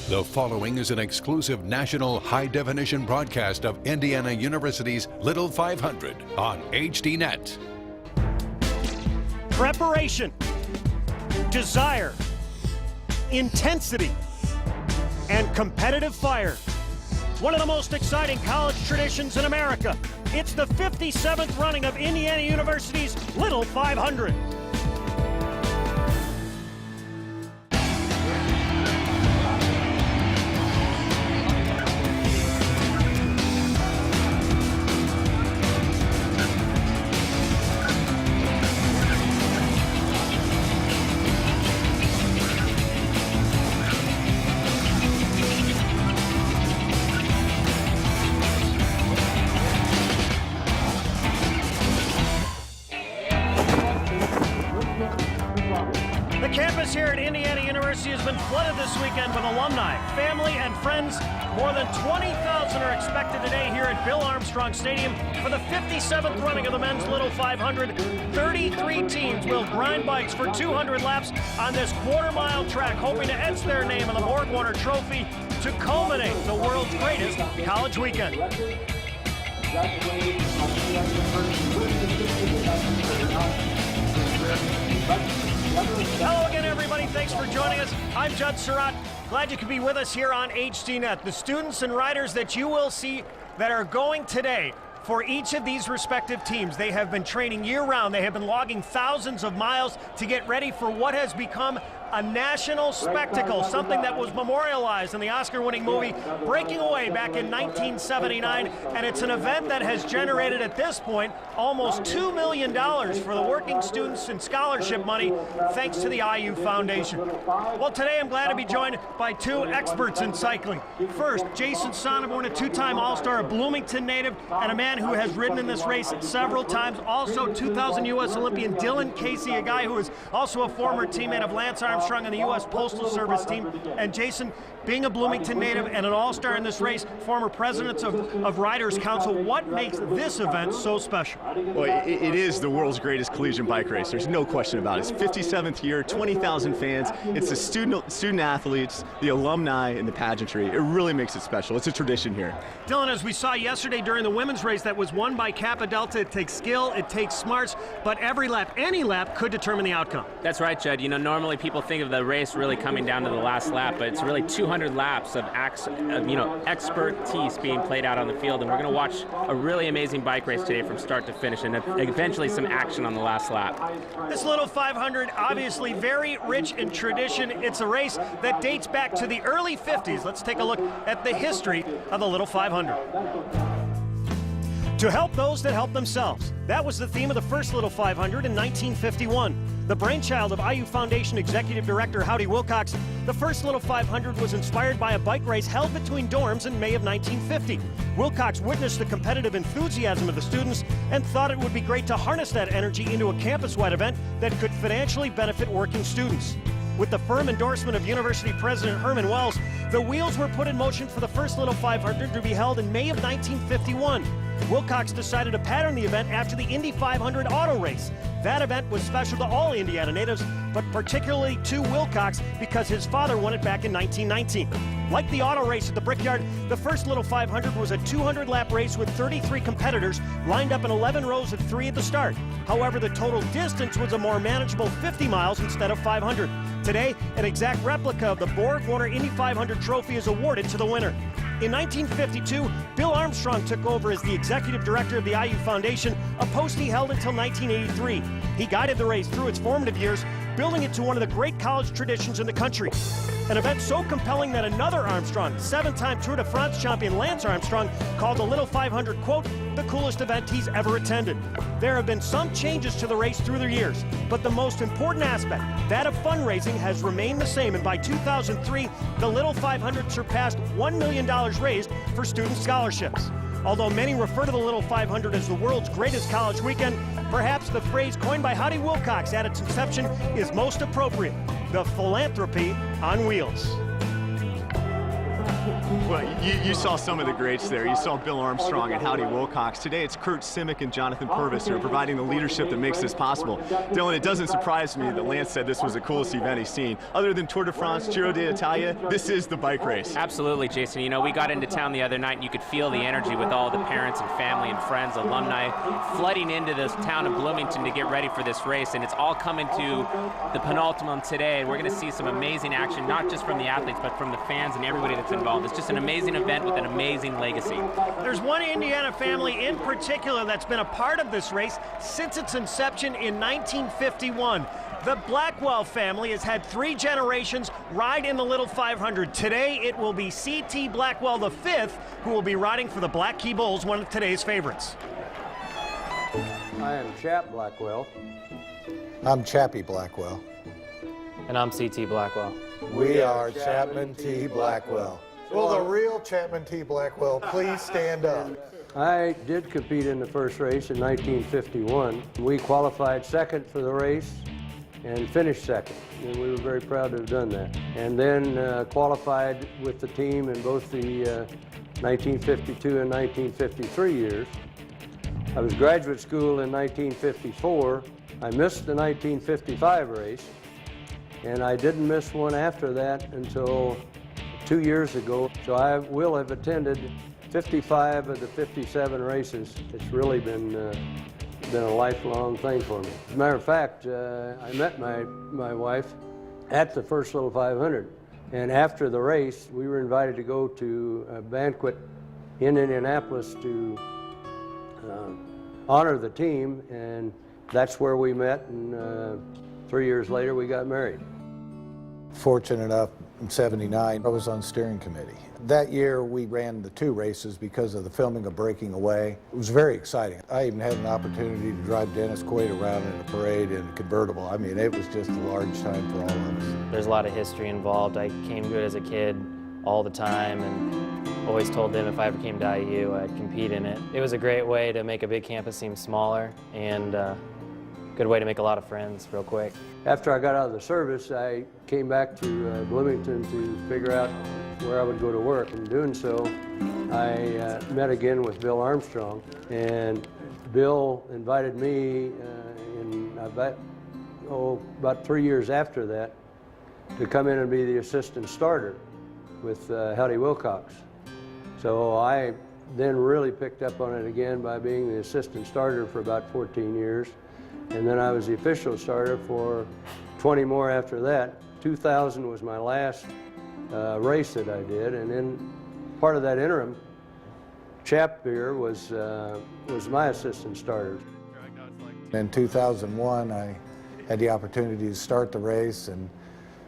The following is an exclusive national high-definition broadcast of Indiana University's Little 500 on HDNet. Preparation, desire, intensity, and competitive fire. One of the most exciting college traditions in America. It's the 57th running of Indiana University's Little 500. The campus here at Indiana University has been flooded this weekend with alumni, family, and friends. More than 20,000 are expected today here at Bill Armstrong Stadium for the 57th running of the men's Little 500. 33 teams will grind bikes for 200 laps on this quarter-mile track, hoping to etch their name in the BorgWarner Trophy to culminate the world's greatest college weekend. Hello again, everybody. Thanks for joining us. I'm Judd Surratt. Glad you could be with us here on HDNet. The students and riders that you will see that are going today for each of these respective teams, they have been training year-round. They have been logging thousands of miles to get ready for what has become a national spectacle, something that was memorialized in the Oscar-winning movie Breaking Away back in 1979, and it's an event that has generated at this point almost $2 million for the working students and scholarship money thanks to the IU Foundation. Well, today I'm glad to be joined by two experts in cycling. First, Jason Sonneborn, a two-time All-Star, a Bloomington native, and a man who has ridden in this race several times. Also, 2000 U.S. Olympian Dylan Casey, a guy who is also a former teammate of Lance Armstrong on the U.S. Postal Service team. And Jason, being a Bloomington native and an all-star in this race, former president of Riders Council, what makes this event so special? Well, it is the world's greatest collegiate bike race. There's no question about it. It's 57th year, 20,000 fans. It's the student athletes, the alumni, and the pageantry. It really makes it special. It's a tradition here. Dylan, as we saw yesterday during the women's race that was won by Kappa Delta, it takes skill, it takes smarts, but every lap, any lap, could determine the outcome. That's right, Judd. You know, normally people think of the race really coming down to the last lap, but it's really 200 laps of expertise being played out on the field, and we're going to watch a really amazing bike race today from start to finish, and eventually some action on the last lap. This Little 500, obviously very rich in tradition. It's a race that dates back to the early 50s. Let's take a look at the history of the Little 500. To help those that help themselves. That was the theme of the first Little 500 in 1951. The brainchild of IU Foundation Executive Director Howdy Wilcox, the first Little 500 was inspired by a bike race held between dorms in May of 1950. Wilcox witnessed the competitive enthusiasm of the students and thought it would be great to harness that energy into a campus-wide event that could financially benefit working students. With the firm endorsement of University President Herman Wells, the wheels were put in motion for the first Little 500 to be held in May of 1951. Wilcox decided to pattern the event after the Indy 500 auto race. That event was special to all Indiana natives, but particularly to Wilcox because his father won it back in 1919. Like the auto race at the Brickyard, the first Little 500 was a 200-lap race with 33 competitors lined up in 11 rows of 3 at the start. However, the total distance was a more manageable 50 miles instead of 500. Today, an exact replica of the BorgWarner Indy 500 trophy is awarded to the winner. In 1952, Bill Armstrong took over as the executive director of the IU Foundation, a post he held until 1983. He guided the race through its formative years, building it to one of the great college traditions in the country. An event so compelling that another Armstrong, 7-time Tour de France champion Lance Armstrong, called the Little 500, quote, the coolest event he's ever attended. There have been some changes to the race through the years, but the most important aspect, that of fundraising, has remained the same, and by 2003, the Little 500 surpassed $1 million raised for student scholarships. Although many refer to the Little 500 as the world's greatest college weekend, perhaps the phrase coined by Howdy Wilcox at its inception is most appropriate: the philanthropy on wheels. Well, you saw some of the greats there. You saw Bill Armstrong and Howdy Wilcox. Today it's Kurt Simic and Jonathan Purvis who are providing the leadership that makes this possible. Dylan, it doesn't surprise me that Lance said this was the coolest event he's seen. Other than Tour de France, Giro d'Italia, this is the bike race. Absolutely, Jason. You know, we got into town the other night and you could feel the energy with all the parents and family and friends, alumni, flooding into this town of Bloomington to get ready for this race. And it's all coming to the penultimate today. And we're going to see some amazing action, not just from the athletes, but from the fans and everybody that's involved. It's just an amazing event with an amazing legacy. There's one Indiana family in particular that's been a part of this race since its inception in 1951. The Blackwell family has had 3 generations ride in the Little 500. Today it will be C.T. Blackwell V who will be riding for the Black Key Bulls, one of today's favorites. I am Chap Blackwell. I'm Chappie Blackwell. And I'm C.T. Blackwell. We are Chapman T. Blackwell. Will the real Chapman T. Blackwell please stand up? I did compete in the first race in 1951. We qualified second for the race and finished second, and we were very proud to have done that. And then qualified with the team in both the 1952 and 1953 years. I was graduate school in 1954. I missed the 1955 race, and I didn't miss one after that until 2 years ago. So I will have attended 55 of the 57 races. It's really been a lifelong thing for me. As a matter of fact, I met my wife at the first Little 500, and after the race, we were invited to go to a banquet in Indianapolis to honor the team, and that's where we met, and 3 years later we got married. Fortunate enough, in '79, I was on steering committee. That year we ran the 2 races because of the filming of Breaking Away. It was very exciting. I even had an opportunity to drive Dennis Quaid around in a parade in a convertible. I mean, it was just a large time for all of us. There's a lot of history involved. I came to it as a kid all the time and always told them if I ever came to IU, I'd compete in it. It was a great way to make a big campus seem smaller and good way to make a lot of friends real quick. After I got out of the service, I came back to Bloomington to figure out where I would go to work. In doing so, I met again with Bill Armstrong, and Bill invited me about 3 years after that to come in and be the assistant starter with Howdy Wilcox. So I then really picked up on it again by being the assistant starter for about 14 years. And then I was the official starter for 20 more after that. 2000 was my last race that I did, and then part of that interim, Chap here was my assistant starter. In 2001, I had the opportunity to start the race and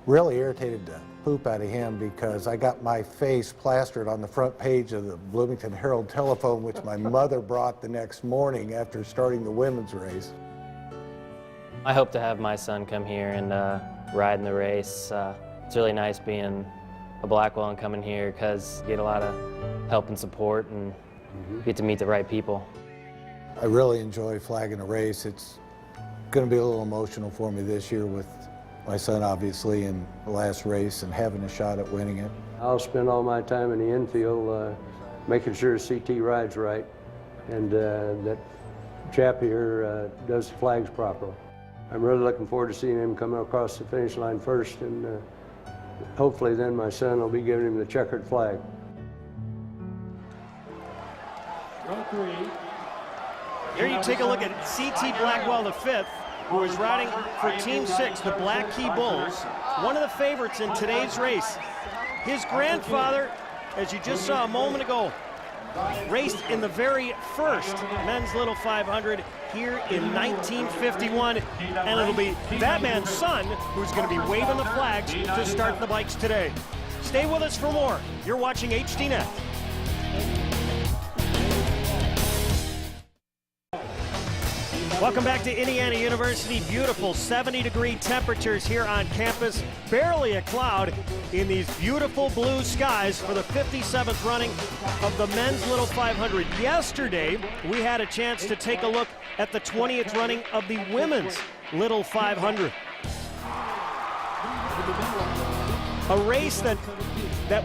really irritated the poop out of him because I got my face plastered on the front page of the Bloomington Herald Telephone, which my mother brought the next morning after starting the women's race. I hope to have my son come here and ride in the race. It's really nice being a Blackwell and coming here because you get a lot of help and support and get to meet the right people. I really enjoy flagging a race. It's going to be a little emotional for me this year with my son obviously in the last race and having a shot at winning it. I'll spend all my time in the infield making sure CT rides right and that Chap here does the flags properly. I'm really looking forward to seeing him come across the finish line first, and hopefully then my son will be giving him the checkered flag. Here you take a look at C.T. Blackwell V, who is riding for Team 6, the Black Key Bulls, one of the favorites in today's race. His grandfather, as you just saw a moment ago, raced in the very first men's Little 500 here in 1951, and it'll be that man's son who's going to be waving the flags to start the bikes today. Stay with us for more. You're watching HDNet. Welcome back to Indiana University. Beautiful 70-degree temperatures here on campus. Barely a cloud in these beautiful blue skies for the 57th running of the men's Little 500. Yesterday, we had a chance to take a look at the 20th running of the women's Little 500. A race that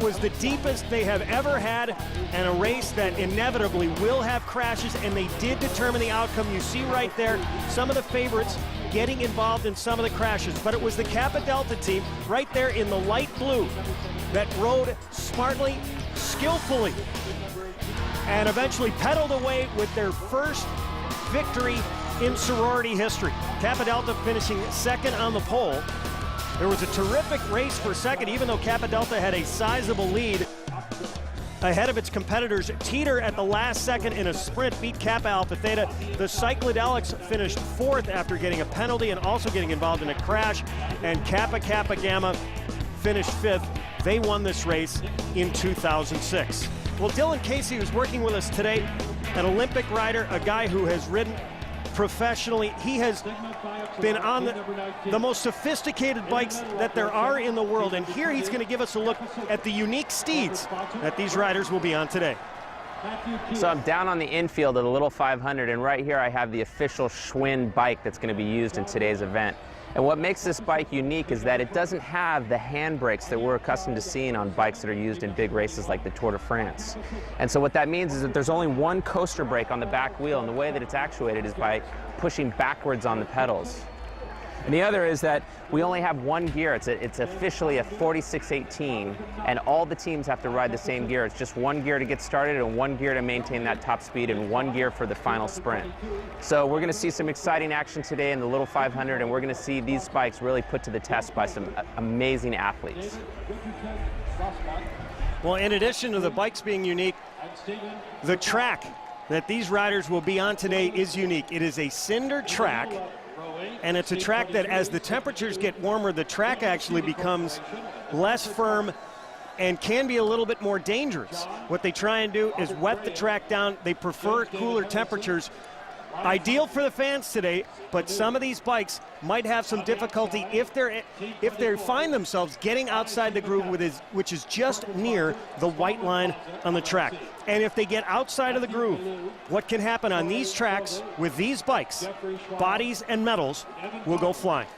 was the deepest they have ever had, and a race that inevitably will have crashes, and they did determine the outcome. You see right there some of the favorites getting involved in some of the crashes, but it was the Kappa Delta team right there in the light blue that rode smartly, skillfully, and eventually pedaled away with their first victory in sorority history. Kappa Delta finishing second on the pole. There was a terrific race for second, even though Kappa Delta had a sizable lead ahead of its competitors. Teeter at the last second in a sprint beat Kappa Alpha Theta. The Psychedelics finished fourth after getting a penalty and also getting involved in a crash, and Kappa Kappa Gamma finished fifth. They won this race in 2006. Well, Dylan Casey was working with us today, an Olympic rider, a guy who has ridden professionally. He has been on the most sophisticated bikes that there are in the world, and here he's going to give us a look at the unique steeds that these riders will be on today. So I'm down on the infield of the Little 500, and right here I have the official Schwinn bike that's going to be used in today's event. And what makes this bike unique is that it doesn't have the handbrakes that we're accustomed to seeing on bikes that are used in big races like the Tour de France. And so what that means is that there's only one coaster brake on the back wheel, and the way that it's actuated is by pushing backwards on the pedals. And the other is that we only have one gear. It's officially a 4618, and all the teams have to ride the same gear. It's just one gear to get started and one gear to maintain that top speed and one gear for the final sprint. So we're going to see some exciting action today in the Little 500, and we're going to see these bikes really put to the test by some amazing athletes. Well, in addition to the bikes being unique, the track that these riders will be on today is unique. It is a cinder track, and it's a track that as the temperatures get warmer, the track actually becomes less firm and can be a little bit more dangerous. What they try and do is wet the track down. They prefer cooler temperatures. Ideal for the fans today, but some of these bikes might have some difficulty if they find themselves getting outside the groove, which is just near the white line on the track. And if they get outside of the groove, what can happen on these tracks with these bikes, bodies and metals, will go flying.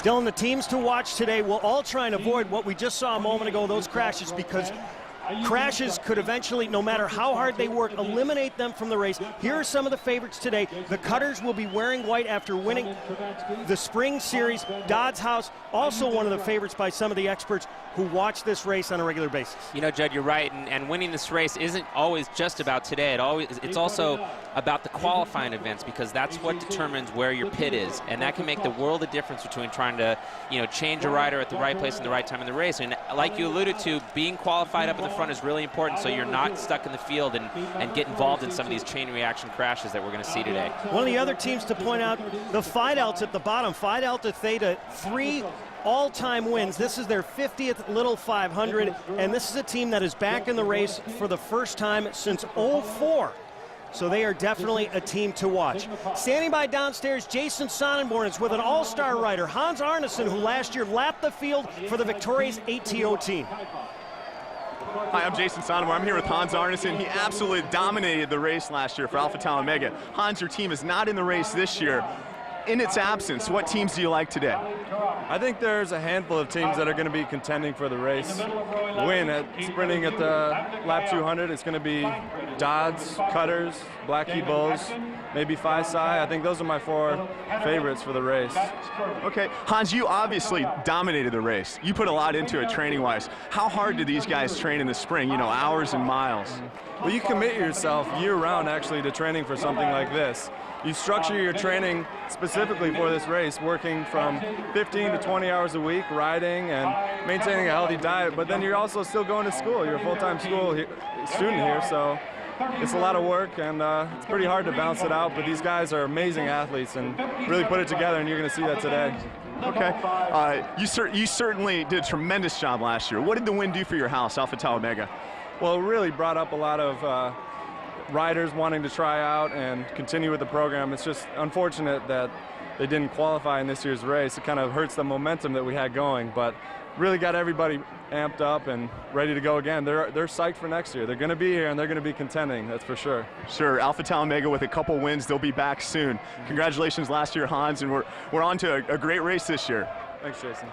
Dylan, the teams to watch today will all try and avoid what we just saw a moment ago, those crashes, because crashes could eventually, no matter how hard they work, eliminate them from the race. Here are some of the favorites today. The Cutters will be wearing white after winning the Spring Series. Dodds House, also one of the favorites by some of the experts who watch this race on a regular basis. You know, Judd, you're right, and winning this race isn't always just about today. It's also about the qualifying events, because that's what determines where your pit is, and that can make the world of difference between trying to, change a rider at the right place and the right time in the race. And like you alluded to, being qualified up in the front is really important, so you're not stuck in the field and get involved in some of these chain reaction crashes that we're going to see today. One of the other teams to point out, the Phi Deltas at the bottom. Phi Delta Theta, 3 all-time wins. This is their 50th Little 500, and this is a team that is back in the race for the first time since '04. So they are definitely a team to watch. Standing by downstairs, Jason Sonnenborn is with an all-star rider, Hans Arneson, who last year lapped the field for the victorious ATO team. Hi, I'm Jason Sonnenborn. I'm here with Hans Arneson. He absolutely dominated the race last year for Alpha Tau Omega. Hans, your team is not in the race this year. In its absence, what teams do you like today? I think there's a handful of teams that are going to be contending for the race. Sprinting at the lap 200, it's going to be Dodds, Cutters, Black Key Bulls, maybe Faisai. I think those are my 4 favorites for the race. Okay, Hans, you obviously dominated the race. You put a lot into it training-wise. How hard do these guys train in the spring, you know, hours and miles? Well, you commit yourself year-round, actually, to training for something like this. You structure your training specifically for this race, working from 15 to 20 hours a week, riding and maintaining a healthy diet, but then you're also still going to school. You're a full-time student here, so it's a lot of work, and it's pretty hard to balance it out, but these guys are amazing athletes and really put it together, and you're going to see that today. Okay. You certainly did a tremendous job last year. What did the win do for your house, Alpha Tau Omega? Well, it really brought up a lot of riders wanting to try out and continue with the program. It's just unfortunate that they didn't qualify in this year's race. It kind of hurts the momentum that we had going, but really got everybody amped up and ready to go again. They're psyched for next year. They're going to be here and they're going to be contending, that's for sure. Sure, Alpha Tau Omega with a couple wins. They'll be back soon. Congratulations last year, Hans, and we're on to a great race this year. Thanks, Jason.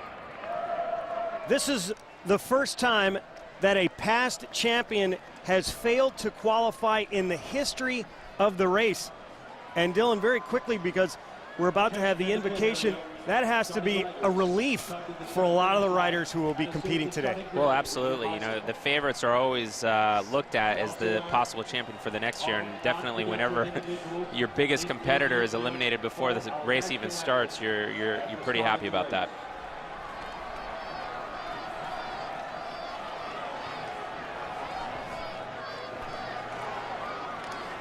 This is the first time that a past champion has failed to qualify in the history of the race. And Dylan, very quickly, because we're about to have the invocation, that has to be a relief for a lot of the riders who will be competing today. Well, absolutely. You know, the favorites are always looked at as the possible champion for the next year, and definitely whenever your biggest competitor is eliminated before the race even starts, you're pretty happy about that.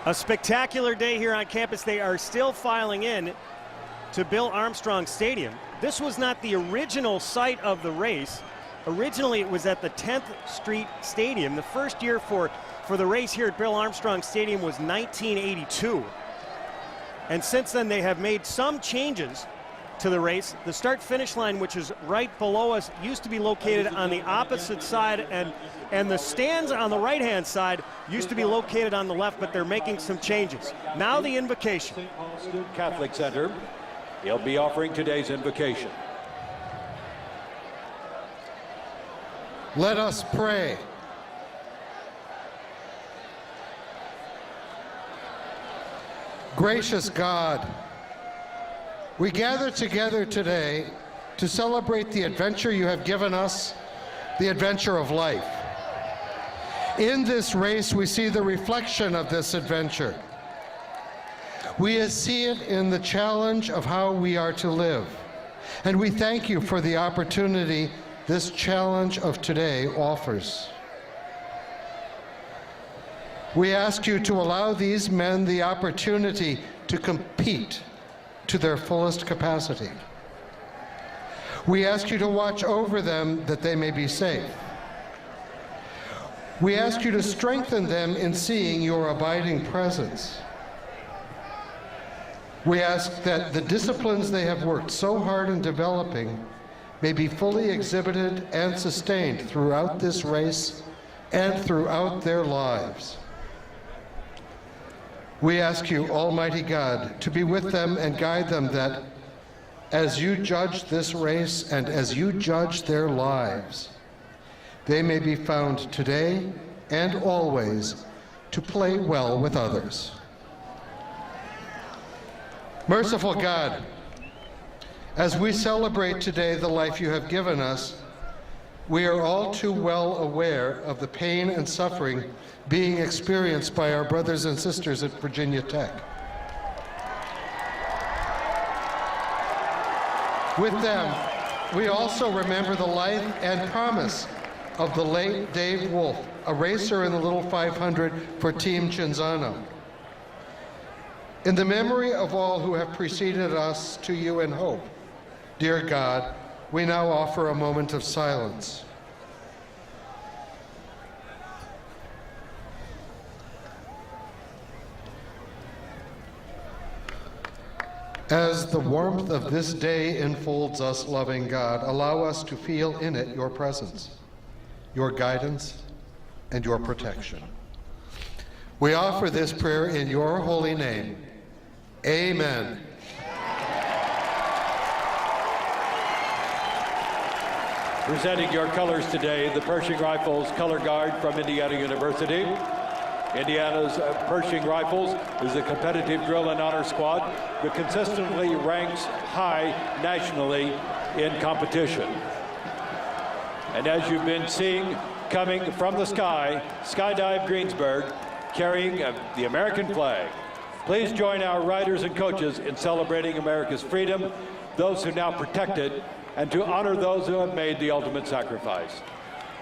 A spectacular day here on campus. They are still filing in to Bill Armstrong Stadium. This was not the original site of the race. Originally, it was at the 10th Street Stadium. The first year for the race here at Bill Armstrong Stadium was 1982. And since then, they have made some changes to the race. The start-finish line, which is right below us, used to be located on the opposite side, and the stands on the right-hand side used to be located on the left, but they're making some changes. Now the invocation. Catholic Center. He'll be offering today's invocation. Let us pray. Gracious God, we gather together today to celebrate the adventure you have given us, the adventure of life. In this race, we see the reflection of this adventure. We see it in the challenge of how we are to live. And we thank you for the opportunity this challenge of today offers. We ask you to allow these men the opportunity to compete to their fullest capacity. We ask you to watch over them that they may be safe. We ask you to strengthen them in seeing your abiding presence. We ask that the disciplines they have worked so hard in developing may be fully exhibited and sustained throughout this race and throughout their lives. We ask you, Almighty God, to be with them and guide them, that as you judge this race and as you judge their lives, they may be found today and always to play well with others. Merciful God, as we celebrate today the life you have given us, we are all too well aware of the pain and suffering being experienced by our brothers and sisters at Virginia Tech. With them, we also remember the life and promise of the late Dave Wolf, a racer in the Little 500 for Team Cinzano. In the memory of all who have preceded us to you in hope, dear God, we now offer a moment of silence. As the warmth of this day enfolds us, loving God, allow us to feel in it your presence, your guidance, and your protection. We offer this prayer in your holy name. Amen. Presenting your colors today, the Pershing Rifles Color Guard from Indiana University. Indiana's Pershing Rifles is a competitive drill and honor squad that consistently ranks high nationally in competition. And as you've been seeing coming from the sky, Skydive Greensburg carrying the American flag. Please join our riders and coaches in celebrating America's freedom, those who now protect it, and to honor those who have made the ultimate sacrifice.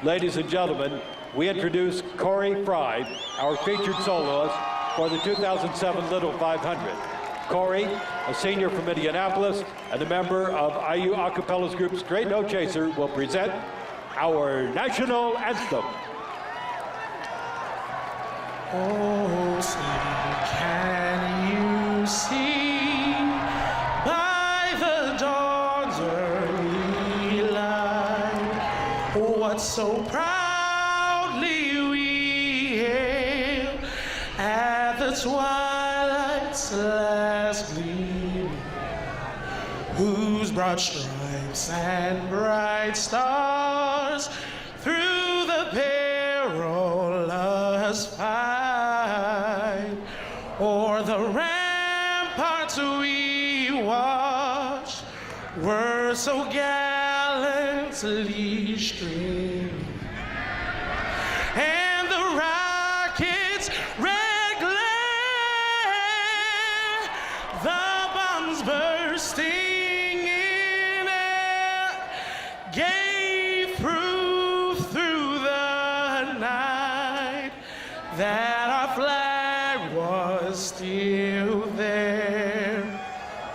Ladies and gentlemen, we introduce Corey Fry, our featured soloist for the 2007 Little 500. Corey, a senior from Indianapolis and a member of IU Acapella's group Straight No Chaser, will present our national anthem. Oh, say, can you see by the dawn's early light what so proudly we hailed at the twilight's last gleam, whose broad stripes and bright stars through the perilous fight o'er the ramparts we watched were so gallantly streamed, and the rocket's red glare, the bombs bursting in air, gave proof through the night that our flag was still there.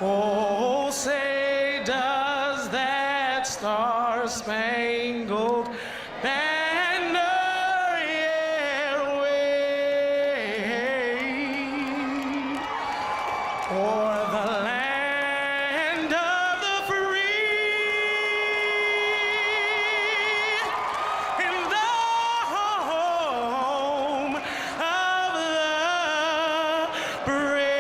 Oh, say does that star-spangled banner yet wave o'er the land of the free and the home of the brave.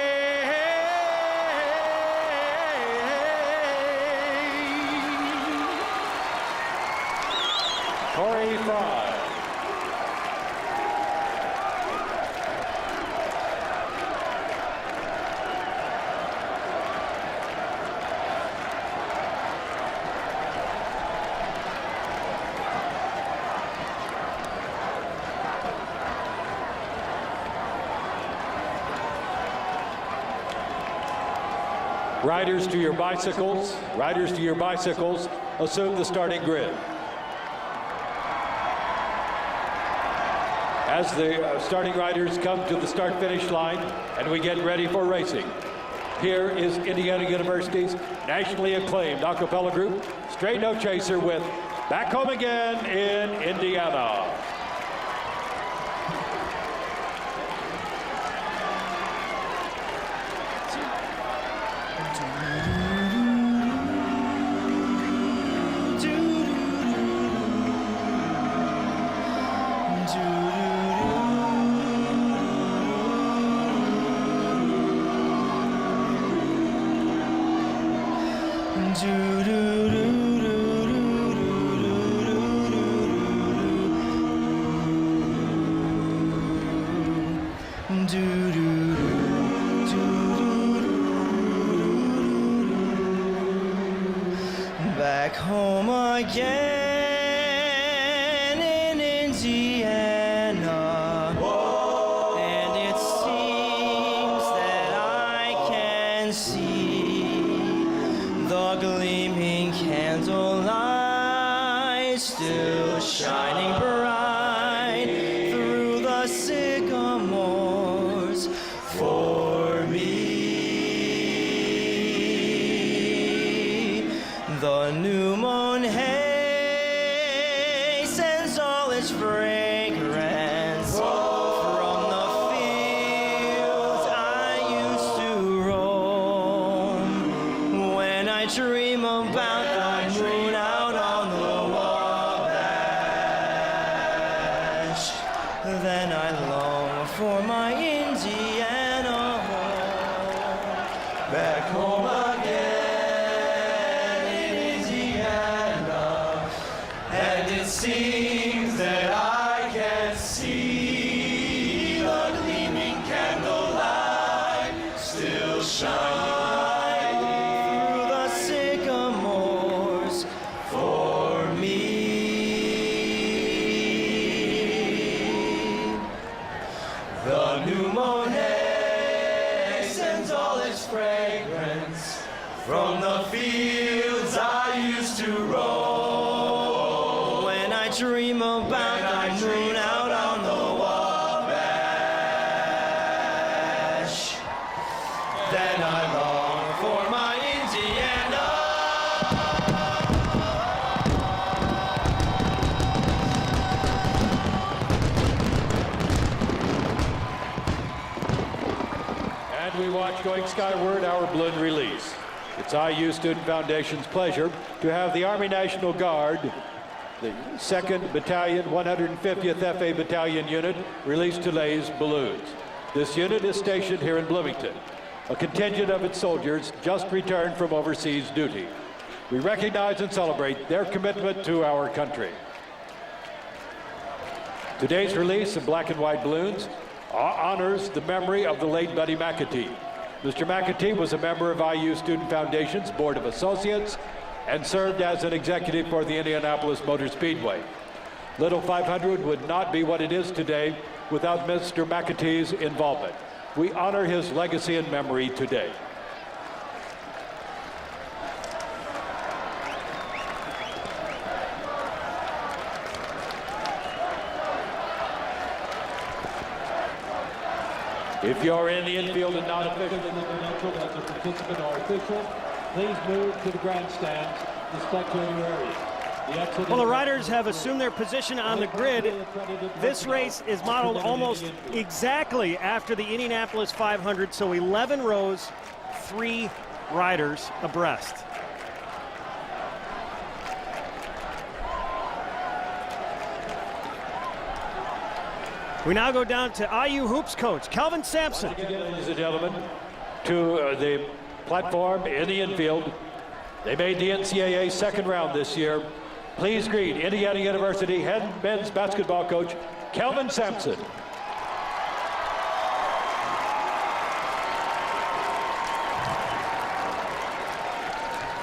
Corey Fry. Riders to your bicycles, assume the starting grid. As the starting riders come to the start-finish line and we get ready for racing, here is Indiana University's nationally acclaimed a cappella group, Straight No Chaser, with Back Home Again in Indiana. Back home again in Indiana, and it seems that I can see the gleaming candlelight still shining bright through the sycamores for me. The new moon haze sends all its fragrance from the fields I used to roam. When I dream about the moon out on the Wabash, then I long for my Indiana home. Back home again. And it seems that I can see the The new Monet sends all its fragrance from the fields I used to roam. When I dream about the moon out on the Wabash, then I long for my Indiana. And we watch Going Skyward, our balloon release. It's IU Student Foundation's pleasure to have the Army National Guard, the 2nd Battalion, 150th FA Battalion Unit, release today's balloons. This unit is stationed here in Bloomington. A contingent of its soldiers just returned from overseas duty. We recognize and celebrate their commitment to our country. Today's release of black and white balloons honors the memory of the late Buddy McAtee. Mr. McAtee was a member of IU Student Foundation's Board of Associates and served as an executive for the Indianapolis Motor Speedway. Little 500 would not be what it is today without Mr. McAtee's involvement. We honor his legacy and memory today. If you're in the infield and not official in the credential as a participant or official, please move to the grandstands, the spectator area. Well, the riders have assumed their position on the grid. This race is modeled almost exactly after the Indianapolis 500, so 11 rows, 3 riders abreast. We now go down to IU Hoops coach, Kelvin Sampson. Ladies and gentlemen, to the platform in the infield. They made the NCAA second round this year. Please greet Indiana University head men's basketball coach, Kelvin Sampson.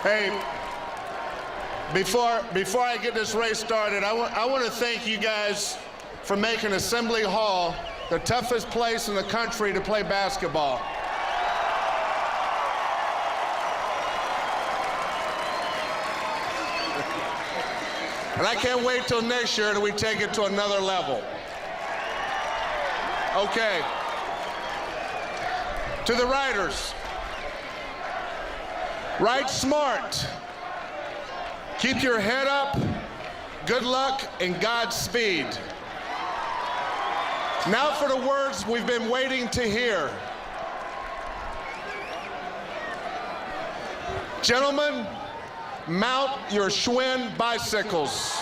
Hey, before I get this race started, I want to thank you guys for making Assembly Hall the toughest place in the country to play basketball. And I can't wait till next year that we take it to another level. Okay. To the riders. Ride smart. Keep your head up. Good luck and Godspeed. Now for the words we've been waiting to hear. Gentlemen, mount your Schwinn bicycles.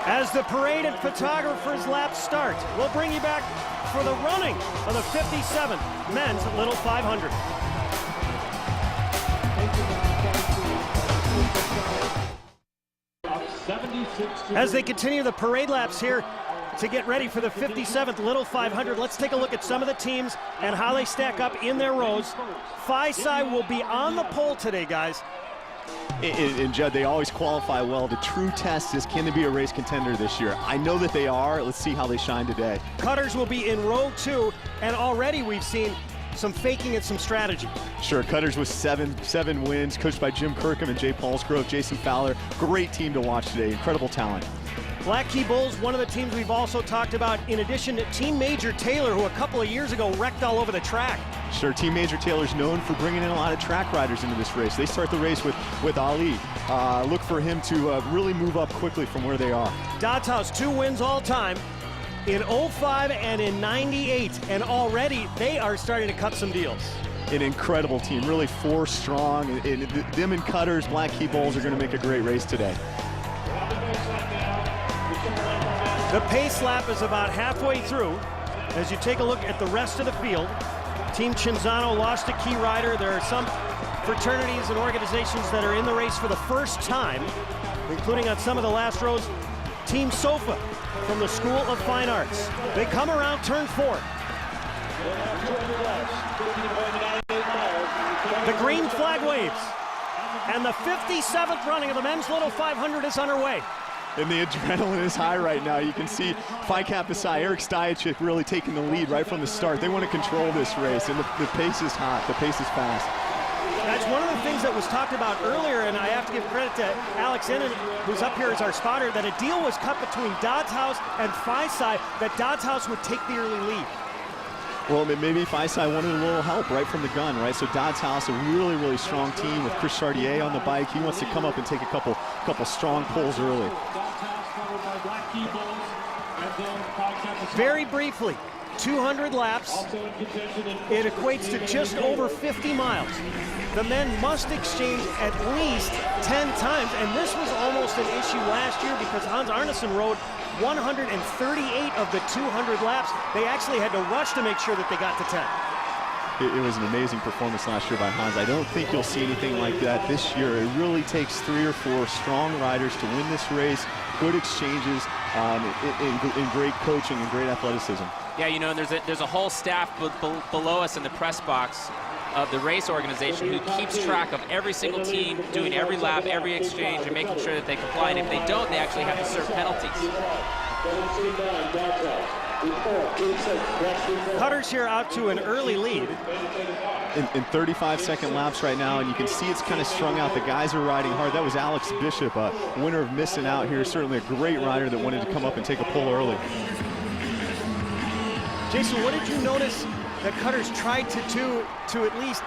As the parade and photographers' laps start, we'll bring you back for the running of the 57th Men's Little 500. As they continue the parade laps here to get ready for the 57th Little 500, let's take a look at some of the teams and how they stack up in their rows. Phi Psi will be on the pole today, guys. And Judd, they always qualify well. The true test is, can they be a race contender this year? I know that they are. Let's see how they shine today. Cutters will be in row 2, and already we've seen some faking and some strategy. Sure, Cutters with seven wins, coached by Jim Kirkham and Jay Paulsgrove, Jason Fowler. Great team to watch today, incredible talent. Black Key Bulls, one of the teams we've also talked about, in addition to Team Major Taylor, who a couple of years ago wrecked all over the track. Sure, Team Major Taylor's known for bringing in a lot of track riders into this race. They start the race with Ali. Look for him to really move up quickly from where they are. Dodds House, 2 wins all time in 05 and in 98, and already they are starting to cut some deals. An incredible team, really 4 strong. And them and Cutters, Black Key Bulls are going to make a great race today. The pace lap is about halfway through. As you take a look at the rest of the field, Team Cinzano lost a key rider. There are some fraternities and organizations that are in the race for the first time, including on some of the last rows. Team Sofa from the School of Fine Arts. They come around turn 4. The green flag waves. And the 57th running of the men's Little 500 is underway. And the adrenaline is high right now. You can see Phi Kappa Psi, Eric Stuyachik really taking the lead right from the start. They want to control this race, and the pace is hot, the pace is fast. That's one of the things that was talked about earlier, and I have to give credit to Alex Innan, who's up here as our spotter, that a deal was cut between Dodds House and Phi Psi that Dodds House would take the early lead. Well, maybe Phi Psi wanted a little help right from the gun, right? So Dodds House, a really, really strong team with Chris Chartier on the bike. He wants to come up and take a couple strong pulls early. Very briefly, 200 laps. It equates to just over 50 miles. The men must exchange at least 10 times, and this was almost an issue last year because Hans Arneson rode 138 of the 200 laps. They actually had to rush to make sure that they got to 10. It was an amazing performance last year by Hans. I don't think you'll see anything like that this year. It really takes 3 or 4 strong riders to win this race, good exchanges, and great coaching and great athleticism. Yeah, you know, there's a whole staff below us in the press box of the race organization who keeps track of every single team, doing every lap, every exchange, and making sure that they comply. And if they don't, they actually have to serve penalties. Cutter's here out to an early lead. In 35-second laps right now, and you can see it's kind of strung out. The guys are riding hard. That was Alex Bishop, a winner of Missing Out here. Certainly a great rider that wanted to come up and take a pull early. Jason, what did you notice that Cutter's tried to do to at least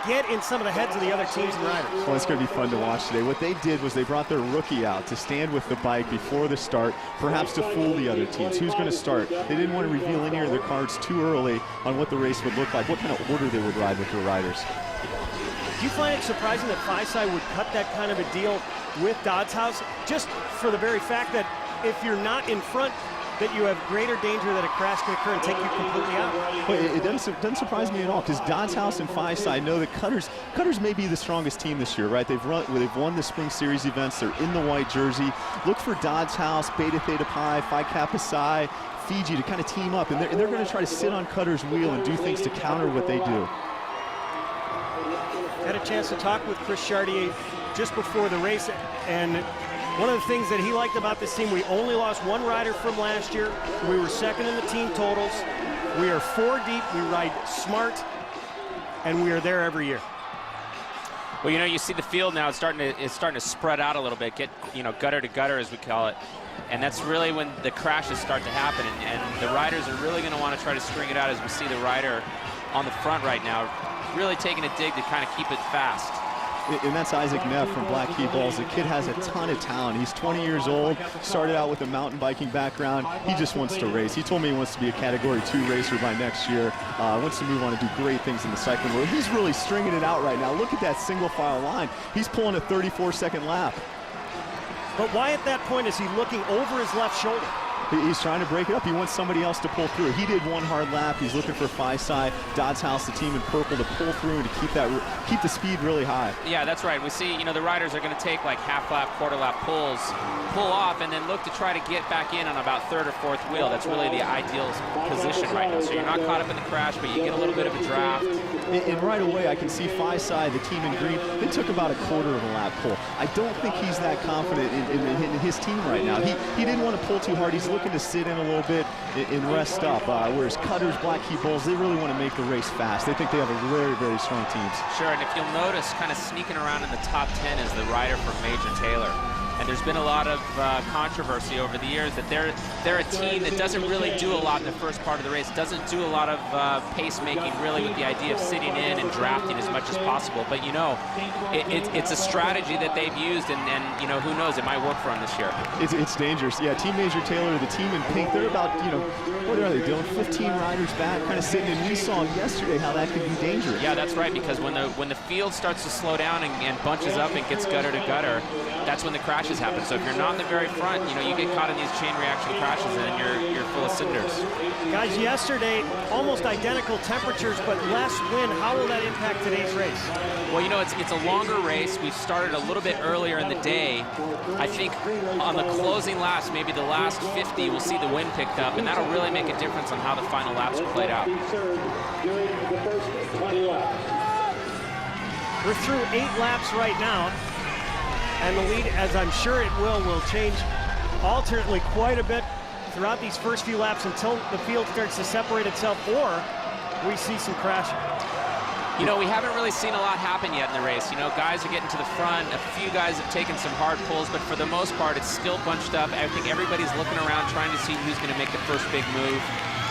get in some of the heads of the other teams and riders? Well, it's going to be fun to watch today. What they did was they brought their rookie out to stand with the bike before the start, perhaps to fool the other teams. Who's going to start? They didn't want to reveal any of their cards too early on what the race would look like, what kind of order they would ride with their riders. Do you find it surprising that Phi Psi would cut that kind of a deal with Dodds House, just for the very fact that if you're not in front, that you have greater danger that a crash can occur and take you completely out? Well, it doesn't surprise me at all, because Dodds House and Phi Psi know that Cutters may be the strongest team this year, right? They've won the Spring Series events. They're in the white jersey. Look for Dodds House, Beta Theta Pi, Phi Kappa Psi, Fiji to kind of team up, and they're going to try to sit on Cutter's wheel and do things to counter what they do. Had a chance to talk with Chris Chartier just before the race, and one of the things that he liked about this team, we only lost 1 rider from last year. We were second in the team totals. We are 4 deep. We ride smart, and we are there every year. Well, you know, you see the field now. It's starting to spread out a little bit, get, you know, gutter to gutter as we call it, and that's really when the crashes start to happen. And the riders are really going to want to try to string it out, as we see the rider on the front right now, really taking a dig to kind of keep it fast. And that's Isaac Neff from Black Key Balls. The kid has a ton of talent. He's 20 years old, started out with a mountain biking background. He just wants to race. He told me he wants to be a Category 2 racer by next year. Wants to move on and do great things in the cycling world. He's really stringing it out right now. Look at that single file line. He's pulling a 34-second lap. But why at that point is he looking over his left shoulder? He's trying to break it up. He wants somebody else to pull through. He did 1 hard lap. He's looking for Phi Psi, Dodds House, the team in purple, to pull through and to keep the speed really high. Yeah, that's right. We see, you know, the riders are going to take like half lap, quarter lap pulls, pull off, and then look to try to get back in on about 3rd or 4th wheel. That's really the ideal position right now. So you're not caught up in the crash, but you get a little bit of a draft. And right away, I can see Phi Psi, the team in green, they took about a quarter of a lap pull. I don't think he's that confident in his team right now. He didn't want to pull too hard. He's looking to sit in a little bit and rest up, whereas Cutters, Black Key Bulls, they really want to make the race fast. They think they have a very, very strong teams. Sure, and if you'll notice, kind of sneaking around in the top 10 is the rider from Major Taylor. And there's been a lot of controversy over the years that they're a team that doesn't really do a lot in the first part of the race, doesn't do a lot of pace making really with the idea of sitting in and drafting as much as possible. But you know, it's a strategy that they've used, and you know, who knows, it might work for them this year. It's dangerous. Yeah, Team Major Taylor, the team in pink, they're about, you know, what are they doing? 15 riders back, kind of sitting, and we saw yesterday how that could be dangerous. Yeah, that's right, because when the field starts to slow down and bunches up and gets gutter to gutter, that's when the crashes happen. So if you're not in the very front, you know, you get caught in these chain reaction crashes, and then you're full of cinders. Guys, yesterday, almost identical temperatures, but less wind. How will that impact today's race? Well, you know, it's a longer race. We've started a little bit earlier in the day. I think on the closing laps, maybe the last 50, we'll see the wind picked up, and that'll really make a difference on how the final laps are played out. We're through 8 laps right now, and the lead, as I'm sure it will change alternately quite a bit throughout these first few laps until the field starts to separate itself, or we see some crashing. You know, we haven't really seen a lot happen yet in the race. You know, guys are getting to the front. A few guys have taken some hard pulls, but for the most part, it's still bunched up. I think everybody's looking around trying to see who's going to make the first big move.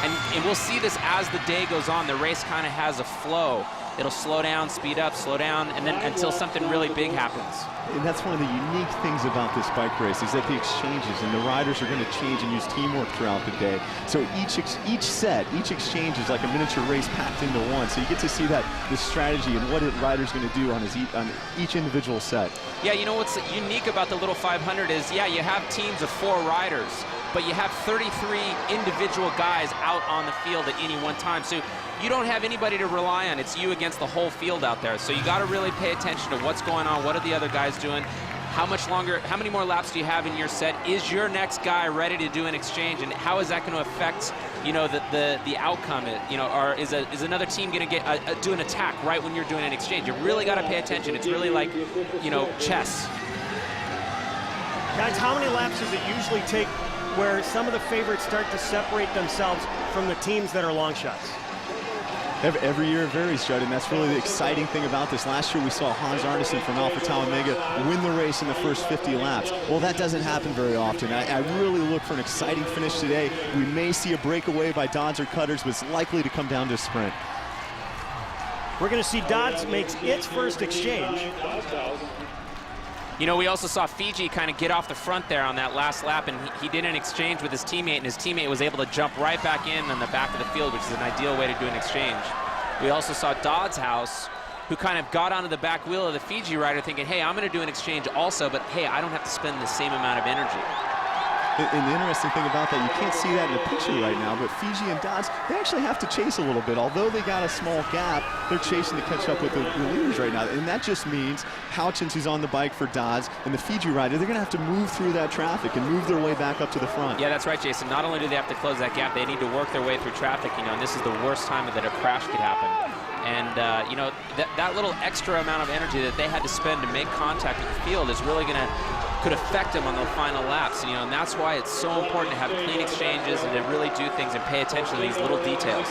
And we'll see this as the day goes on. The race kind of has a flow. It'll slow down, speed up, slow down, and then until something really big happens. And that's one of the unique things about this bike race is that the exchanges and the riders are going to change and use teamwork throughout the day. So each exchange is like a miniature race packed into one. So you get to see that the strategy and what a rider's going to do on each individual set. Yeah, you know what's unique about the Little 500 is, yeah, you have teams of 4 riders, but you have 33 individual guys out on the field at any one time. So you don't have anybody to rely on. It's you against the whole field out there. So you got to really pay attention to what's going on. What are the other guys doing? How much longer, how many more laps do you have in your set? Is your next guy ready to do an exchange? And how is that going to affect, you know, the outcome? You know, or is another team going to do an attack right when you're doing an exchange? You really got to pay attention. It's really like, you know, chess. Guys, how many laps does it usually take where some of the favorites start to separate themselves from the teams that are long shots? Every year it varies, Judd, and that's really the exciting thing about this. Last year we saw Hans Arneson from Alpha Tau Omega win the race in the first 50 laps. Well, that doesn't happen very often. I really look for an exciting finish today. We may see a breakaway by Dodds or Cutters, but it's likely to come down to a sprint. We're going to see Dodds makes its first exchange. You know, we also saw Fiji kind of get off the front there on that last lap, and he did an exchange with his teammate, and his teammate was able to jump right back in on the back of the field, which is an ideal way to do an exchange. We also saw Dodds House, who kind of got onto the back wheel of the Fiji rider thinking, hey, I'm going to do an exchange also, but hey, I don't have to spend the same amount of energy. And the interesting thing about that, you can't see that in the picture right now, but Fiji and Dodds, they actually have to chase a little bit. Although they got a small gap, they're chasing to catch up with the leaders right now. And that just means Houchins, who's on the bike for Dodds, and the Fiji rider, they're going to have to move through that traffic and move their way back up to the front. Yeah, that's right, Jason. Not only do they have to close that gap, they need to work their way through traffic, you know, and this is the worst time that a crash could happen. And, you know, that little extra amount of energy that they had to spend to make contact with the field is really could affect them on the final laps, you know, and that's why it's so important to have clean exchanges and to really do things and pay attention to these little details.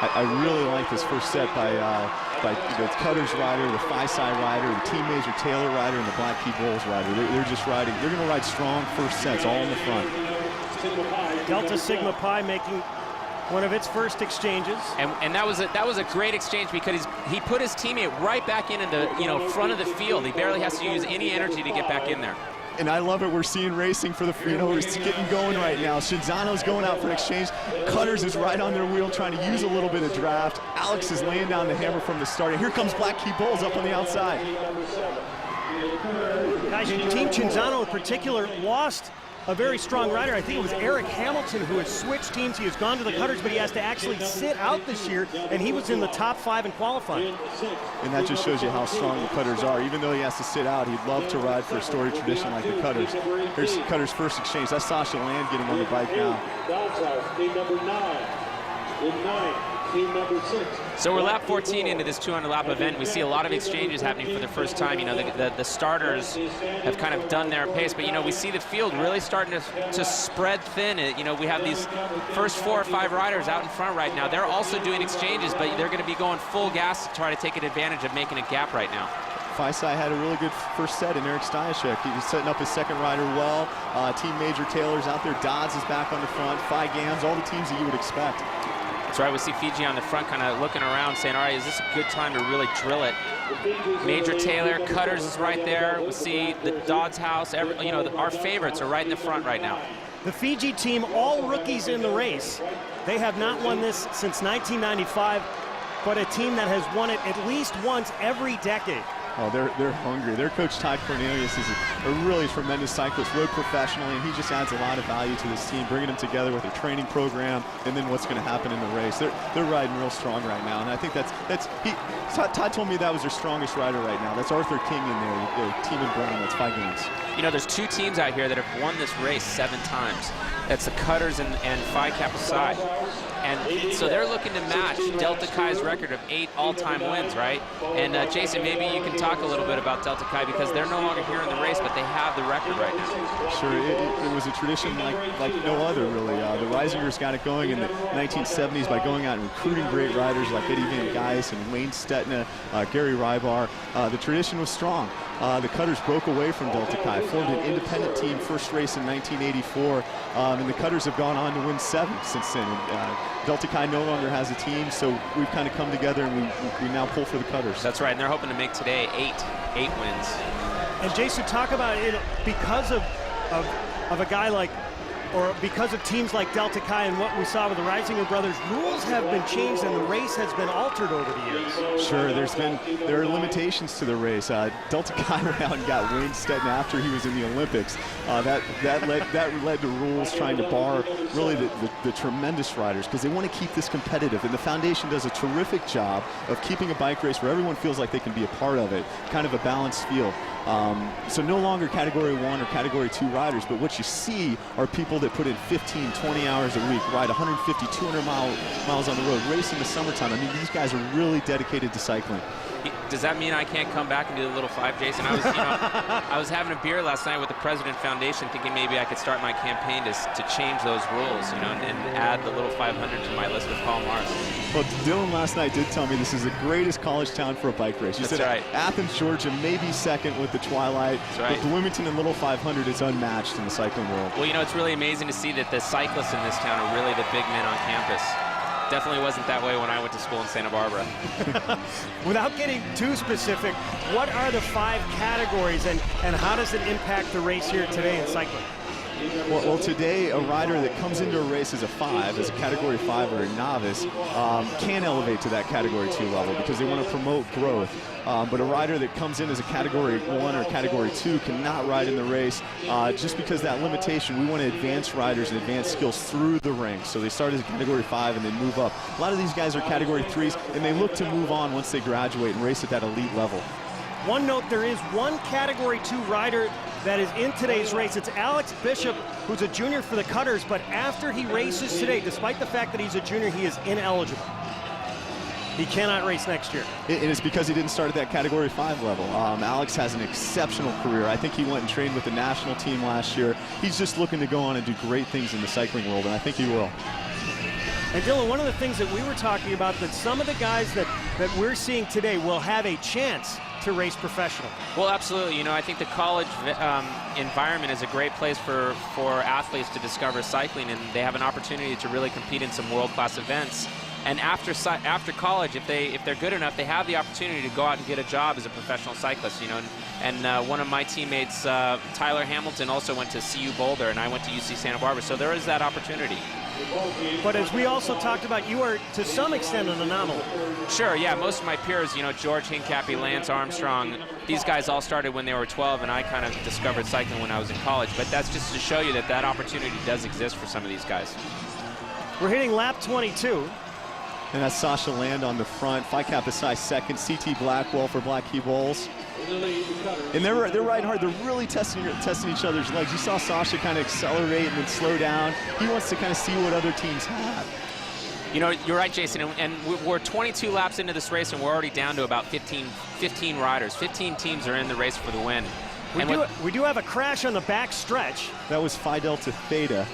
I really like this first set by the Cutters rider, the Phi-Psi rider, the Team Major Taylor rider, and the Black Key Bowls rider. They're just riding. They're going to ride strong first sets all in the front. Delta Sigma Pi making one of its first exchanges. And that was a great exchange because he put his teammate right back into the, you know, front of the field. He barely has to use any energy to get back in there. And I love it. We're seeing racing for the, you know, it's getting going right now. Shinzano's going out for an exchange. Cutters is right on their wheel trying to use a little bit of draft. Alex is laying down the hammer from the start. And here comes Black Key Bowls up on the outside. Guys, Team Shinzano in particular lost a very strong rider. I think it was Eric Hamilton who has switched teams. He has gone to the Cutters, but he has to actually sit out this year, and he was in the top 5 in qualifying. And that just shows you how strong the Cutters are. Even though he has to sit out, he'd love to ride for a storied tradition like the Cutters. Here's Cutters' first exchange. That's Sasha Land getting on the bike now. Team number 9. In 9. Team number 6. So we're lap 14 into this 200-lap event. We see a lot of exchanges happening for the first time. You know, the starters have kind of done their pace, but you know, we see the field really starting to spread thin. You know, we have these first 4 or 5 riders out in front right now. They're also doing exchanges, but they're going to be going full gas to try to take advantage of making a gap right now. Phi-Psi had a really good first set in Eric Steinschek. He was setting up his second rider well. Team Major Taylor's out there. Dodds is back on the front. Phi Gams, all the teams that you would expect. That's right, we see Fiji on the front kind of looking around saying, all right, is this a good time to really drill it? Major Taylor, Cutters is right there. We see the Dodds House, you know, our favorites are right in the front right now. The Fiji team, all rookies in the race. They have not won this since 1995, but a team that has won it at least once every decade. Oh, they're hungry. Their coach, Ty Cornelius, is a really tremendous cyclist, rode professionally, and he just adds a lot of value to this team, bringing them together with a training program and then what's going to happen in the race. They're riding real strong right now, and I think Todd told me that was their strongest rider right now. That's Arthur King in there, the team in brown. That's 5 games. You know, there's 2 teams out here that have won this race 7 times. That's the Cutters and Phi Kappa Psi. And so they're looking to match Delta Chi's record of 8 all-time wins, right? And Jason, maybe you can talk a little bit about Delta Chi, because they're no longer here in the race, but they have the record right now. Sure, it was a tradition like no other, really. The Risingers got it going in the 1970s by going out and recruiting great riders like Eddie Van Gijs and Wayne Stetna, Gary Rybar. The tradition was strong. The Cutters broke away from Delta Chi, formed an independent team, first race in 1984, and the Cutters have gone on to win 7 since then. Delta Chi no longer has a team, so we've kind of come together and we now pull for the Cutters. That's right, and they're hoping to make today 8 wins. And Jason, talk about it because of a guy like, or because of teams like Delta Chi and what we saw with the Risinger brothers, rules have been changed and the race has been altered over the years. Sure, there are limitations to the race. Delta Chi went out and got Wayne Stetna after he was in the Olympics. That led to rules trying to bar really the tremendous riders, because they want to keep this competitive. And the foundation does a terrific job of keeping a bike race where everyone feels like they can be a part of it, kind of a balanced field. So no longer Category 1 or Category 2 riders, but what you see are people that put in 15, 20 hours a week, ride 150, 200 miles on the road, race in the summertime. I mean, these guys are really dedicated to cycling. Does that mean I can't come back and do the Little 5, Jason? I was having a beer last night with the President Foundation, thinking maybe I could start my campaign to change those rules, and add the Little 500 to my list with Paul Mars. Well, Dylan last night did tell me this is the greatest college town for a bike race. He said right. Athens, Georgia, maybe second with the Twilight, right. But Bloomington and Little 500 is unmatched in the cycling world. Well, it's really amazing to see that the cyclists in this town are really the big men on campus. Definitely wasn't that way when I went to school in Santa Barbara. Without getting too specific, what are the 5 categories and how does it impact the race here today in cycling? Well, today, a rider that comes into a race as a 5, as a Category 5 or a novice, can elevate to that Category 2 level because they want to promote growth. But a rider that comes in as a Category 1 or Category 2 cannot ride in the race just because that limitation. We want to advance riders and advance skills through the ranks. So they start as a Category 5 and they move up. A lot of these guys are Category 3s, and they look to move on once they graduate and race at that elite level. One note, there is one Category 2 rider that is in today's race. It's Alex Bishop, who's a junior for the Cutters, but after he races today, despite the fact that he's a junior, he is ineligible. He cannot race next year. And it's because he didn't start at that Category 5 level. Alex has an exceptional career. I think he went and trained with the national team last year. He's just looking to go on and do great things in the cycling world, and I think he will. And Dylan, one of the things that we were talking about, that some of the guys that we're seeing today will have a chance to race professional. Well, absolutely. I think the college environment is a great place for athletes to discover cycling, and they have an opportunity to really compete in some world-class events. And after college, if they're good enough, they have the opportunity to go out and get a job as a professional cyclist. And one of my teammates, Tyler Hamilton, also went to CU Boulder, and I went to UC Santa Barbara. So there is that opportunity. But as we also talked about, you are to some extent an anomaly. Sure, yeah. Most of my peers, George Hincapie, Lance Armstrong, these guys all started when they were 12, and I kind of discovered cycling when I was in college. But that's just to show you that opportunity does exist for some of these guys. We're hitting lap 22. And that's Sasha Land on the front. Phi Kappa Psi second. CT Blackwell for Black Key Bowls. And they're riding hard. They're really testing each other's legs. You saw Sasha kind of accelerate and then slow down. He wants to kind of see what other teams have. You're right, Jason. And we're 22 laps into this race, and we're already down to about 15 riders. 15 teams are in the race for the win. We do have a crash on the back stretch. That was Phi Delta Theta.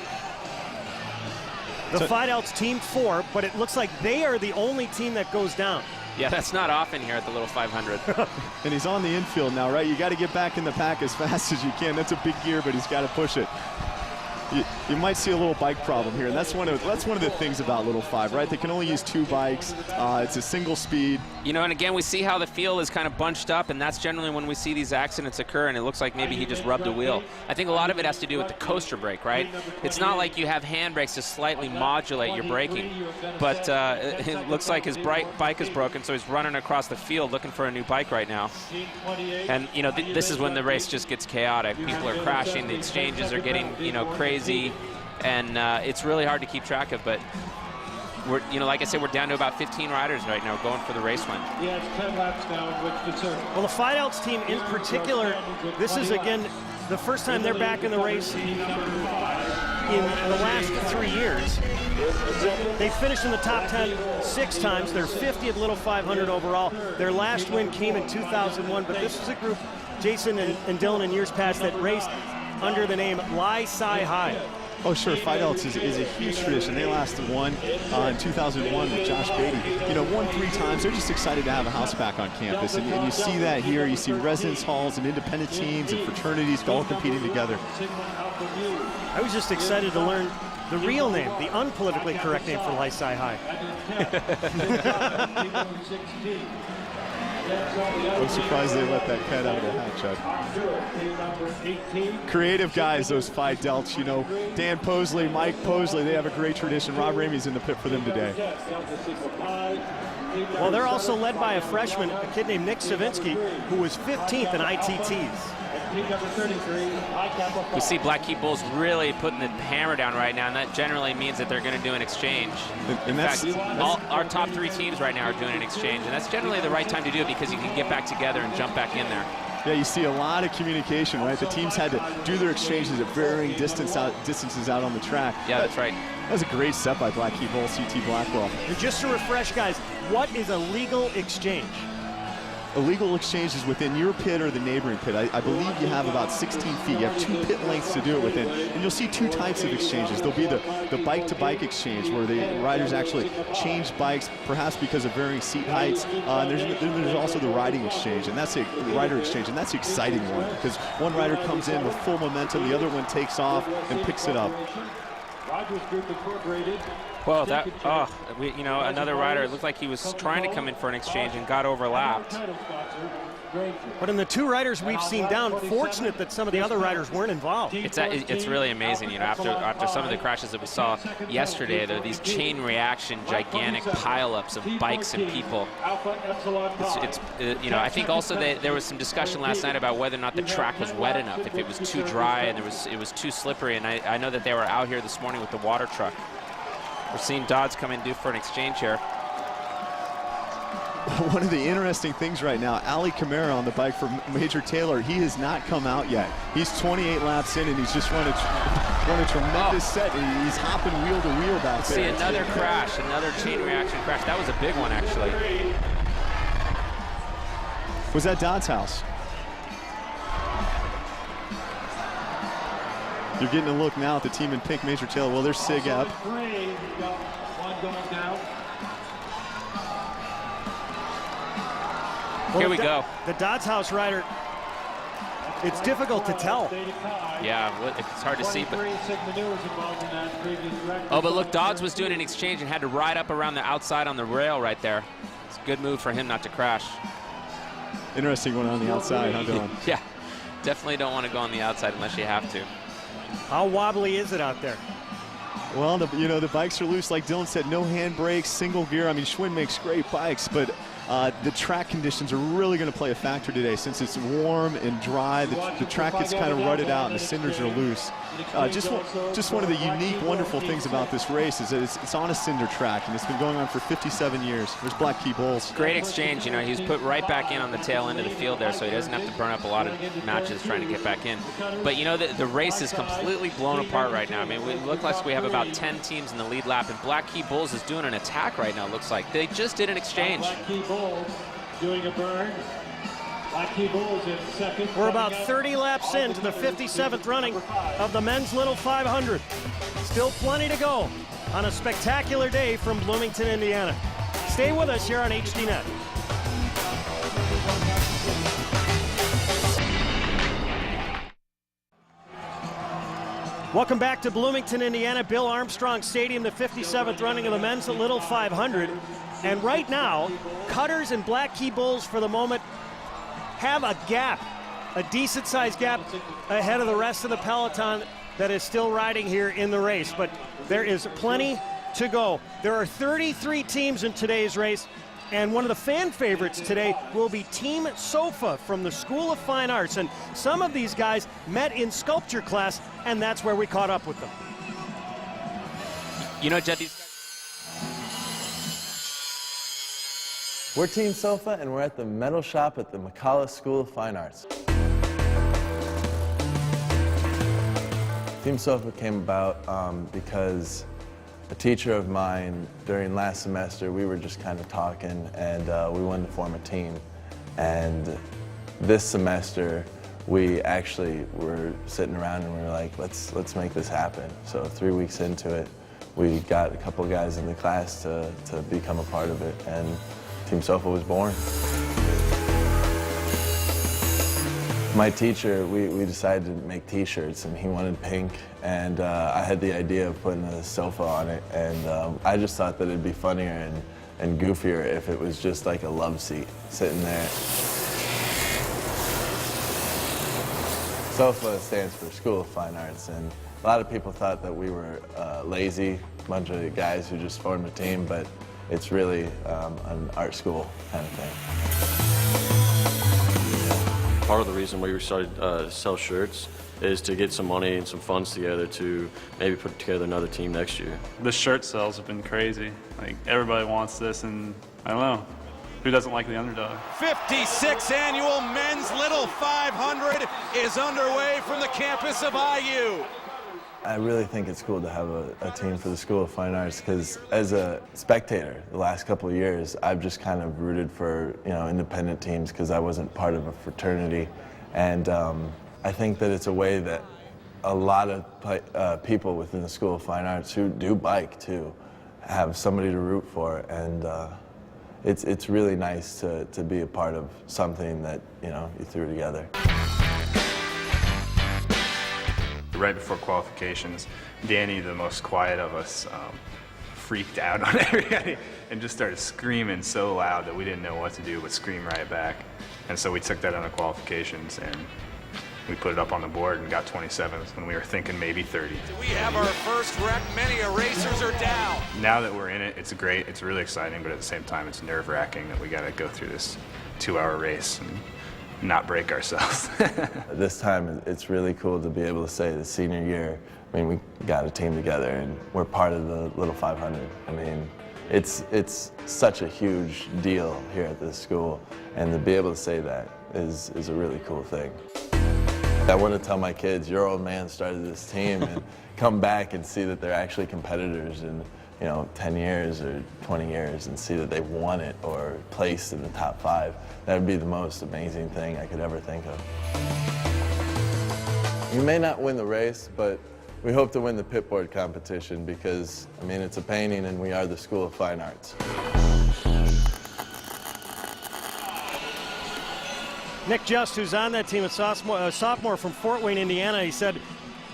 The Phi Delta's team 4, but it looks like they are the only team that goes down. Yeah, that's not often here at the Little 500. And he's on the infield now, right? You got to get back in the pack as fast as you can. That's a big gear, but he's got to push it. You might see a little bike problem here, and that's one of the things about Little 5, right? They can only use 2 bikes. It's a single speed. And again, we see how the field is kind of bunched up, and that's generally when we see these accidents occur, and it looks like maybe he just rubbed a wheel. I think a lot of it has to do with the coaster brake, right? It's not like you have handbrakes to slightly modulate your braking, but it looks like his bike is broken, so he's running across the field looking for a new bike right now. And, this is when the race just gets chaotic. People are crashing, the exchanges are getting, crazy, and it's really hard to keep track of, but we're, like I said, we're down to about 15 riders right now going for the race win. Yeah, it's 10 laps now in which to turn. Well, the Phi Delta's team in particular, this is again the first time they're back in the race in the last 3 years. They finished in the top 10 6 times. They're 50th Little 500 overall. Their last win came in 2001, but this is a group, Jason and Dylan, in years past that raced under the name Lai Sai High. Oh, sure. Fight Elks is a huge tradition. They last won in 2001 with Josh Beatty. You know, won 3 times. They're just excited to have a house back on campus. And you see that here. You see residence halls and independent teams and fraternities all competing together. I was just excited to learn the real name, the unpolitically correct name for Lai Sai High. I'm surprised they let that cat out of the hat, Chuck. Creative guys, those Phi Delts. You know, Dan Posley, Mike Posley, they have a great tradition. Rob Ramey's in the pit for them today. Well, they're also led by a freshman, a kid named Nick Savinsky, who was 15th in ITTs. We see Black Key Bulls really putting the hammer down right now, and that generally means that they're going to do an exchange. In fact, our top 3 teams right now are doing an exchange, and that's generally the right time to do it because you can get back together and jump back in there. Yeah, you see a lot of communication, right? The teams had to do their exchanges at varying distances out on the track. Yeah, that's right. That was a great set by Black Key Bull, CT Blackwell. And just to refresh, guys, what is a legal exchange? Illegal exchange is within your pit or the neighboring pit. I believe you have about 16 feet. You have 2 pit lengths to do it within. And you'll see 2 types of exchanges. There'll be the bike-to-bike exchange where the riders actually change bikes, perhaps because of varying seat heights. And there's also the riding exchange, and that's the rider exchange, and that's the exciting one because one rider comes in with full momentum, the other one takes off and picks it up. Rogers Group Incorporated. Well, you know, another rider, it looked like he was trying to come in for an exchange and got overlapped. But in the 2 riders we've seen down, fortunate that some of the other riders weren't involved. It's really amazing, you know, after some of the crashes that we saw yesterday, there are these chain reaction, gigantic pileups of bikes and people. You know, I think also there was some discussion last night about whether or not the track was wet enough, if it was too dry and it was too slippery, and I know that they were out here this morning with the water truck. We're seeing Dodds come in due for an exchange here. One of the interesting things right now, Ali Camara on the bike for Major Taylor, he has not come out yet. He's 28 laps in and he's just run a tremendous set. He's hopping wheel to wheel back there. See another crash, another chain reaction crash. That was a big one, actually. Was that Dodd's house? You're getting a look now at the team in pink, Major Taylor. Well, there's Sig Epp. Well, here we go. The Dodds House rider, it's difficult to tell. Yeah, it's hard to see. But but look, Dodds was doing an exchange and had to ride up around the outside on the rail right there. It's a good move for him not to crash. Interesting one on the outside, huh, Dylan? Yeah, definitely don't want to go on the outside unless you have to. How wobbly is it out there? Well, you know, the bikes are loose, like Dylan said, no hand brakes, single gear. I mean, Schwinn makes great bikes, but the track conditions are really going to play a factor today since it's warm and dry. The track gets kind of rutted out and the cinders are loose. Just one of the unique, wonderful things about this race is that it's on a cinder track and it's been going on for 57 years. There's Black Key Bulls. Great exchange, you know, he was put right back in on the tail end of the field there, so he doesn't have to burn up a lot of matches trying to get back in. But you know, the race is completely blown apart right now. I mean, we look like we have about 10 teams in the lead lap, and Black Key Bulls is doing an attack right now, looks like. They just did an exchange. Black Key Bulls doing a burn. Black Key Bulls in second. We're about 30 laps into the 57th running of the men's Little 500. Still plenty to go on a spectacular day from Bloomington, Indiana. Stay with us here on HDNet. Welcome back to Bloomington, Indiana, Bill Armstrong Stadium, the 57th running of the men's Little 500. And right now, Cutters and Black Key Bulls for the moment have a gap, a decent-sized gap ahead of the rest of the peloton that is still riding here in the race. But there is plenty to go. There are 33 teams in today's race, and one of the fan favorites today will be Team Sofa from the School of Fine Arts. And some of these guys met in sculpture class, and that's where we caught up with them. You know, Jed, we're Team Sofa, and we're at the metal shop at the McCullough School of Fine Arts. Team SOFA came about because a teacher of mine, during last semester, we were just kind of talking, and we wanted to form a team. And this semester, we actually were sitting around and we were like, let's make this happen. So 3 weeks into it, we got a couple guys in the class to become a part of it, and Team SOFA was born. My teacher, we decided to make t-shirts, and he wanted pink, and I had the idea of putting a sofa on it, and I just thought that it'd be funnier and goofier if it was just like a love seat sitting there. SOFA stands for School of Fine Arts, and a lot of people thought that we were lazy, a bunch of guys who just formed a team, but it's really an art school kind of thing. Part of the reason we started to sell shirts is to get some money and some funds together to maybe put together another team next year. The shirt sales have been crazy. Like, everybody wants this, and I don't know, who doesn't like the underdog? 56th annual Men's Little 500 is underway from the campus of IU. I really think it's cool to have a team for the School of Fine Arts, because as a spectator the last couple of years, I've just kind of rooted for, you know, independent teams because I wasn't part of a fraternity. And I think that it's a way that a lot of people within the School of Fine Arts who do bike too have somebody to root for, and it's really nice to be a part of something that, you know, you threw together. Right before qualifications, Danny, the most quiet of us, freaked out on everybody and just started screaming so loud that we didn't know what to do but scream right back. And so we took that on the qualifications and we put it up on the board and got 27th when we were thinking maybe 30. We have our first wreck. Many erasers are down. Now that we're in it, it's great. It's really exciting, but at the same time, it's nerve-wracking that we got to go through this 2-hour race and not break ourselves. This time, it's really cool to be able to say the senior year, I mean, we got a team together and we're part of the Little 500. I mean, it's such a huge deal here at this school, and to be able to say that is a really cool thing. I want to tell my kids, your old man started this team, and come back and see that they're actually competitors in, you know, 10 years or 20 years, and see that they've won it or placed in the top 5. That would be the most amazing thing I could ever think of. You may not win the race, but we hope to win the pitboard competition because, I mean, it's a painting and we are the School of Fine Arts. Nick Just, who's on that team, a sophomore from Fort Wayne, Indiana, he said,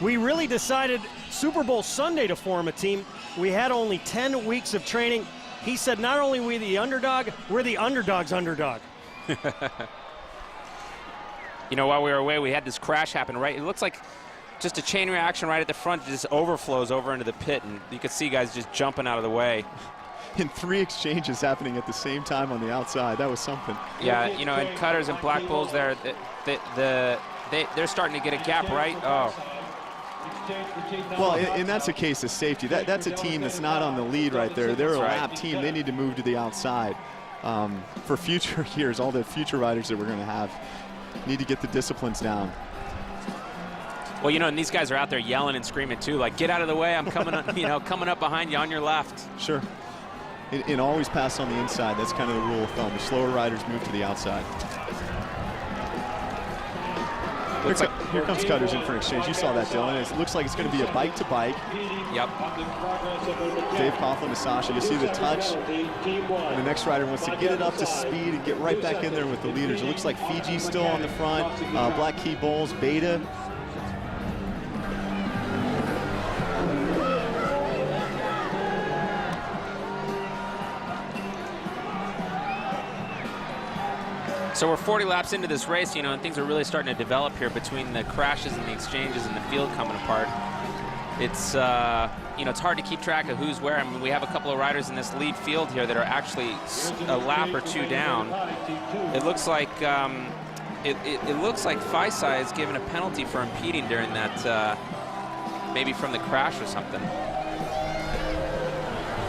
we really decided Super Bowl Sunday to form a team. We had only 10 weeks of training. He said, not only are we the underdog, we're the underdog's underdog. You know, while we were away, we had this crash happen, right? It looks like just a chain reaction right at the front. It just overflows over into the pit, and you could see guys just jumping out of the way. And 3 exchanges happening at the same time on the outside. That was something. Yeah, you know, and Cutters and Black Bulls there, they're starting to get a gap, right? Oh. Well, and that's a case of safety. That's a team that's not on the lead right there. They're a lap team. They need to move to the outside. For future years, all the future riders that we're going to have need to get the disciplines down. Well, you know, and these guys are out there yelling and screaming too, like, get out of the way, I'm coming up, you know, coming up behind you on your left. Sure. And always pass on the inside. That's kind of the rule of thumb. The slower riders move to the outside. Here comes Cutters in for an exchange. You saw that, Dylan. It looks like it's going to be a bike-to-bike. Yep. Dave Coughlin to Sasha. You see the touch. And the next rider wants to get it up to speed and get right back in there with the leaders. It looks like Fiji still on the front. Black Key Bulls, Beta. So we're 40 laps into this race, you know, and things are really starting to develop here between the crashes and the exchanges and the field coming apart. It's, you know, it's hard to keep track of who's where. I mean, we have a couple of riders in this lead field here that are actually a lap or two down. It looks like it looks like Faisai is given a penalty for impeding during that, maybe from the crash or something.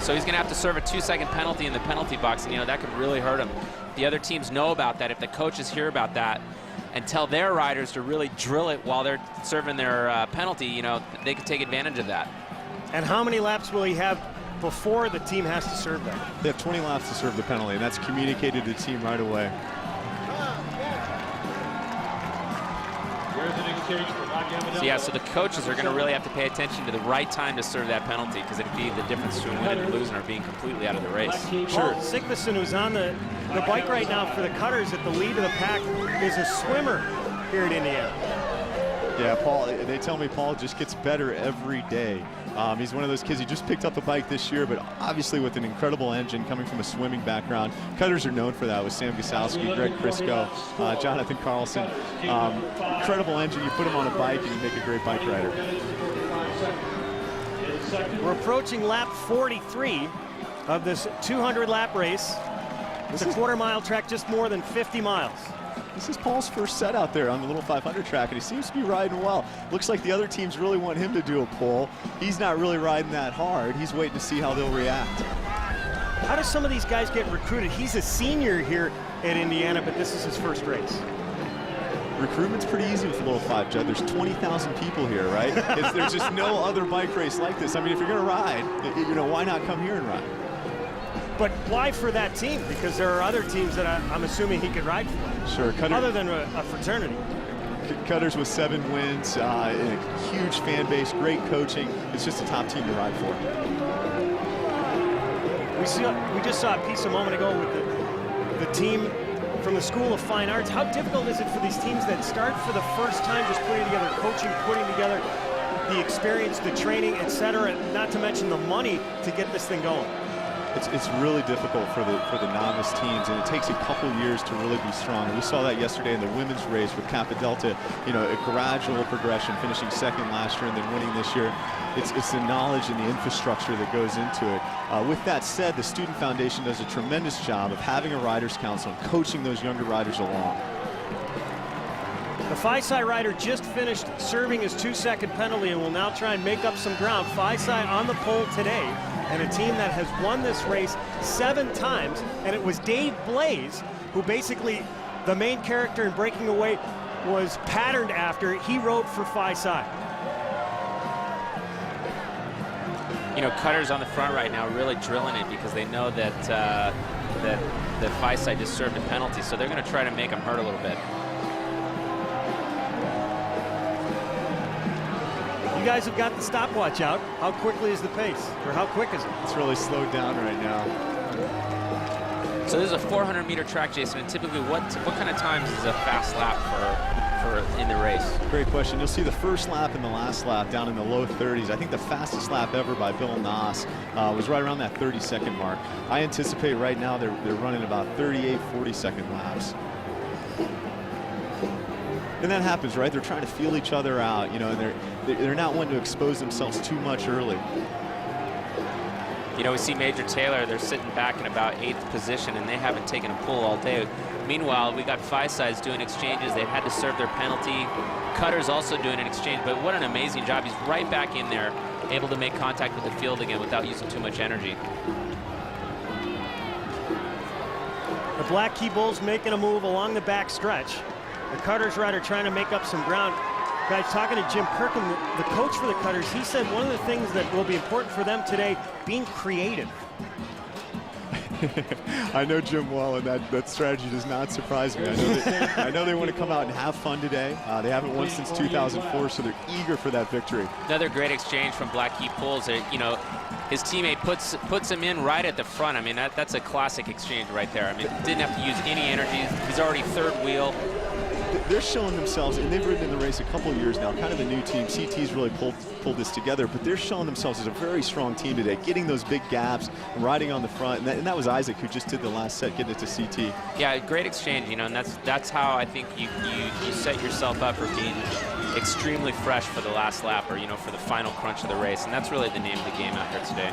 So he's going to have to serve a 2-second penalty in the penalty box, and, you know, that could really hurt him. The other teams know about that. If the coaches hear about that, and tell their riders to really drill it while they're serving their penalty, you know, they could take advantage of that. And how many laps will he have before the team has to serve that? They have 20 laps to serve the penalty, and that's communicated to the team right away. So yeah, so the coaches are going to really have to pay attention to the right time to serve that penalty, because it'd be the difference between winning and losing or being completely out of the race. Sure. Sigmason, who's on the bike right now for the Cutters at the lead of the pack, is a swimmer here at Indiana. Yeah, Paul, they tell me Paul just gets better every day. He's one of those kids, he just picked up the bike this year, but obviously with an incredible engine coming from a swimming background. Cutters are known for that with Sam Gosowski, Greg Crisco, Jonathan Carlson. Incredible engine, you put him on a bike and you make a great bike rider. We're approaching lap 43 of this 200-lap race. It's a quarter-mile track, just more than 50 miles. This is Paul's first set out there on the little 500 track, and he seems to be riding well. Looks like the other teams really want him to do a pole. He's not really riding that hard. He's waiting to see how they'll react. How do some of these guys get recruited? He's a senior here at Indiana, but this is his first race. Recruitment's pretty easy with the Little 5, Judd. There's 20,000 people here, right? There's just no other bike race like this. I mean, if you're going to ride, you know, why not come here and ride? But why for that team? Because there are other teams that I'm assuming he could ride for. Sure. Other than a fraternity. Cutters with 7 wins, and a huge fan base, great coaching. It's just a top team to ride for. We just saw a piece a moment ago with the team from the School of Fine Arts. How difficult is it for these teams that start for the first time just putting together coaching, putting together the experience, the training, etc., not to mention the money to get this thing going? It's really difficult for the novice teams, and it takes a couple years to really be strong. And we saw that yesterday in the women's race with Kappa Delta, you know, a gradual progression, finishing second last year and then winning this year. It's the knowledge and the infrastructure that goes into it. With that said, the Student Foundation does a tremendous job of having a riders council and coaching those younger riders along. The Phi-Psi rider just finished serving his 2-second penalty and will now try and make up some ground. Phi-Psi on the pole today, and a team that has won this race 7 times, and it was Dave Blaze who basically, the main character in Breaking Away, was patterned after. He rode for Phi-Psi. You know, Cutters on the front right now really drilling it because they know that that Phi-Psi just served a penalty, so they're going to try to make them hurt a little bit. You guys have got the stopwatch out. How quickly is the pace? Or how quick is it? It's really slowed down right now. So this is a 400-meter track, Jason, and typically what kind of times is a fast lap for in the race? Great question. You'll see the first lap and the last lap down in the low 30s. I think the fastest lap ever by Bill Noss was right around that 30-second mark. I anticipate right now they're running about 38, 40-second laps. And that happens, right? They're trying to feel each other out, you know, and they're not wanting to expose themselves too much early. You know, we see Major Taylor, they're sitting back in about 8th position, and they haven't taken a pull all day. Meanwhile, we got Phi-Psi's doing exchanges. They've had to serve their penalty. Cutter's also doing an exchange, but what an amazing job. He's right back in there, able to make contact with the field again without using too much energy. The Black Key Bulls making a move along the back stretch. The Cutters rider trying to make up some ground. Guys, talking to Jim Kirkham, the coach for the Cutters, he said one of the things that will be important for them today, being creative. I know Jim well, and that strategy does not surprise me. I know they want to come out and have fun today. They haven't won since 2004, so they're eager for that victory. Another great exchange from Black Key Bulls. You know, his teammate puts him in right at the front. I mean, that's a classic exchange right there. I mean, didn't have to use any energy. He's already third wheel. They're showing themselves, and they've ridden in the race a couple years now, kind of a new team. CT's really pulled this together, but they're showing themselves as a very strong team today, getting those big gaps, riding on the front, and that was Isaac who just did the last set, getting it to CT. Yeah, great exchange, you know, and that's how I think you set yourself up for being extremely fresh for the last lap, or, you know, for the final crunch of the race, and that's really the name of the game out there today.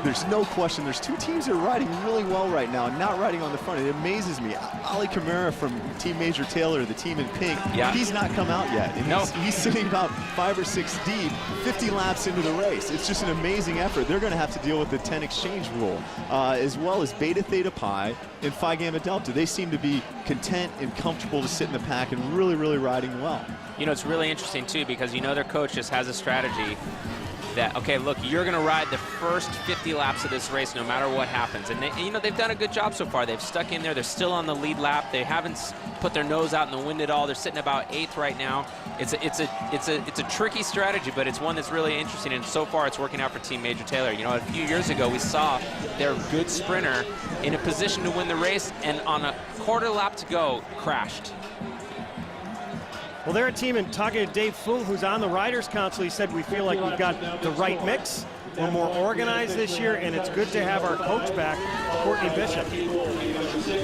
there's no question. There's two teams that are riding really well right now, not riding on the front. It amazes me. Ali Camara from Team Major Taylor, the team in pink, he's not come out yet. And he's sitting about 5 or 6 deep, 50 laps into the race. It's just an amazing effort. They're going to have to deal with the 10 exchange rule, as well as Beta Theta Pi and Phi Gamma Delta. They seem to be content and comfortable to sit in the pack and really, really riding well. You know, it's really interesting, too, because you know their coach just has a strategy that, okay, look, you're going to ride the first 50 laps of this race no matter what happens. And, you know, they've done a good job so far. They've stuck in there. They're still on the lead lap. They haven't put their nose out in the wind at all. They're sitting about 8th right now. It's a tricky strategy, but it's one that's really interesting, and so far it's working out for Team Major Taylor. You know, a few years ago we saw their good sprinter in a position to win the race, and on a quarter lap to go, crashed. Well, they're a team, and talking to Dave Fung, who's on the Riders Council, he said we feel like we've got the right mix. We're more organized this year, and it's good to have our coach back, Courtney Bishop.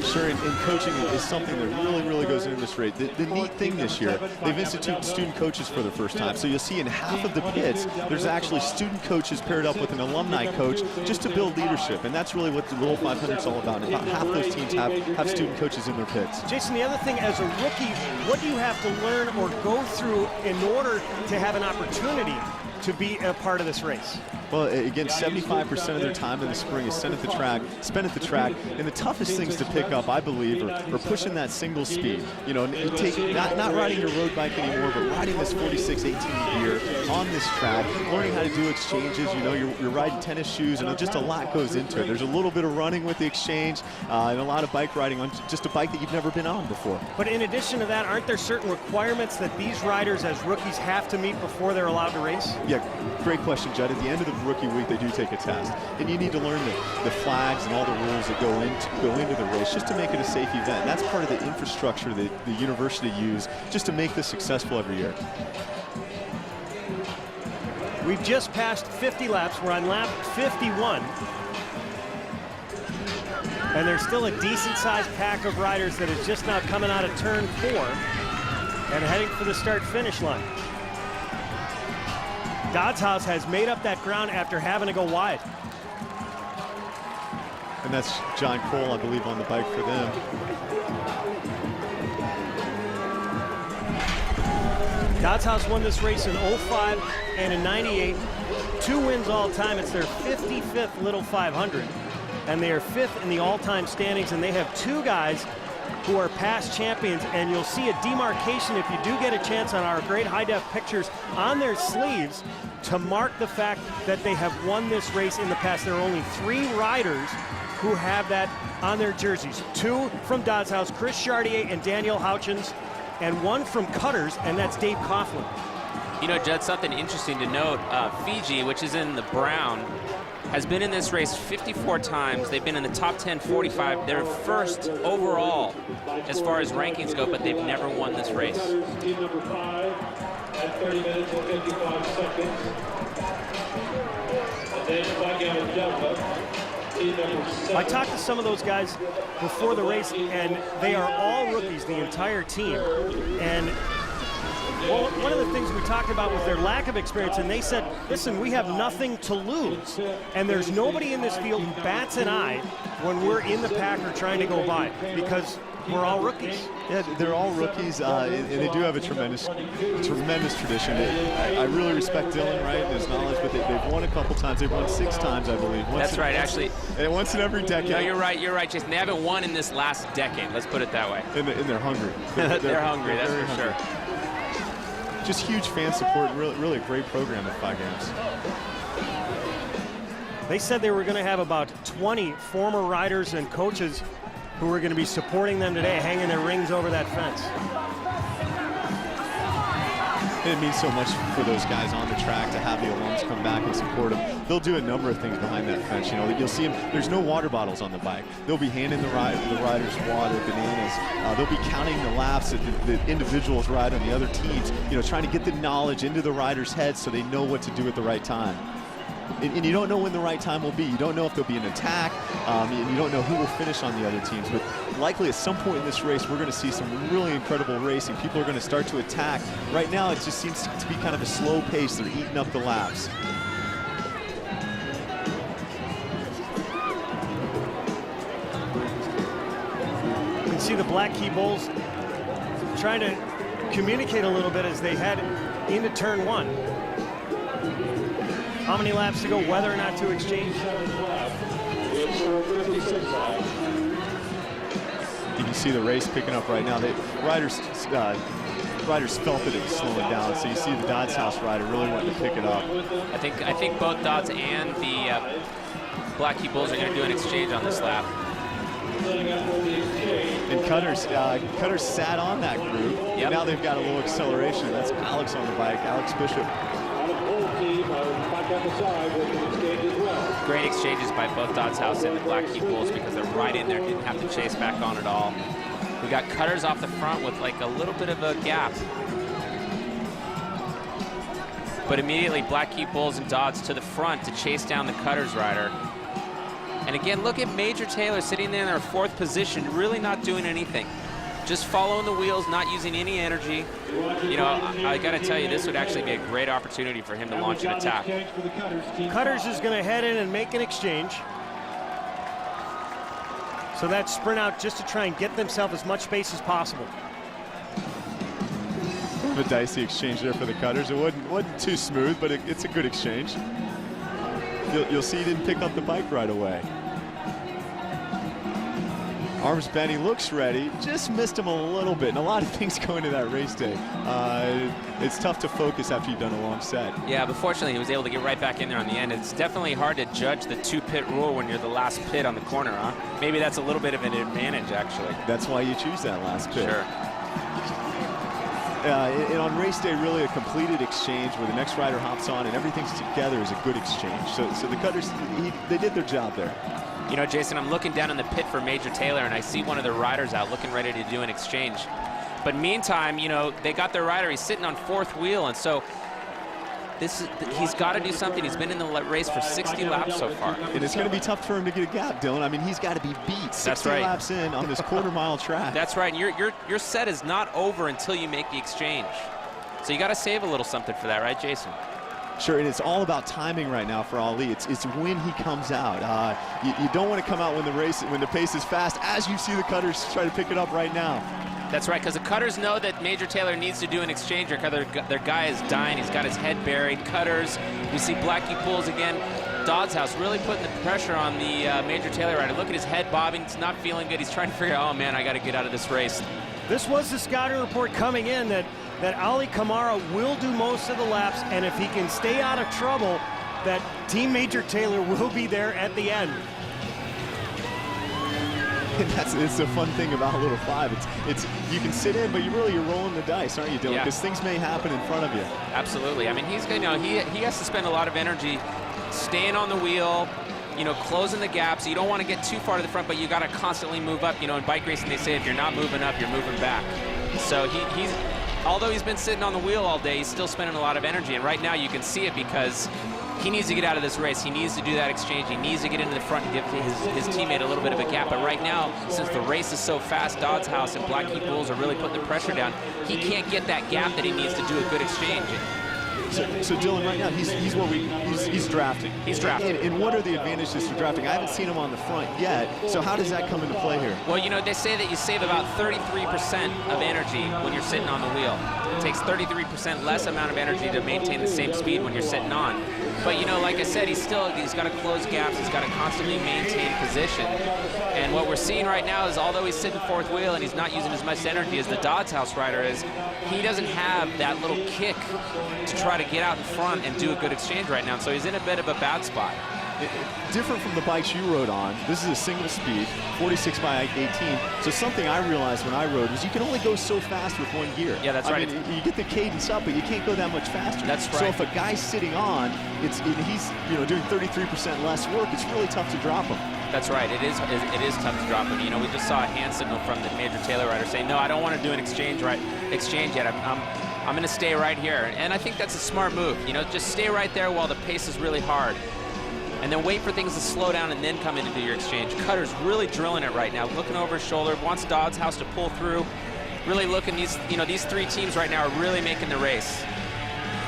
Sure, and coaching is something that really, really goes into this race. The neat thing this year, they've instituted student coaches for the first time. So you'll see in half of the pits, there's actually student coaches paired up with an alumni coach just to build leadership. And that's really what the Little 500 is all about. About half those teams have student coaches in their pits. Jason, the other thing, as a rookie, what do you have to learn or go through in order to have an opportunity to be a part of this race? Well, again, 75% of their time in the spring is spent at the track, and the toughest things to pick up, I believe, are pushing that single speed. You know, not riding your road bike anymore, but riding this 46-18 gear on this track, learning how to do exchanges. You know, you're riding tennis shoes, and just a lot goes into it. There's a little bit of running with the exchange, and a lot of bike riding on just a bike that you've never been on before. But in addition to that, aren't there certain requirements that these riders as rookies have to meet before they're allowed to race? Yeah, great question, Judd. At the end of the rookie week, they do take a test, and you need to learn the flags and all the rules that go into the race just to make it a safe event. And that's part of the infrastructure that the university used just to make this successful every year. We've just passed 50 laps. We're on lap 51. And there's still a decent-sized pack of riders that is just now coming out of turn 4 and heading for the start-finish line. Dodds House has made up that ground after having to go wide. And that's John Cole, I believe, on the bike for them. Dodds House won this race in 05 and in 98. 2 wins all time. It's their 55th Little 500. And they are 5th in the all-time standings, and they have 2 guys who are past champions, and you'll see a demarcation if you do get a chance on our great high-def pictures on their sleeves to mark the fact that they have won this race in the past. There are only 3 riders who have that on their jerseys. 2 from Dodds House, Chris Chartier and Daniel Houchins, and 1 from Cutters, and that's Dave Coughlin. You know, Judd, something interesting to note, Fiji, which is in the brown, has been in this race 54 times. They've been in the top 10 45. They're first overall as far as rankings go, but they've never won this race. Team number 5 at 30 minutes and 55 seconds. And then Phi Gamma Delta, team number 7. I talked to some of those guys before the race, and they are all rookies, the entire team. And well, one of the things we talked about was their lack of experience, and they said, listen, we have nothing to lose. And there's nobody in this field who bats an eye when we're in the pack or trying to go by, because we're all rookies. Yeah, they're all rookies, and they do have a tremendous tradition. I really respect Dylan Wright and his knowledge, but they've won a couple times. They've won 6 times, I believe. That's right, actually. And once in every decade. No, you're right, Jason. They haven't won in this last decade. Let's put it that way. And they're hungry. They're hungry, that's for sure. Just huge fan support, and really a great program at Phi Games. They said they were going to have about 20 former riders and coaches who were going to be supporting them today, hanging their rings over that fence. It means so much for those guys on the track to have the alums come back and support them. They'll do a number of things behind that fence. You know, you'll see them. There's no water bottles on the bike. They'll be handing the riders water, bananas. They'll be counting the laps that the individuals ride on the other teams. You know, trying to get the knowledge into the riders' heads so they know what to do at the right time. And you don't know when the right time will be. You don't know if there'll be an attack, and you don't know who will finish on the other teams. But likely at some point in this race, we're going to see some really incredible racing. People are going to start to attack. Right now, it just seems to be kind of a slow pace. They're eating up the laps. see the Black Key Bulls trying to communicate a little bit as they head into turn 1. How many laps to go, whether or not to exchange? You can see the race picking up right now. Riders felt that it was slowing down, so you see the Dodds House rider really wanting to pick it up. I think both Dodds and the Black Key Bulls are going to do an exchange on this lap. And Cutters sat on that group. Yep. Now they've got a little acceleration. That's Alex on the bike, Alex Bishop. Great exchanges by both Dodds House and the Black Key Bulls because they're right in there, didn't have to chase back on at all. We got Cutters off the front with like a little bit of a gap. But immediately Black Key Bulls and Dodds to the front to chase down the Cutters rider. And again, look at Major Taylor sitting there in their 4th position, really not doing anything. Just following the wheels, not using any energy. You know, I got to tell you, this would actually be a great opportunity for him to launch an attack. Cutters is going to head in and make an exchange. So that's sprint out just to try and get themselves as much space as possible. The dicey exchange there for the Cutters. It wasn't too smooth, but it's a good exchange. You'll see he didn't pick up the bike right away. Arms bent, he looks ready, just missed him a little bit, and a lot of things go into that race day. It's tough to focus after you've done a long set. Yeah, but fortunately he was able to get right back in there on the end. It's definitely hard to judge the 2-pit rule when you're the last pit on the corner, huh? Maybe that's a little bit of an advantage, actually. That's why you choose that last pit. Sure. And on race day, really a completed exchange where the next rider hops on and everything's together is a good exchange. So the Cutters, they did their job there. You know, Jason, I'm looking down in the pit for Major Taylor, and I see one of their riders out looking ready to do an exchange. But meantime, you know, they got their rider. He's sitting on 4th wheel, and so he's got to do something. He's been in the race for 60 laps so far. And it's going to be tough for him to get a gap, Dylan. I mean, he's got to be beat 60 laps in on this quarter-mile track. That's right. And your set is not over until you make the exchange. So you got to save a little something for that, right, Jason? Sure, and it's all about timing right now for Ali. It's when he comes out. You don't want to come out when the pace is fast, as you see the Cutters try to pick it up right now. That's right, because the Cutters know that Major Taylor needs to do an exchange because their guy is dying. He's got his head buried. Cutters, we see Black Key Bulls again. Dodds House really putting the pressure on the Major Taylor rider. Look at his head bobbing. He's not feeling good. He's trying to figure out, oh man, I got to get out of this race. This was the scouting report coming in that Ali Kamara will do most of the laps, and if he can stay out of trouble, that Team Major Taylor will be there at the end. It's a fun thing about Little 5. It's you can sit in, but you're rolling the dice, aren't you, Dylan? Yeah. Because things may happen in front of you. Absolutely. I mean, he has to spend a lot of energy staying on the wheel, you know, closing the gaps. You don't want to get too far to the front, but you got to constantly move up. You know, in bike racing, they say if you're not moving up, you're moving back. So although he's been sitting on the wheel all day, he's still spending a lot of energy. And right now you can see it because he needs to get out of this race. He needs to do that exchange. He needs to get into the front and give his teammate a little bit of a gap. But right now, since the race is so fast, Dodds House and Black Key Bulls are really putting the pressure down. He can't get that gap that he needs to do a good exchange. So Dylan, right now he's drafting. He's drafting. And what are the advantages to drafting? I haven't seen him on the front yet. So how does that come into play here? Well, you know, they say that you save about 33% of energy when you're sitting on the wheel. It takes 33% less amount of energy to maintain the same speed when you're sitting on. But you know, like I said, he's got to close gaps. He's got to constantly maintain position. And what we're seeing right now is, although he's sitting 4th wheel and he's not using as much energy as the Dodds House rider is, he doesn't have that little kick to try to get out in front and do a good exchange right now. So he's in a bit of a bad spot. Different from the bikes you rode on, this is a single speed, 46 by 18. So something I realized when I rode was you can only go so fast with one gear. Yeah, that's right. I mean, you get the cadence up, but you can't go that much faster. That's right. So if a guy's sitting on, he's doing 33% less work, it's really tough to drop him. That's right. It is tough to drop him. You know, we just saw a hand signal from the Major Taylor rider saying, no, I don't want to do an exchange yet. I'm going to stay right here. And I think that's a smart move. You know, just stay right there while the pace is really hard. And then wait for things to slow down and then come in and do your exchange. Cutter's really drilling it right now, looking over his shoulder, wants Dodds House to pull through. Really looking, these 3 teams right now are really making the race.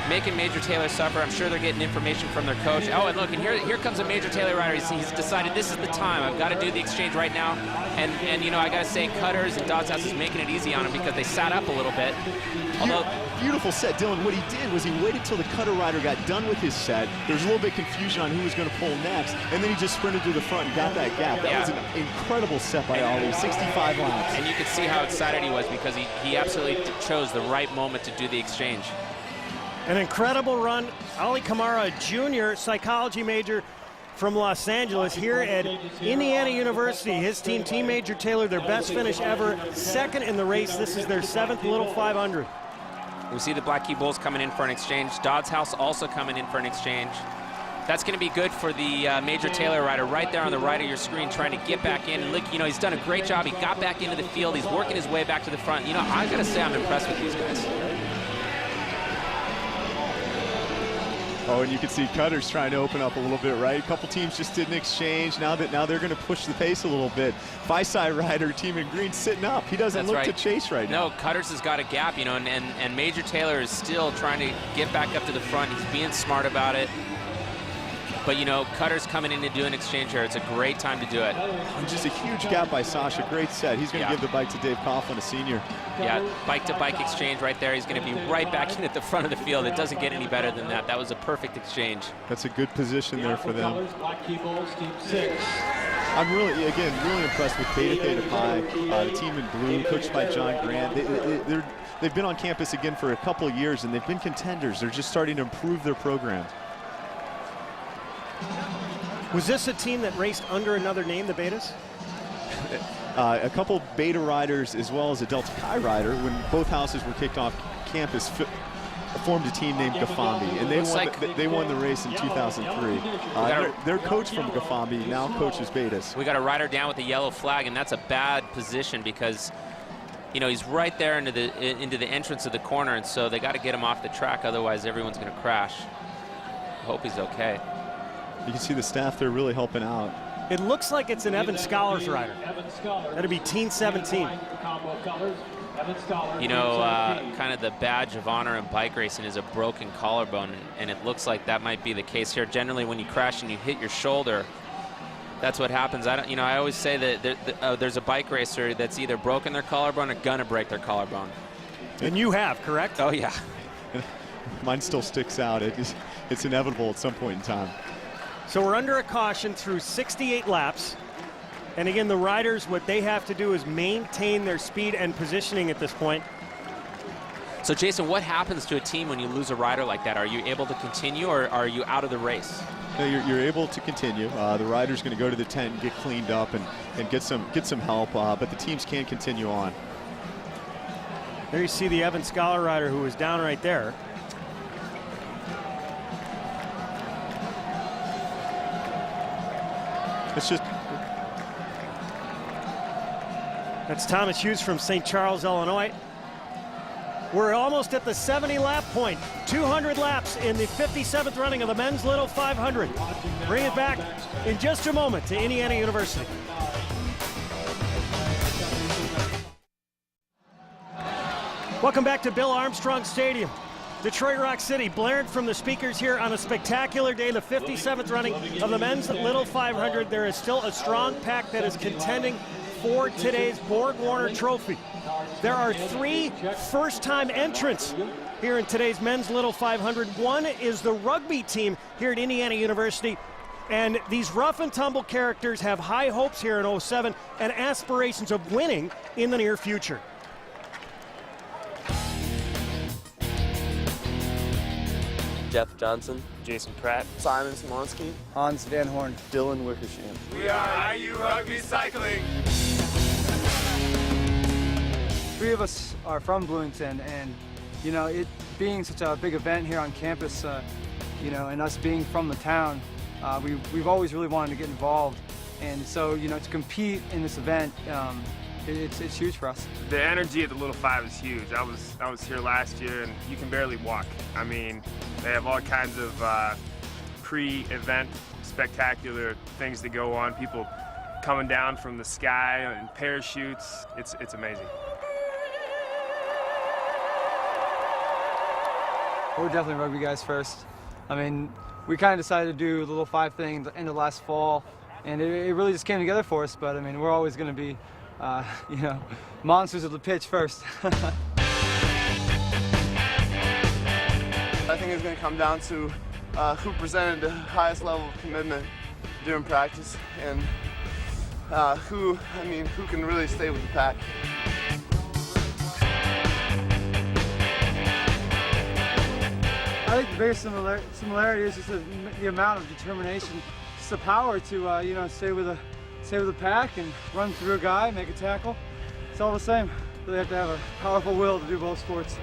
making Major Taylor suffer. I'm sure they're getting information from their coach. Oh, and look, and here comes a Major Taylor rider. He's decided this is the time. I've got to do the exchange right now. And you know, I got to say, Cutters and Dodds House is making it easy on him because they sat up a little bit. Although, beautiful set, Dylan. What he did was he waited till the Cutter rider got done with his set. There was a little bit of confusion on who was going to pull next, and then he just sprinted to the front and got that gap. That was an incredible set by Ali, 65 laps. And you could see how excited he was because he absolutely chose the right moment to do the exchange. An incredible run. Ali Kamara, junior psychology major from Los Angeles, here at Indiana University. His team, Team Major Taylor, their best finish ever, second in the race. This is their 7th Little 500. We see the Black Key Bulls coming in for an exchange. Dodds House also coming in for an exchange. That's going to be good for the Major Taylor rider right there on the right of your screen, trying to get back in. And look, you know, he's done a great job. He got back into the field. He's working his way back to the front. You know, I got to say I'm impressed with these guys. Oh, and you can see Cutters trying to open up a little bit, right? A couple teams just didn't exchange. Now they're going to push the pace a little bit. Fi-Side rider, team in green, sitting up. He doesn't look to chase right now. No, Cutters has got a gap, you know, and Major Taylor is still trying to get back up to the front. He's being smart about it. But, you know, Cutter's coming in to do an exchange here. It's a great time to do it. And just a huge gap by Sasha. Great set. He's going to give the bike to Dave Coughlin, a senior. Yeah, bike-to-bike exchange right there. He's going to be right back in at the front of the field. It doesn't get any better than that. That was a perfect exchange. That's a good position there for them. I'm really impressed with Beta Theta Pi, the team in blue, coached by John Grant. They've been on campus again for a couple of years, and they've been contenders. They're just starting to improve their program. Was this a team that raced under another name, the Betas? A couple Beta riders as well as a Delta Chi rider, when both houses were kicked off campus, formed a team named Gafambi, and they won the race in 2003. Their coach from Gafambi now coaches Betas. We got a rider down with a yellow flag, and that's a bad position because, you know, he's right there into the entrance of the corner, and so they got to get him off the track, otherwise everyone's going to crash. I hope he's okay. You can see the staff there really helping out. It looks like it's an Evan Scholars rider. That'll be Teen 17. You know, kind of the badge of honor in bike racing is a broken collarbone, and it looks like that might be the case here. Generally, when you crash and you hit your shoulder, that's what happens. I always say that there's a bike racer that's either broken their collarbone or gonna break their collarbone. And you have, correct? Oh yeah. Mine still sticks out. It's inevitable at some point in time. So we're under a caution through 68 laps. And again, the riders, what they have to do is maintain their speed and positioning at this point. So Jason, what happens to a team when you lose a rider like that? Are you able to continue, or are you out of the race? No, you're able to continue. The rider's going to go to the tent and get cleaned up and get some help, but the teams can continue on. There you see the Evan Scholar rider who was down right there. It's just... That's Thomas Hughes from St. Charles, Illinois. We're almost at the 70-lap point. 200 laps in the 57th running of the men's Little 500. Bring it back in just a moment to Indiana University. Welcome back to Bill Armstrong Stadium. Detroit Rock City, blared from the speakers here on a spectacular day, the 57th running of the men's Little 500. There is still a strong pack that is contending for today's Borg Warner Trophy. There are 3 first-time entrants here in today's men's Little 500. One is the rugby team here at Indiana University. And these rough and tumble characters have high hopes here in 07 and aspirations of winning in the near future. Jeff Johnson, Jason Pratt, Simon Simonsky, Hans Van Horn, Dylan Wickersham. We are IU Rugby Cycling. 3 of us are from Bloomington, and you know, it being such a big event here on campus, you know, and us being from the town, we've always really wanted to get involved, and so you know, to compete in this event, it's huge for us. The energy at the Little 5 is huge. I was here last year, and you can barely walk. I mean, they have all kinds of pre-event spectacular things that go on. People coming down from the sky in parachutes. It's amazing. We're definitely rugby guys first. I mean, we kind of decided to do the little 5 thing at the end of last fall, and it really just came together for us. But I mean, we're always going to be, you know, monsters of the pitch first. I think it's going to come down to who presented the highest level of commitment during practice, and who can really stay with the pack. I think the biggest similarity is just the amount of determination, just the power to you know, stay with the pack and run through a guy, make a tackle. It's all the same. Really have to have a powerful will to do both sports.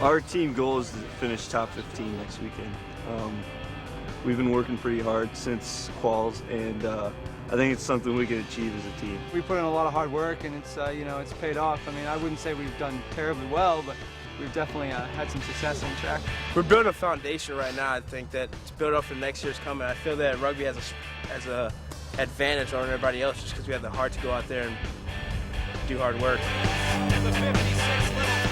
Our team goal is to finish top 15 next weekend. We've been working pretty hard since quals, and I think it's something we can achieve as a team. We put in a lot of hard work, and it's you know, it's paid off. I mean, I wouldn't say we've done terribly well, but we've definitely had some success on track. We're building a foundation right now. I think that to build up for next year's coming. I feel that rugby has a advantage on everybody else just because we have the heart to go out there and do hard work.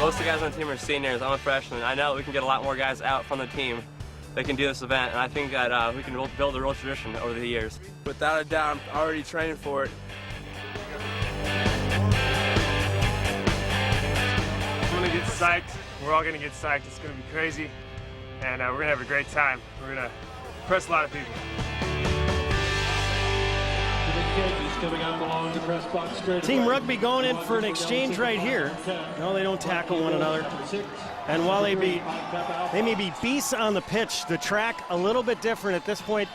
Most of the guys on the team are seniors. I'm a freshman. I know we can get a lot more guys out from the team that can do this event, and I think that we can build a real tradition over the years. Without a doubt, I'm already training for it. I'm gonna get psyched. We're all gonna get psyched. It's gonna be crazy, and we're gonna have a great time. We're gonna impress a lot of people. Team Rugby going in for an exchange right here. No, they don't tackle one another. And while they may be beasts on the pitch, the track a little bit different at this point.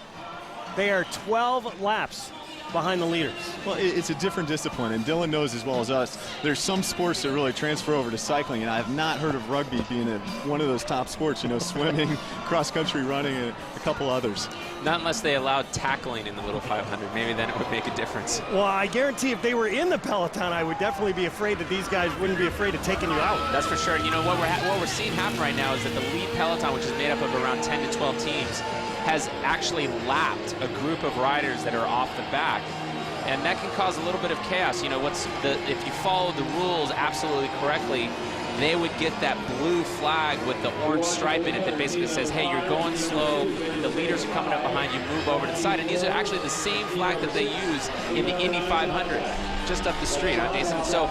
They are 12 laps behind the leaders. Well, it's a different discipline, and Dylan knows as well as us, there's some sports that really transfer over to cycling, and I have not heard of rugby being one of those top sports, you know, swimming, cross-country running, and a couple others. Not unless they allowed tackling in the Little 500. Maybe then it would make a difference. Well, I guarantee if they were in the peloton, I would definitely be afraid that these guys wouldn't be afraid of taking you out. That's for sure. You know, what we're seeing happen right now is that the lead peloton, which is made up of around 10 to 12 teams, has actually lapped a group of riders that are off the back. And that can cause a little bit of chaos. You know, if you follow the rules absolutely correctly, they would get that blue flag with the orange stripe in it that basically says, hey, you're going slow, the leaders are coming up behind you, move over to the side. And these are actually the same flag that they use in the Indy 500, just up the street, huh, Jason? So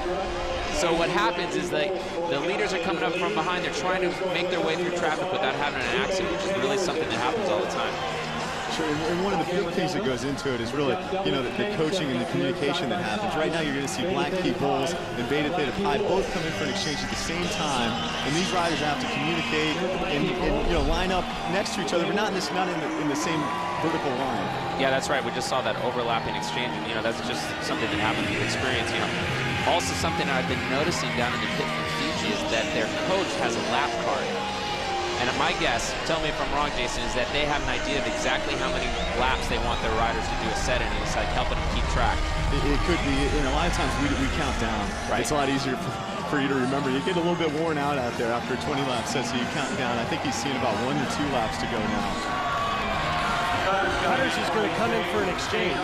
what happens is that the leaders are coming up from behind, they're trying to make their way through traffic without having an accident, which is really something that happens all the time. Sure, and one of the big things that goes into it is really, you know, the coaching and the communication that happens. Right now you're going to see Black Peoples and Beta Theta Pi both come in for an exchange at the same time, and these riders have to communicate and you know, line up next to each other, but not in the same vertical line. Yeah, that's right. We just saw that overlapping exchange, and you know, that's just something that happens with experience. You know, also something I've been noticing down in the pit from Fiji is that their coach has a lap card. And my guess, tell me if I'm wrong, Jason, is that they have an idea of exactly how many laps they want their riders to do a set in, and it's like helping them keep track. It could be, and a lot of times we count down. Right. It's a lot easier for you to remember. You get a little bit worn out there after a 20 lap set, so you count down. I think he's seen about 1 or 2 laps to go now. Cutters is going to come in for an exchange.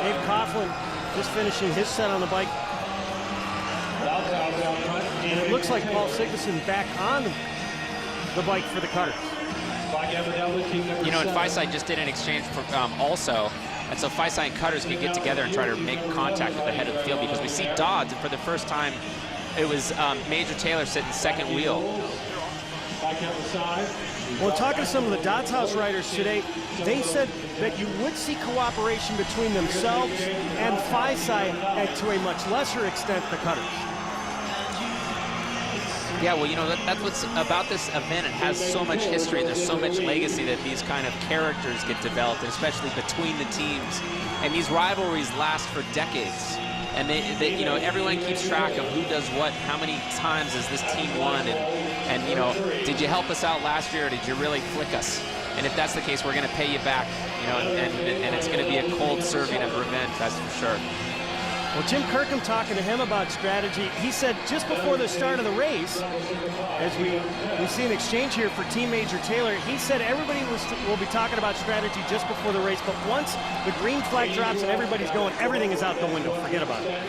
Dave Coughlin just finishing his set on the bike. And it looks like Paul Sigmason back on the bike for the Cutters. You know, and FiSi just did an exchange for, also, and so FiSi and Cutters can get together and try to make contact with the head of the field, because we see Dodds, and for the first time, it was Major Taylor sitting second wheel. Well, talking to some of the Dodds House riders today, they said that you would see cooperation between themselves and FiSi, and to a much lesser extent, the Cutters. Yeah, well, you know, that's what's about this event. It has so much history, and there's so much legacy that these kind of characters get developed, and especially between the teams. And these rivalries last for decades. And they you know, everyone keeps track of who does what, how many times has this team won, and you know, did you help us out last year, or did you really flick us? And if that's the case, we're going to pay you back, you know, and it's going to be a cold serving of revenge, that's for sure. Well, Jim Kirkham talking to him about strategy, he said just before the start of the race, as we see an exchange here for Team Major Taylor, he said everybody will be talking about strategy just before the race, but once the green flag drops and everybody's going, everything is out the window. Forget about it.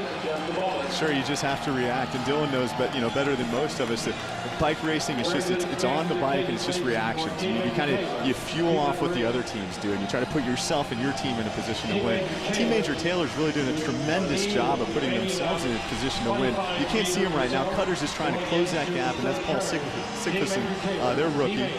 Sure, you just have to react, and Dylan knows, but better than most of us, that bike racing is just it's on the bike and it's just reactions. You fuel off what the other teams do, and you try to put yourself and your team in a position to win. Team Major Taylor's really doing a tremendous job of putting themselves in a position to win. You can't see him right now. Cutters is trying to close that gap, and that's Paul Sigfusson, their rookie.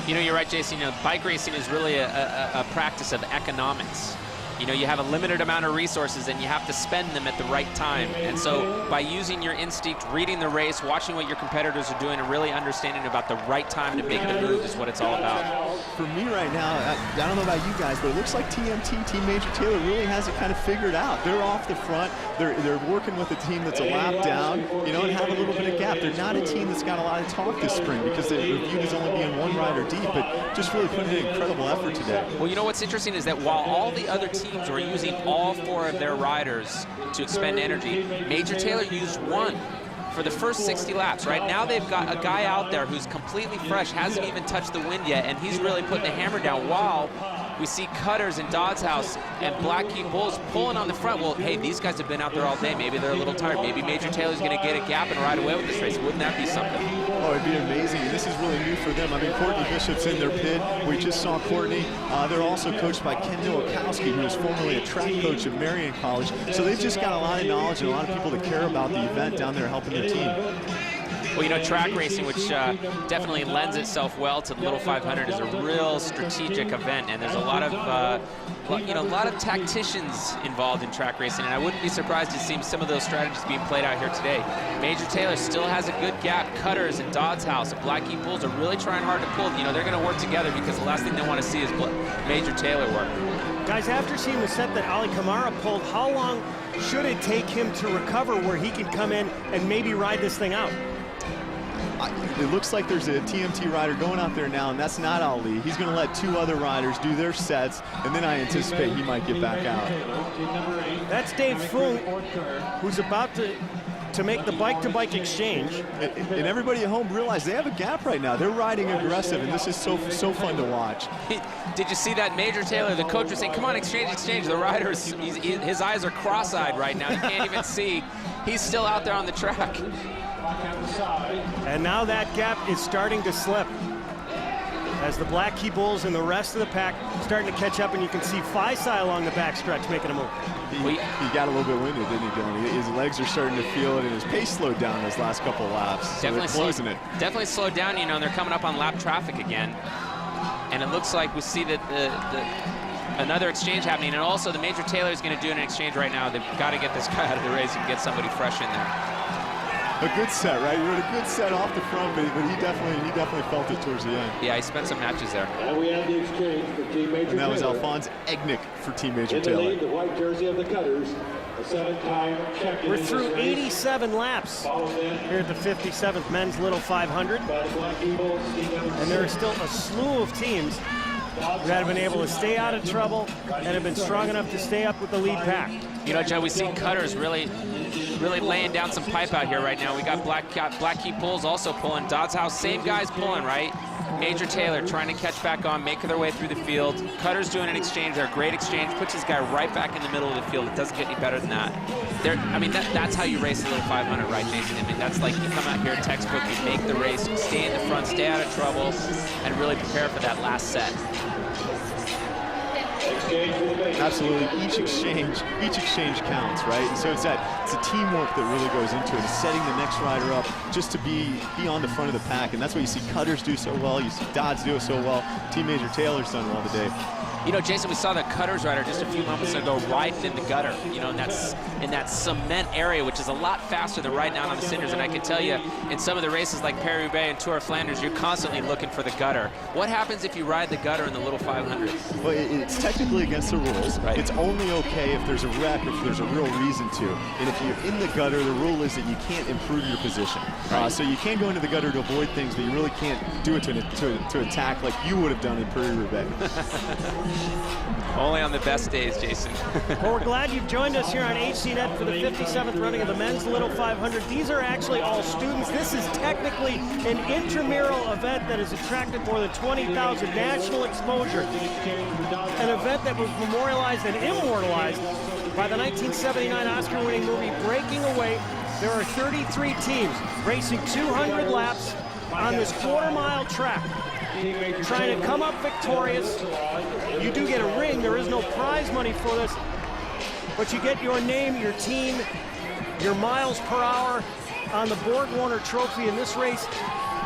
You're right, Jason. Bike racing is really a practice of economics. You have a limited amount of resources and you have to spend them at the right time. And so by using your instinct, reading the race, watching what your competitors are doing, and really understanding about the right time to make the move is what it's all about. For me right now, I don't know about you guys, but it looks like TMT, Team Major Taylor, really has it kind of figured out. They're off the front. They're working with a team that's a lap down, and have a little bit of gap. They're not a team that's got a lot of talk this spring because they're viewed as only being one rider deep, but just really putting in an incredible effort today. Well, what's interesting is that while all the other teams were using all 4 of their riders to expend energy, Major Taylor used 1 for the first 60 laps. Right now they've got a guy out there who's completely fresh, hasn't even touched the wind yet, and he's really putting the hammer down, while we see Cutters and Dodds House and Black Key Bulls pulling on the front. Well, hey, these guys have been out there all day. Maybe they're a little tired. Maybe Major Taylor's going to get a gap and ride away with this race. Wouldn't that be something? Oh, it'd be amazing. This is really new for them. I mean, Courtney Bishop's in their pit. We just saw Courtney. They're also coached by Ken Nowakowski, who was formerly a track coach at Marion College. So they've just got a lot of knowledge and a lot of people that care about the event down there helping their team. Well, track racing, which definitely lends itself well to the Little 500, is a real strategic event, and there's a lot of tacticians involved in track racing, and I wouldn't be surprised to see some of those strategies being played out here today. Major Taylor still has a good gap. Cutters and Dodds House and Black Key Bulls are really trying hard to pull. They're going to work together because the last thing they want to see is Major Taylor work. Guys, after seeing the set that Ali Kamara pulled, how long should it take him to recover where he can come in and maybe ride this thing out? It looks like there's a TMT rider going out there now, and that's not Ali. He's going to let 2 other riders do their sets, and then I anticipate he might get back out. That's Dave Fung, who's about to make the bike-to-bike exchange. And everybody at home realize they have a gap right now. They're riding aggressive, and this is so fun to watch. Did you see that? Major Taylor, the coach, was saying, come on, exchange. The riders, his eyes are cross-eyed right now. He can't even see. He's still out there on the track. And now that gap is starting to slip as the Black Key Bulls and the rest of the pack starting to catch up, and you can see Faisal along the backstretch making a move. He got a little bit winded, didn't he, Dylan? His legs are starting to feel it, and his pace slowed down those last couple of laps. So Definitely slowed down, and they're coming up on lap traffic again. And it looks like we see that another exchange happening, and also the Major Taylor is going to do an exchange right now. They've got to get this guy out of the race and get somebody fresh in there. A good set, right? You had a good set off the front, but he definitely felt it towards the end. Yeah, he spent some matches there. And we have the exchange for Team Major Taylor. And that was Alphonse Egnick for Team Major Taylor. In the lead, the white jersey of the Cutters, a 7-time champion. We're through 87 laps here at the 57th Men's Little 500. And there are still a slew of teams that have been able to stay out of trouble and have been strong enough to stay up with the lead pack. Joe, we see Cutters really laying down some pipe out here right now. We got Black Key Bulls also pulling. Dodds House, same guys pulling, right? Major Taylor trying to catch back on, make their way through the field. Cutters doing an exchange there, great exchange, puts this guy right back in the middle of the field. It doesn't get any better than that. That's how you race a Little 500, right, Jason? That's like you come out here, textbook, you make the race, you stay in the front, stay out of trouble, and really prepare for that last set. Absolutely, each exchange counts, right? And so it's a teamwork that really goes into it. It's setting the next rider up just to be on the front of the pack, and that's what you see Cutters do so well. You see Dodds do it so well. Team Major Taylor's done well today. Jason, we saw the Cutters rider just a few moments ago riding in the gutter, in that cement area, which is a lot faster than riding out on the cinders. And I can tell you, in some of the races like Paris-Roubaix and Tour of Flanders, you're constantly looking for the gutter. What happens if you ride the gutter in the Little 500? Well, it's technically against the rules. Right. It's only okay if there's a wreck, if there's a real reason to. And if you're in the gutter, the rule is that you can't improve your position. Right. So you can go into the gutter to avoid things, but you really can't do it to attack like you would have done in Paris-Roubaix. Only on the best days, Jason. Well, we're glad you've joined us here on HCNet for the 57th running of the men's Little 500. These are actually all students. This is technically an intramural event that has attracted more than 20,000 national exposure. An event that was memorialized and immortalized by the 1979 Oscar-winning movie Breaking Away. There are 33 teams racing 200 laps on this quarter-mile track, trying to come up victorious. You do get a ring. There is no prize money for this, but you get your name, your team, your miles per hour on the Borg-Warner Trophy, and this race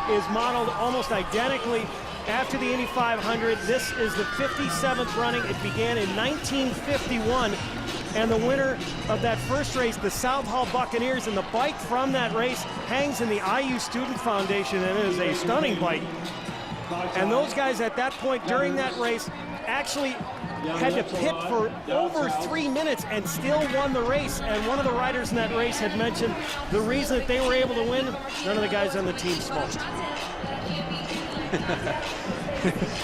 is modeled almost identically after the Indy 500. This is the 57th running. It began in 1951, and the winner of that first race, the South Hall Buccaneers, and the bike from that race hangs in the IU Student Foundation, and it is a stunning bike. And those guys at that point during that race actually had to pit for over 3 minutes and still won the race. And one of the riders in that race had mentioned the reason that they were able to win, none of the guys on the team smoked.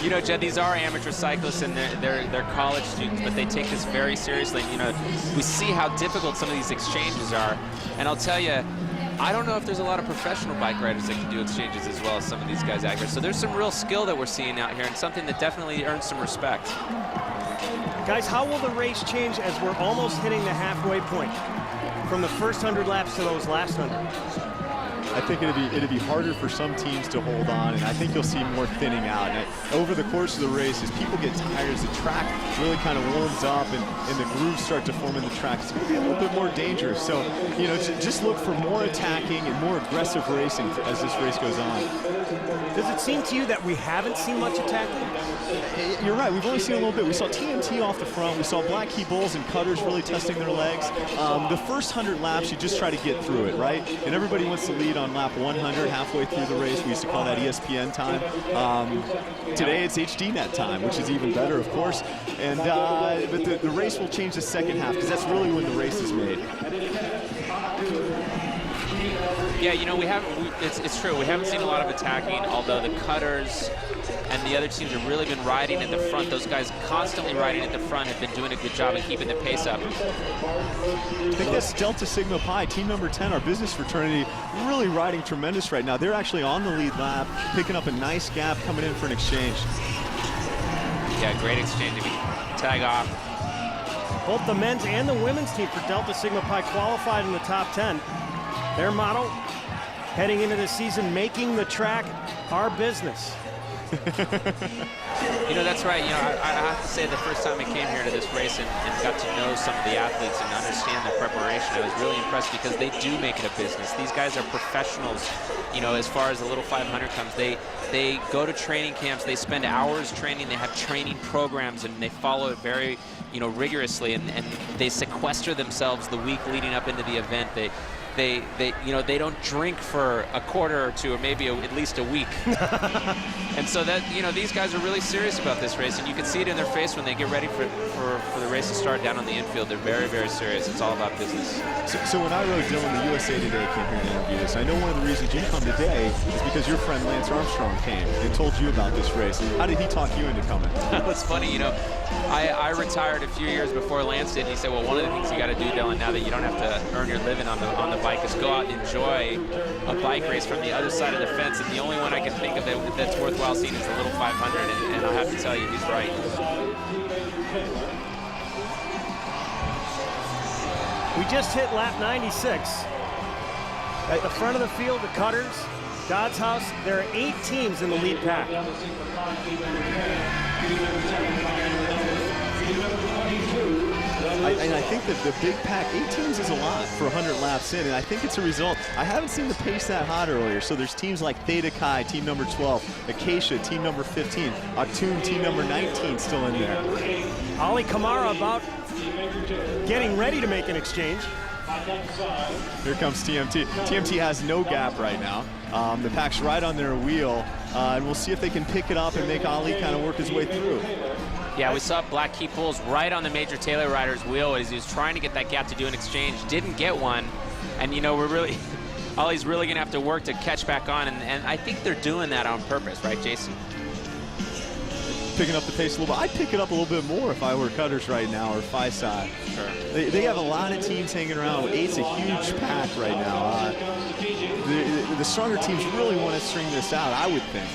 You know, Jed, these are amateur cyclists and they're college students, but they take this very seriously. You know, we see how difficult some of these exchanges are. And I'll tell you, I don't know if there's a lot of professional bike riders that can do exchanges as well as some of these guys out here. So there's some real skill that we're seeing out here and something that definitely earns some respect. Guys, how will the race change as we're almost hitting the halfway point from the first 100 laps to those last 100? I think it'd be harder for some teams to hold on, and I think you'll see more thinning out. And over the course of the race, as people get tired, as the track really kind of warms up and the grooves start to form in the track, it's going to be a little bit more dangerous. So, you know, just look for more attacking and more aggressive racing as this race goes on. Does it seem to you that we haven't seen much attacking? You're right. We've only seen a little bit. We saw TMT off the front. We saw Black Key Bulls and Cutters really testing their legs. The first 100 laps, you just try to get through it, right? And everybody wants to lead on lap 100 halfway through the race. We used to call that ESPN time. Today it's HDNet time, which is even better, of course. And but the race will change the second half because that's really when the race is made. Yeah, you know, it's true. We haven't seen a lot of attacking, although the Cutters and the other teams have really been riding at the front. Those guys constantly riding at the front have been doing a good job of keeping the pace up. I think that's Delta Sigma Pi, team number 10, our business fraternity, really riding tremendous right now. They're actually on the lead lap, picking up a nice gap, coming in for an exchange. Yeah, great exchange. Tag off. Both the men's and the women's team for Delta Sigma Pi qualified in the top 10. Their motto, heading into the season, making the track our business. You know, that's right. You know, I have to say the first time I came here to this race and got to know some of the athletes and understand their preparation, I was really impressed because they do make it a business. These guys are professionals, you know, as far as the Little 500 comes. They go to training camps, they spend hours training, they have training programs, and they follow it very, you know, rigorously, and they sequester themselves the week leading up into the event. They you know, they don't drink for a quarter or two, or maybe at least a week. And so that, you know, these guys are really serious about this race, and you can see it in their face when they get ready for the race to start down on the infield. They're very, very serious. It's all about business. So when I wrote Dylan, the USA Today came here to interview this. I know one of the reasons you come today is because your friend Lance Armstrong came and told you about this race. How did he talk you into coming? It's funny, you know, I retired a few years before Lance did. He said, well, one of the things you got to do, Dylan, now that you don't have to earn your living on the bike, is go out and enjoy a bike race from the other side of the fence. And the only one I can think of that's worthwhile seeing is the Little 500. And I'll have to tell you, he's right. We just hit lap 96. At the front of the field, the Cutters, Dodds House, there are 8 teams in the lead pack. And I think that the big pack, 8 teams is a lot for 100 laps in, and I think it's a result. I haven't seen the pace that hot earlier, so there's teams like Theta Chi, team number 12, Acacia, team number 15, Aktun, team number 19 still in there. Ali Kamara about getting ready to make an exchange. Here comes TMT. TMT has no gap right now. The pack's right on their wheel, and we'll see if they can pick it up and make Ali kind of work his way through. Yeah, we saw Black Key Bulls right on the Major Taylor rider's wheel as he was trying to get that gap to do an exchange. Didn't get one, and you know, Ollie's really gonna have to work to catch back on, and I think they're doing that on purpose, right, Jason? picking up the pace a little bit. I'd pick it up a little bit more if I were Cutters right now, or Phi-Sci. Sure. They have a lot of teams hanging around. 8's a huge pack right now. The stronger teams really want to string this out, I would think.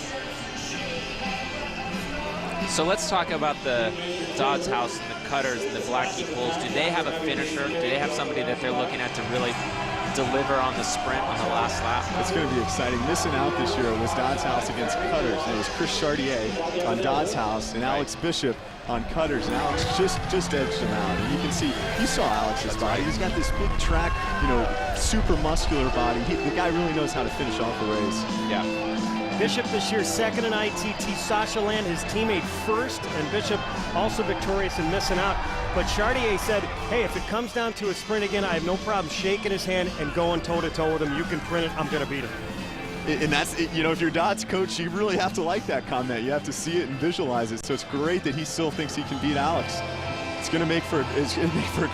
So let's talk about the Dodds House and the Cutters and the Black Key Bulls. Do they have a finisher? Do they have somebody that they're looking at to really deliver on the sprint on the last lap? It's going to be exciting. Missing out this year was Dodds House against Cutters. And it was Chris Chartier on Dodds House and Alex Bishop on Cutters, and Alex just edged him out. And you can see, you saw Alex's body. He's got this big track, super muscular body. The guy really knows how to finish off a race. Yeah. Bishop this year second in ITT. Sasha Land, his teammate, first, and Bishop also victorious and missing out. But Chartier said, hey, if it comes down to a sprint again, I have no problem shaking his hand and going toe-to-toe with him. You can print it, I'm going to beat him. And that's, if you're Dodds coach, you really have to like that comment. You have to see it and visualize it. So it's great that he still thinks he can beat Alex. It's going to make for a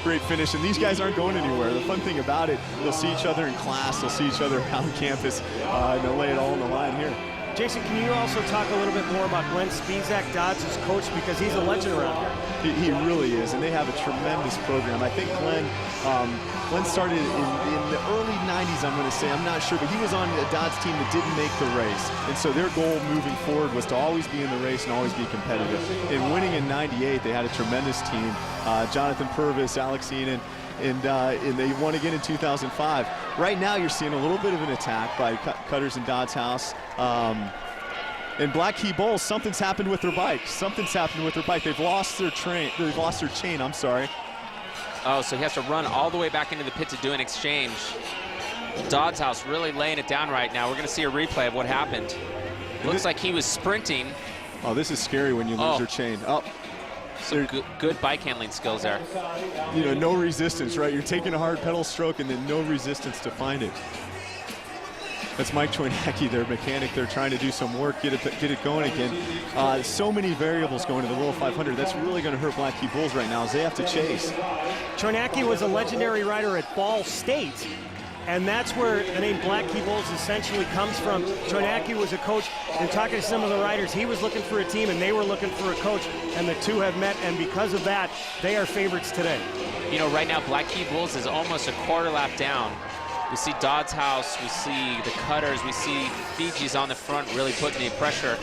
great finish. And these guys aren't going anywhere. The fun thing about it, they'll see each other in class, they'll see each other around campus, and they'll lay it all on the line here. Jason, can you also talk a little bit more about Glenn Spisak, Dodds' coach, because he's a legend around here? He really is, and they have a tremendous program. I think Glenn started in the early 90s, I'm going to say. I'm not sure, but he was on a Dodds team that didn't make the race. And so their goal moving forward was to always be in the race and always be competitive. In winning in 98, they had a tremendous team. Jonathan Purvis, Alex Enan, and they won again in 2005. Right now, you're seeing a little bit of an attack by Cutters and Dodds House. And Black Key Bulls, something's happened with their bike. They've lost their chain, I'm sorry. Oh, so he has to run all the way back into the pit to do an exchange. Dodds House really laying it down right now. We're going to see a replay of what happened. Looks like he was sprinting. Oh, this is scary when you lose your chain. Oh. Some good bike handling skills there. No resistance, right? You're taking a hard pedal stroke and then no resistance to find it. That's Mike Chojnacki, their mechanic. They're trying to do some work, get it going again. So many variables going to the Little 500. That's really going to hurt Black Key Bulls right now as they have to chase. Chojnacki was a legendary rider at Ball State, and that's where the name Black Key Bulls essentially comes from. Chojnacki was a coach, and talking to some of the riders, he was looking for a team, and they were looking for a coach, and the two have met, and because of that, they are favorites today. Right now, Black Key Bulls is almost a quarter lap down. We see Dodds House, we see the Cutters, we see Fiji's on the front really putting the pressure.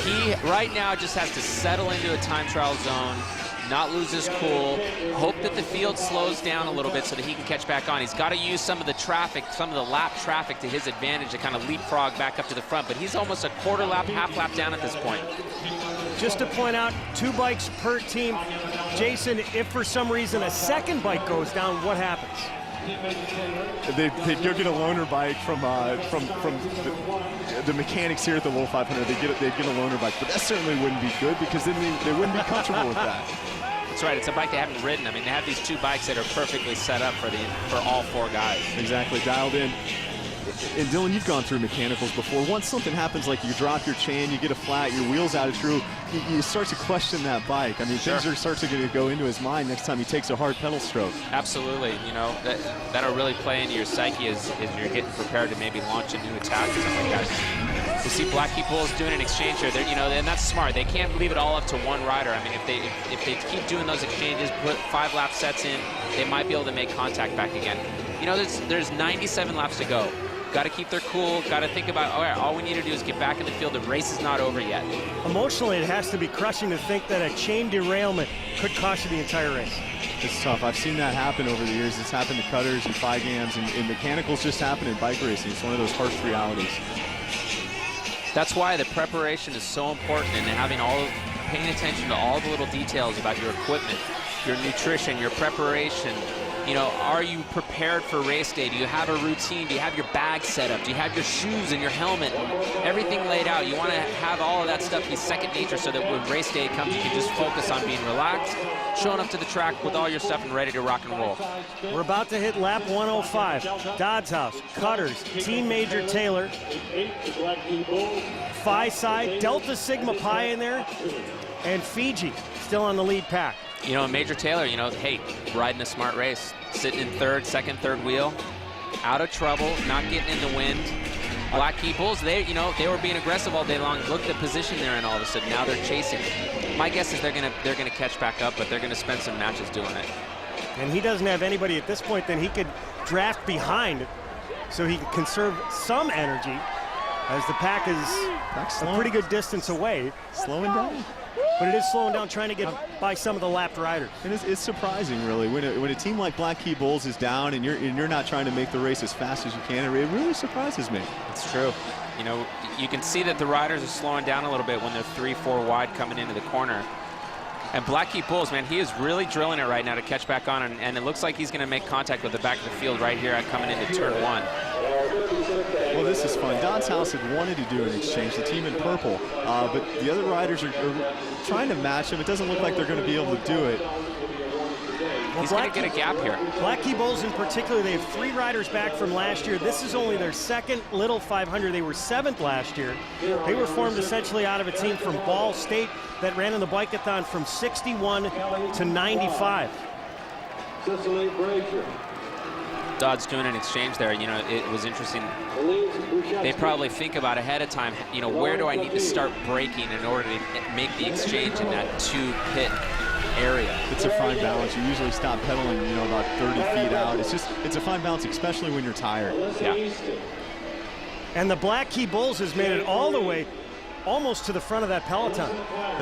He right now just has to settle into a time trial zone, not lose his cool, hope that the field slows down a little bit so that he can catch back on. He's got to use some of the traffic, some of the lap traffic to his advantage to kind of leapfrog back up to the front, but he's almost a quarter lap, half lap down at this point. Just to point out, 2 bikes per team. Jason, if for some reason a second bike goes down, what happens? They'd go get a loaner bike from the mechanics here at the Little 500. They'd get a loaner bike, but that certainly wouldn't be good because then they wouldn't be comfortable with that. That's right. It's a bike they haven't ridden. I mean, they have these 2 bikes that are perfectly set up for all 4 guys. Exactly, dialed in. And Dylan, you've gone through mechanicals before. Once something happens, like you drop your chain, you get a flat, your wheel's out of true, you start to question that bike. I mean, sure. Things start to go into his mind next time he takes a hard pedal stroke. Absolutely. That'll really play into your psyche as you're getting prepared to maybe launch a new attack or something like that. We see Black Key Bulls doing an exchange here. And that's smart. They can't leave it all up to one rider. I mean, if they keep doing those exchanges, put 5 lap sets in, they might be able to make contact back again. There's 97 laps to go. Got to keep their cool, got to think about, all right, all we need to do is get back in the field. The race is not over yet. Emotionally, it has to be crushing to think that a chain derailment could cost you the entire race. It's tough. I've seen that happen over the years. It's happened to Cutters and Figams, and mechanicals just happen in bike racing. It's one of those harsh realities. That's why the preparation is so important, and paying attention to all the little details about your equipment, your nutrition, your preparation. Are you prepared for race day? Do you have a routine? Do you have your bag set up? Do you have your shoes and your helmet? Everything laid out. You want to have all of that stuff be second nature so that when race day comes, you can just focus on being relaxed, showing up to the track with all your stuff and ready to rock and roll. We're about to hit lap 105. Dodds House, Cutters, Team Major Taylor, Phi-Sci, Delta Sigma Pi in there, and Fiji still on the lead pack. Major Taylor, hey, riding a smart race, sitting in second, third wheel, out of trouble, not getting in the wind. Black Key Bulls, they were being aggressive all day long. Look at the position they're in all of a sudden. Now they're chasing. My guess is they're gonna catch back up, but they're gonna spend some matches doing it. And he doesn't have anybody at this point, then he could draft behind so he can conserve some energy as the pack is a pretty good distance away. Slowing down. But it is slowing down, trying to get by some of the lapped riders. And it's surprising, really, when a team like Black Key Bulls is down and you're not trying to make the race as fast as you can. It really surprises me. It's true. You can see that the riders are slowing down a little bit when they're 3-4 wide coming into the corner. And Black Key Bulls, man, he is really drilling it right now to catch back on, and it looks like he's going to make contact with the back of the field right here coming into turn 1. Well, this is fun. Dodds House had wanted to do an exchange, the team in purple, but the other riders are trying to match him. It doesn't look like they're going to be able to do it. He's going to get a gap here. Black Key Bulls in particular, they have 3 riders back from last year. This is only their second Little 500. They were 7th last year. They were formed essentially out of a team from Ball State that ran in the bike-a-thon from 61 to 95. Dodds doing an exchange there. It was interesting. They probably think about ahead of time, where do I need to start braking in order to make the exchange in that 2-pit area. It's a fine balance. You usually stop pedaling, about 30 feet out. It's a fine balance, especially when you're tired. Yeah. And the Black Key Bulls has made it all the way almost to the front of that peloton.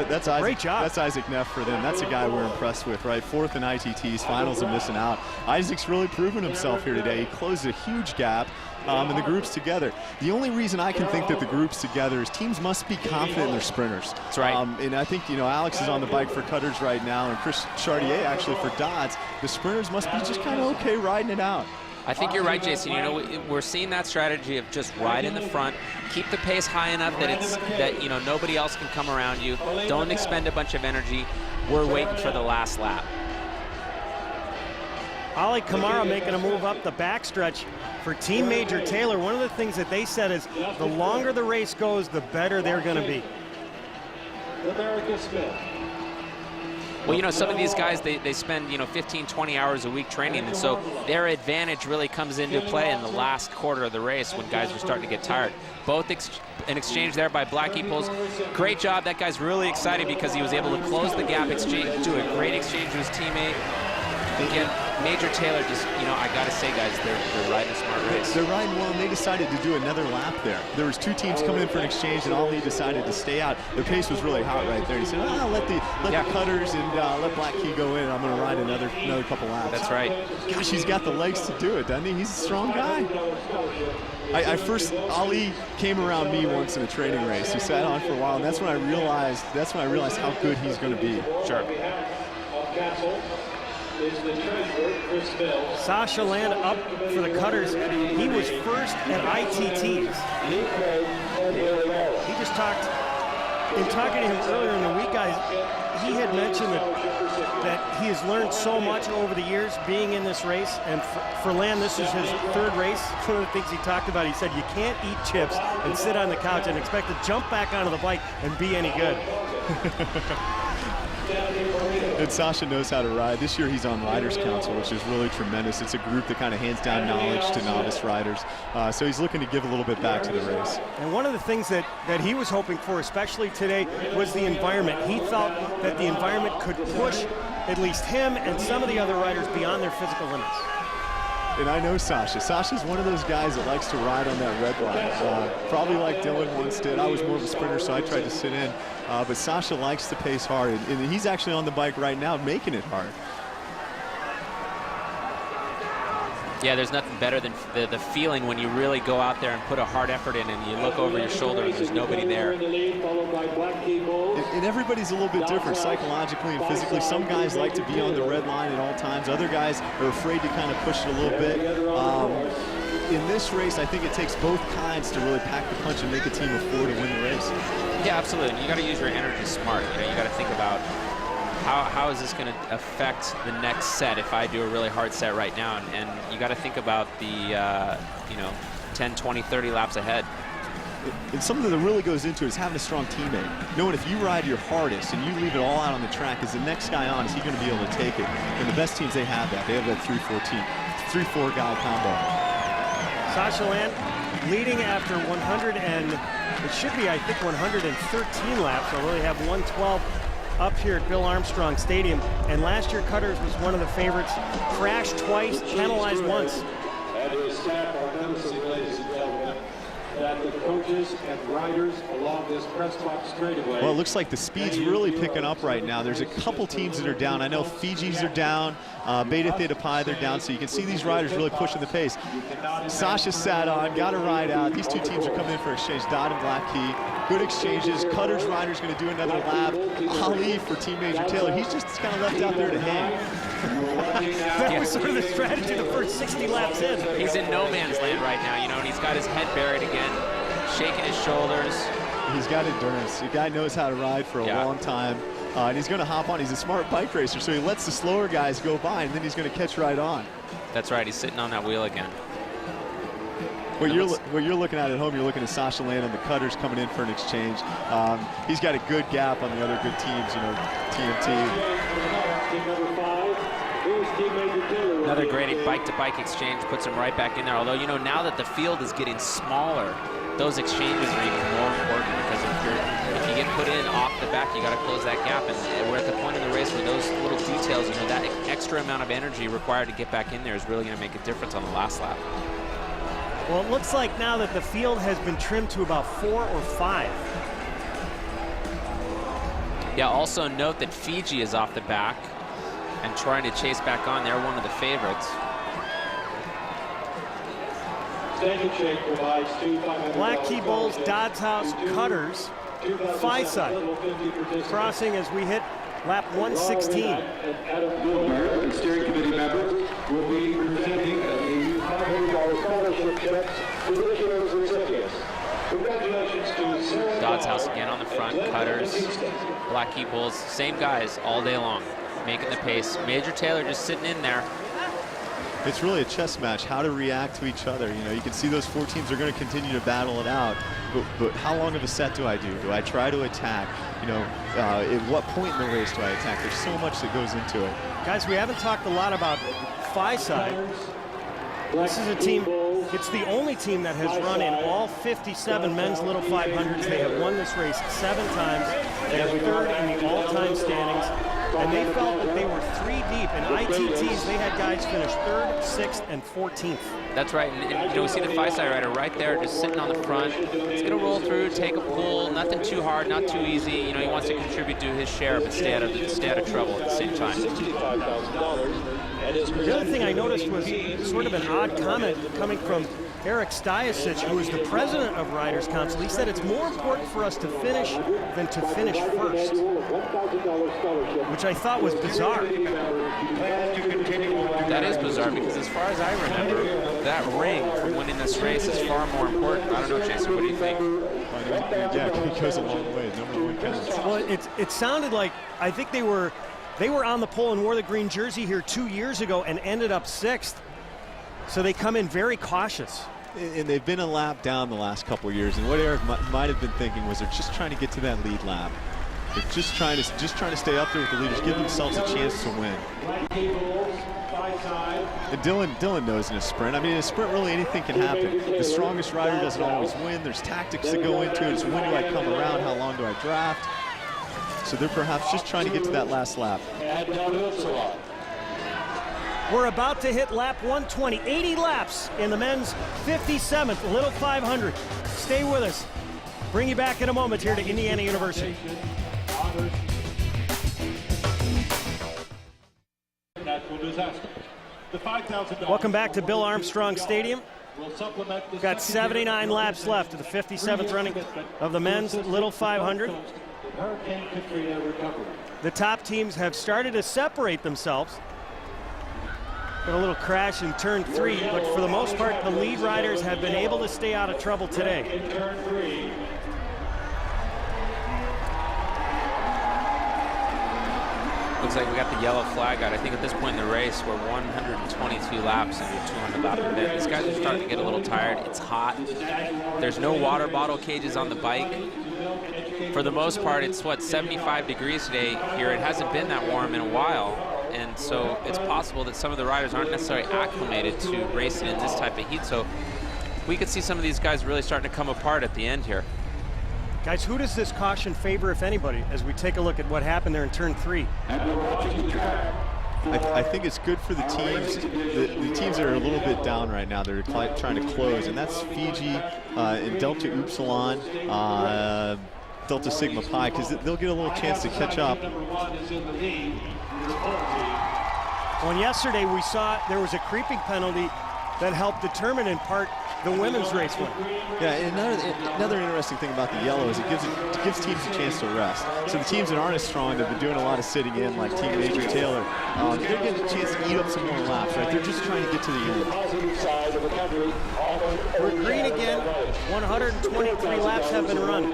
That's Isaac, great job. That's Isaac Neff for them. That's a guy we're impressed with, right? 4th in ITTs, finals and missing out. Isaac's really proven himself here today. He closed a huge gap. And the groups together. The only reason I can think that the groups together is teams must be confident in their sprinters. That's right. And I think, Alex is on the bike for Cutters right now, and Chris Chartier actually for Dodds. The sprinters must be just kind of okay riding it out. I think you're right, Jason. We're seeing that strategy of just ride in the front, keep the pace high enough that nobody else can come around you. Don't expend a bunch of energy. We're waiting for the last lap. Ali Kamara making a move up the backstretch for Team Major Taylor. One of the things that they said is the longer the race goes, the better they're going to be. Well, some of these guys, they spend, 15, 20 hours a week training, and so their advantage really comes into play in the last quarter of the race when guys are starting to get tired. Both an exchange there by Black Key Bulls. Great job. That guy's really excited because he was able to close the gap exchange, do a great exchange with his teammate. Again, Major Taylor just, I got to say, guys, they're riding a smart race. They're riding well, and they decided to do another lap there. There was 2 teams coming in for an exchange, and Ali decided to stay out. The pace was really hot right there. He said, let the Cutters and let Black Key go in. I'm going to ride another couple laps. That's right. Gosh, he's got the legs to do it, doesn't he? He's a strong guy. Ali came around me once in a training race. He sat on for a while, and that's when I realized how good he's going to be. Sure. Sasha Land up for the Cutters. He was first at ITTs. He just talked, in talking to him earlier in the week, guys, he had mentioned that he has learned so much over the years being in this race. And for Land, this is his 3rd race. One of the things he talked about, he said, you can't eat chips and sit on the couch and expect to jump back onto the bike and be any good. And Sasha knows how to ride. This year he's on Riders Council, which is really tremendous. It's a group that kind of hands down knowledge to novice riders. So he's looking to give a little bit back to the race. And one of the things that he was hoping for, especially today, was the environment. He felt that the environment could push at least him and some of the other riders beyond their physical limits. And I know Sasha. Sasha's one of those guys that likes to ride on that red line. Probably like Dylan once did. I was more of a sprinter, so I tried to sit in. But Sasha likes to pace hard, and he's actually on the bike right now making it hard. Yeah, there's nothing better than the feeling when you really go out there and put a hard effort in and you look over your shoulder and there's nobody there. And everybody's a little bit different psychologically and physically. Some guys like to be on the red line at all times. Other guys are afraid to kind of push it a little bit. In this race, I think it takes both kinds to really pack the punch and make a team of 4 to win the race. Yeah, absolutely. You got to use your energy smart. You got to think about how is this going to affect the next set if I do a really hard set right now? And you got to think about the 10, 20, 30 laps ahead. And something that really goes into it is having a strong teammate. Knowing if you ride your hardest and you leave it all out on the track, is the next guy on, is he going to be able to take it? And the best teams, they have that. They have that 3-4 guy combo. Sasha Land leading after 100 and it should be, I think, 113 laps, although they have 112 up here at Bill Armstrong Stadium. And last year, Cutters was one of the favorites. Crashed twice, penalized once. And his staff are noticing, ladies and gentlemen, that the coaches and riders along this press box straightaway. Well, it looks like the speed's really picking up right now. There's a couple teams that are down. I know Fiji's are down, Beta Theta Pi, they're down, so you can see these riders really pushing the pace. Sasha sat on, got a ride out. These two teams are coming in for exchange, Dodd and Black Key. Good exchanges. Cutters rider's going to do another lap. Ali for Team Major Taylor, he's just kind of left out there to hang. That was sort of the strategy the first 60 laps in. He's in no man's land right now, you know, and he's got his head buried again, shaking his shoulders. He's got endurance. The guy knows how to ride for a long time, and he's going to hop on. He's a smart bike racer, so he lets the slower guys go by, and then he's going to catch right on. That's right, he's sitting on that wheel again. What you're looking at home, you're looking at Sasha Land and the Cutters coming in for an exchange. He's got a good gap on the other good teams, you know, TMT. Another great bike-to-bike exchange puts him right back in there. Although, you know, now that the field is getting smaller, those exchanges are even more important because if you get put in off the back, you got to close that gap. And we're at the point in the race where those little details, you know, that extra amount of energy required to get back in there is really going to make a difference on the last lap. Well, it looks like now that the field has been trimmed to about 4 or 5. Yeah, also note that Fiji is off the back and trying to chase back on. They're one of the favorites. Black Key Bulls, Dodds House, Cutters, Phi-Side crossing as we hit lap 116. American Steering Committee members will be presenting the $500 scholarship checks to the recipients. Congratulations to Sarah Dodds House again on the front, Cutters, Black Key Bulls, same guys all day long, making the pace. Major Taylor just sitting in there. It's really a chess match, how to react to each other. You know, you can see those four teams are going to continue to battle it out, but how long of a set do I do? Do I try to attack? You know, at what point in the race do I attack? There's so much that goes into it. Guys, we haven't talked a lot about Phi-Side. This is a team, it's the only team that has run in all 57 men's little 500s. They have won this race 7 times. They are third in the all-time standings. And they felt that they were 3 deep. In ITTs, they had guys finish 3rd, 6th, and 14th. That's right, and you know, we see the Phi-Side rider right there just sitting on the front. He's gonna roll through, take a pull, nothing too hard, not too easy. You know, he wants to contribute to his share, but stay out of trouble at the same time. The other thing I noticed was sort of an odd comment coming from Eric Stiasich, who is the president of Riders Council. He said it's more important for us to finish than to finish first, which I thought was bizarre. That is bizarre because as far as I remember, that ring for winning this race is far more important. I don't know, Jason, what do you think? Yeah, it goes a long way. Number 1 counts. Well, it sounded like, I think they were on the pole and wore the green jersey here 2 years ago and ended up 6th. So they come in very cautious. And they've been a lap down the last couple of years. And what Eric might have been thinking was they're just trying to get to that lead lap. They're just trying to stay up there with the leaders, give themselves a chance to win. And Dylan knows in a sprint. I mean, in a sprint, really anything can happen. The strongest rider doesn't always win. There's tactics that go into it. It's when do I come around? How long do I draft? So they're perhaps just trying to get to that last lap. We're about to hit lap 120, 80 laps in the men's 57th Little 500. Stay with us. Bring you back in a moment here to Indiana University. Welcome back to Bill Armstrong Stadium. We've got 79 laps left of the 57th running of the men's Little 500. The top teams have started to separate themselves. Got a little crash in turn 3, but for the most part, the lead riders have been able to stay out of trouble today. Looks like we got the yellow flag out. I think at this point in the race, we're 122 laps into a 200-lap event. These guys are starting to get a little tired. It's hot. There's no water bottle cages on the bike. For the most part, it's, 75 degrees today here. It hasn't been that warm in a while. And so it's possible that some of the riders aren't necessarily acclimated to racing in this type of heat. So we could see some of these guys really starting to come apart at the end here. Guys, who does this caution favor, if anybody, as we take a look at what happened there in turn 3? I think it's good for the teams. The teams that are a little bit down right now, they're trying to close, and that's Fiji and Delta Upsilon, Delta Sigma Pi, because they'll get a little chance to catch up. Well, yesterday we saw there was a creeping penalty that helped determine in part the women's race win. Yeah, and another interesting thing about the yellow is it gives teams a chance to rest. So the teams that aren't as strong, they've been doing a lot of sitting in, like Team Major Taylor, they're getting a chance to eat up some more laps, right? They're just trying to get to the end. We're green again. 123 laps have been run.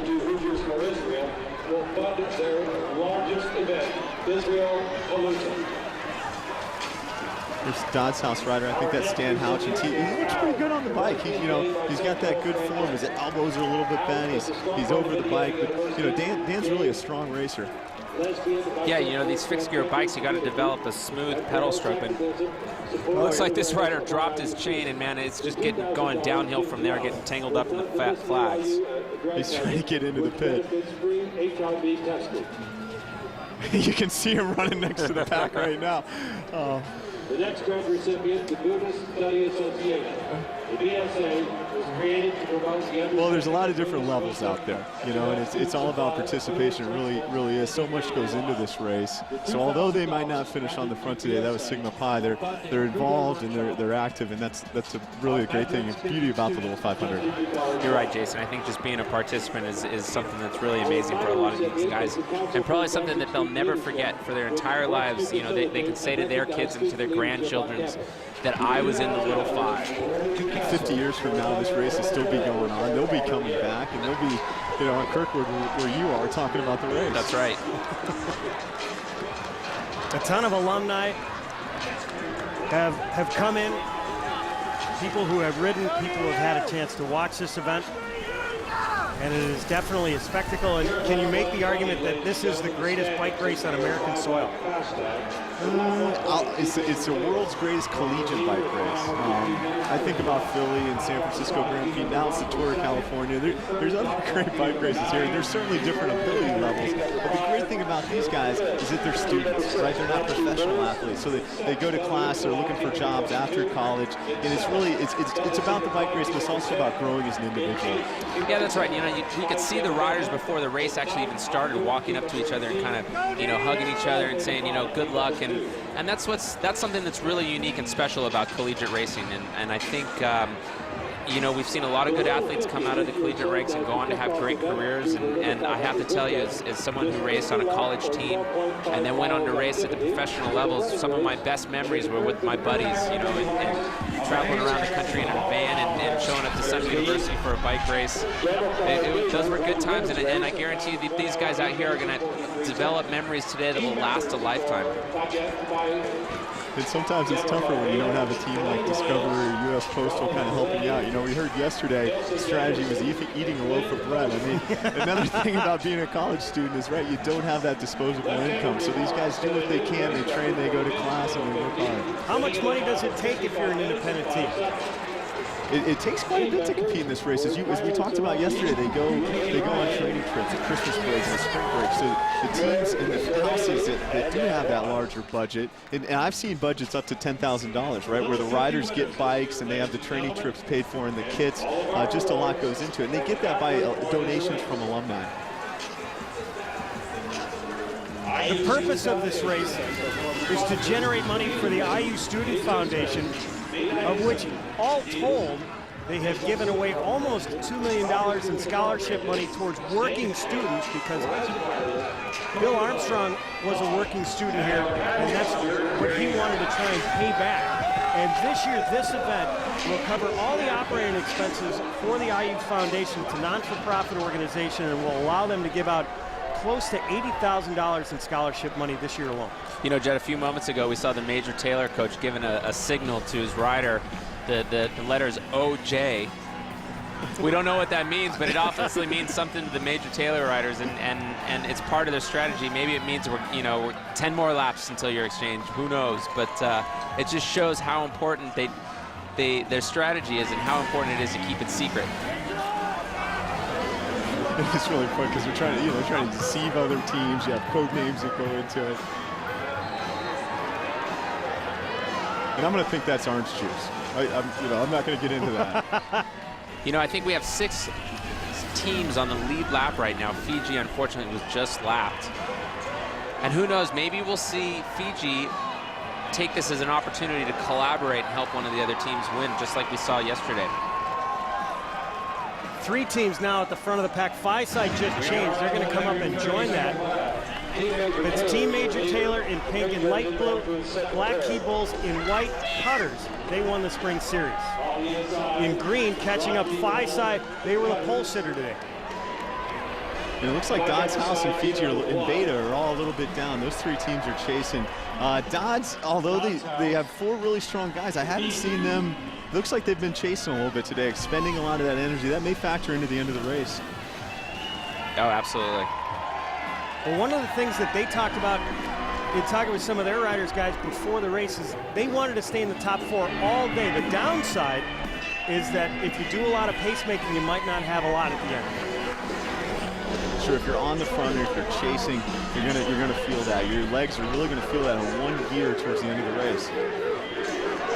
There's Dodds House rider. I think that's Stan Houchin. He looks pretty good on the bike. He's got that good form. His elbows are a little bit bent. He's over the bike, but Dan's really a strong racer. Yeah, these fixed gear bikes, you got to develop a smooth pedal stroke. And it looks like this rider dropped his chain, and man, it's just going downhill from there, getting tangled up in the fat flags. He's trying to get into the pit. You can see him running next to the pack right now. The next grant recipient, the Buddhist Study Association. The BSA was created to promote the Well, there's a lot of different levels out there, and it's all about participation. It really is. So much goes into this race. So although they might not finish on the front today, that was Sigma Pi. They're involved and they're active, and that's really a great thing. It's beauty about the little 500. You're right, Jason. I think just being a participant is something that's really amazing for a lot of these guys, and probably something that they'll never forget for their entire lives. They can say to their kids and to their grandchildren that I was in the little 5. 50 years from now, this race will still be going on. They'll be coming back, and they'll be, on Kirkwood where you are, talking about the race. That's right. A ton of alumni have come in. People who have ridden, people who have had a chance to watch this event. And it is definitely a spectacle. And can you make the argument that this is the greatest bike race on American soil? It's the world's greatest collegiate bike race. I think about Philly and San Francisco Grand Prix. Now it's the Tour of California. There's other great bike races here. There's certainly different ability levels. But the great thing about these guys is that they're students, right? They're not professional athletes. So they go to class. They're looking for jobs after college. And it's really it's about the bike race, but it's also about growing as an individual. Yeah, that's right. You could see the riders before the race actually even started walking up to each other and kind of hugging each other and saying good luck, and that's something that's really unique and special about collegiate racing, and I think we've seen a lot of good athletes come out of the collegiate ranks and go on to have great careers, and I have to tell you, as someone who raced on a college team and then went on to race at the professional levels, some of my best memories were with my buddies, and traveling around the country in a van and showing up to some university for a bike race. Those were good times, and I guarantee you that these guys out here are going to develop memories today that will last a lifetime. And sometimes it's tougher when you don't have a team like Discovery or U.S. Postal kind of helping you out. We heard yesterday the strategy was eating a loaf of bread. I mean, another thing about being a college student is, right, you don't have that disposable income. So these guys do what they can. They train, they go to class, and they work hard. How much money does it take if you're an independent team? It takes quite a bit to compete in this race. As we talked about yesterday, they go on training trips at Christmas breaks and spring breaks. So the teams in the houses that do have that larger budget, and I've seen budgets up to $10,000, right, where the riders get bikes and they have the training trips paid for and the kits. Just a lot goes into it. And they get that by donations from alumni. The purpose of this race is to generate money for the IU Student Foundation, of which, all told, they have given away almost $2 million in scholarship money towards working students, because Bill Armstrong was a working student here, and that's what he wanted to try and pay back. And this year, this event will cover all the operating expenses for the IU Foundation. It's a non-for-profit organization and will allow them to give out close to $80,000 in scholarship money this year alone. Jed, a few moments ago, we saw the Major Taylor coach giving a signal to his rider, the letters OJ. We don't know what that means, but it obviously means something to the Major Taylor riders, and it's part of their strategy. Maybe it means we're 10 more laps until your exchange. Who knows? But it just shows how important their strategy is and how important it is to keep it secret. It's really fun because we're trying to, trying to deceive other teams. You have code names that go into it. And I'm going to think that's orange juice. I'm not going to get into that. I think we have 6 teams on the lead lap right now. Fiji, unfortunately, was just lapped. And who knows, maybe we'll see Fiji take this as an opportunity to collaborate and help one of the other teams win, just like we saw yesterday. 3 teams now at the front of the pack. Phi-Side just changed. They're going to come up and join that. It's Team Major Taylor in pink and light blue, Black Key Bulls in white putters. They won the spring series. In green, catching up Phi-Side, they were the pole sitter today. It looks like Dodd's House and Fiji in Beta are all a little bit down. Those 3 teams are chasing. Dodd's, although they have 4 really strong guys, I haven't seen them. Looks like they've been chasing a little bit today, expending a lot of that energy. That may factor into the end of the race. Oh, absolutely. Well, one of the things that they talked about in talking with some of their riders, guys, before the race is they wanted to stay in the top 4 all day. The downside is that if you do a lot of pacemaking, you might not have a lot at the end. Sure, if you're on the front or if you're chasing, you're gonna feel that. Your legs are really gonna feel that in 1 gear towards the end of the race.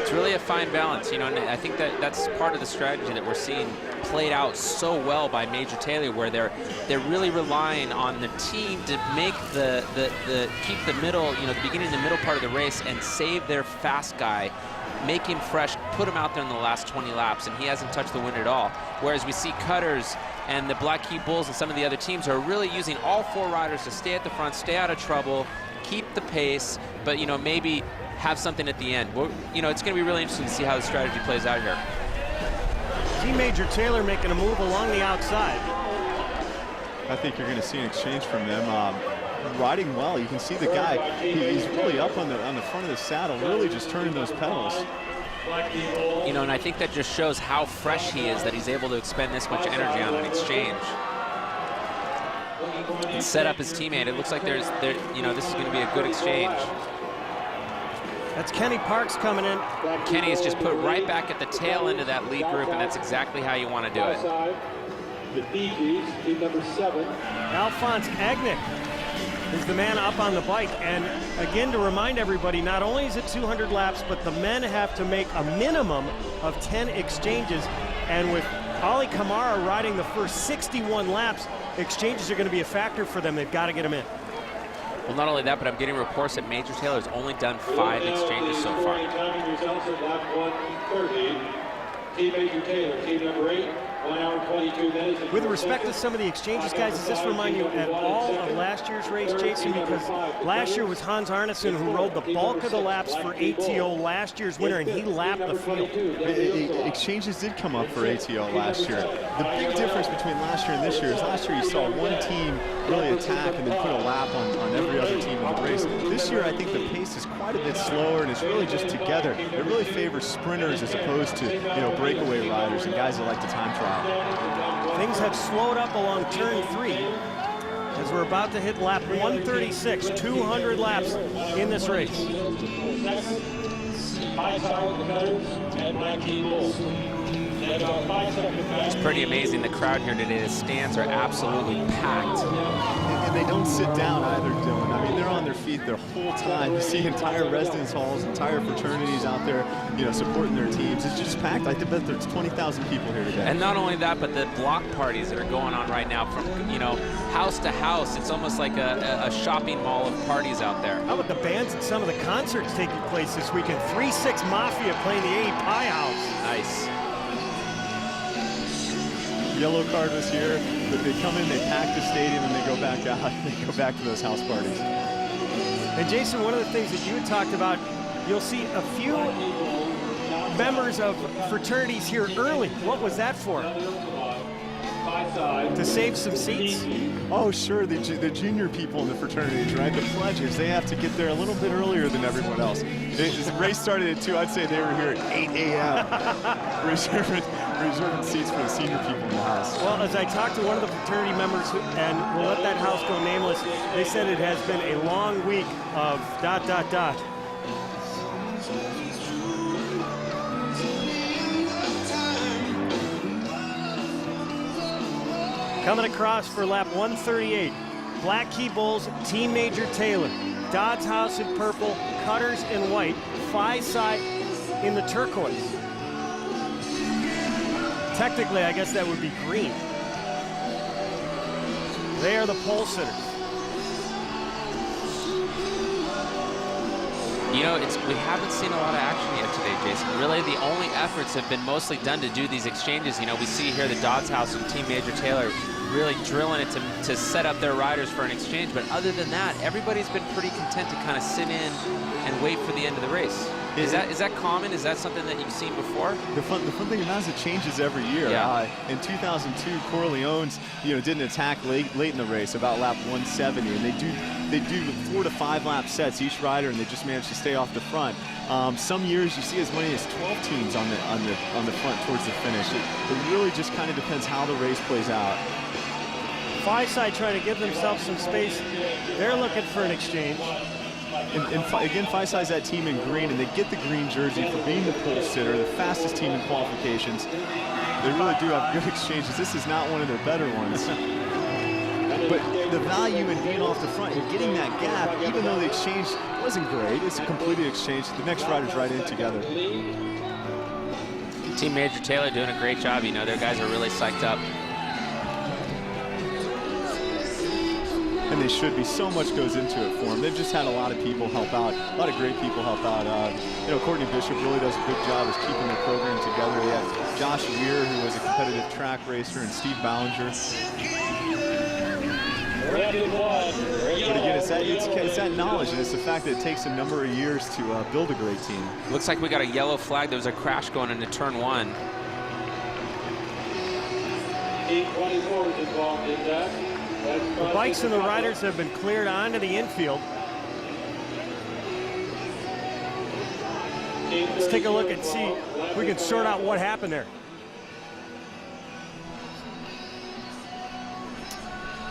It's really a fine balance, and I think that's part of the strategy that we're seeing played out so well by Major Taylor, where they're really relying on the team to make keep the middle, the beginning and the middle part of the race and save their fast guy, make him fresh, put him out there in the last 20 laps, and he hasn't touched the wind at all. Whereas we see Cutters and the Black Key Bulls and some of the other teams are really using all 4 riders to stay at the front, stay out of trouble, keep the pace, but maybe have something at the end. Well, it's going to be really interesting to see how the strategy plays out here. Team Major Taylor making a move along the outside. I think you're going to see an exchange from them. Riding well, you can see the guy. He's really up on the front of the saddle, really just turning those pedals. And I think that just shows how fresh he is, that he's able to expend this much energy on an exchange. And set up his teammate. It looks like this is going to be a good exchange. That's Kenny Parks coming in. Kenny is just put right back at the tail end of that lead group, and that's exactly how you want to do it. The Fiji's, team number 7. Alphonse Agnick is the man up on the bike. And again, to remind everybody, not only is it 200 laps, but the men have to make a minimum of 10 exchanges. And with Ali Kamara riding the first 61 laps, exchanges are going to be a factor for them. They've got to get them in. Well, not only that, but I'm getting reports that Major Taylor has only done 5 exchanges so far. Results of lap 130. Team Major Taylor, team number 8, 1 hour 22 minutes. With respect to some of the exchanges, guys, does this remind you at all of last year's race, Jason? Because last year was Hans Arneson who rode the bulk of the laps for ATO, last year's winner, and he lapped the field. Exchanges did come up for ATO last year. The big difference between last year and this year is last year you saw one team really attack and then put a lap on every other team in the race. This year, I think the pace is quite a bit slower, and it's really just together. It really favors sprinters as opposed to, breakaway riders and guys that like to time trial. Things have slowed up along turn 3 as we're about to hit lap 136, 200 laps in this race. It's pretty amazing, the crowd here today. The stands are absolutely packed. And they don't sit down either, Dylan. I mean, they're on their feet their whole time. You see entire residence halls, entire fraternities out there, supporting their teams. It's just packed. I bet there's 20,000 people here today. And not only that, but the block parties that are going on right now from, house to house. It's almost like a shopping mall of parties out there. How about the bands at some of the concerts taking place this weekend? 3-6 Mafia playing the A Pie House. Nice. Yellow Card was here, but they come in, they pack the stadium, and they go back out. They go back to those house parties. And Jason, one of the things that you had talked about, you'll see a few members of fraternities here early. What was that for? To save some seats? Oh, sure, the junior people in the fraternities, right? The pledges, they have to get there a little bit earlier than everyone else. The race started at 2. I'd say they were here at 8 a.m. reserving seats for the senior people in the house. Well, as I talked to one of the fraternity members, and we'll let that house go nameless, they said it has been a long week of ... Coming across for lap 138, Black Key Bulls, Team Major Taylor. Dodds House in purple, Cutters in white, Phi-Sci in the turquoise. Technically, I guess that would be green. They are the pole sitters. You know, we haven't seen a lot of action yet today, Jason. Really, the only efforts have been mostly done to do these exchanges. You know, we see here the Dodds House and Team Major Taylor really drilling it to set up their riders for an exchange. But other than that, everybody's been pretty content to kind of sit in and wait for the end of the race. Is that common? Is that something that you've seen before? The fun thing about it is it changes every year. Yeah. In 2002, Corleone's didn't attack late in the race, about lap 170, and they do 4 to 5 lap sets each rider, and they just manage to stay off the front. Some years you see as many as 12 teams on the front towards the finish. It really just kind of depends how the race plays out. Phi-Sci trying to give themselves some space. They're looking for an exchange. Again, Phi-Sci's that team in green, and they get the green jersey for being the pole sitter, the fastest team in qualifications. They really do have good exchanges. This is not one of their better ones. But the value in being off the front and getting that gap, even though the exchange wasn't great, it's a completed exchange. The next rider's right in together. Team Major Taylor doing a great job. You know, their guys are really psyched up. And they should be. So much goes into it for them. They've just had a lot of people help out, a lot of great people help out. Courtney Bishop really does a good job of keeping their program together. They have Josh Weir, who was a competitive track racer, and Steve Ballinger. But again, it's that knowledge, and it's the fact that it takes a number of years to build a great team. Looks like we got a yellow flag. There was a crash going into turn 1. Team 24 is involved in that. The bikes and the riders have been cleared onto the infield. Let's take a look and see if we can sort out what happened there.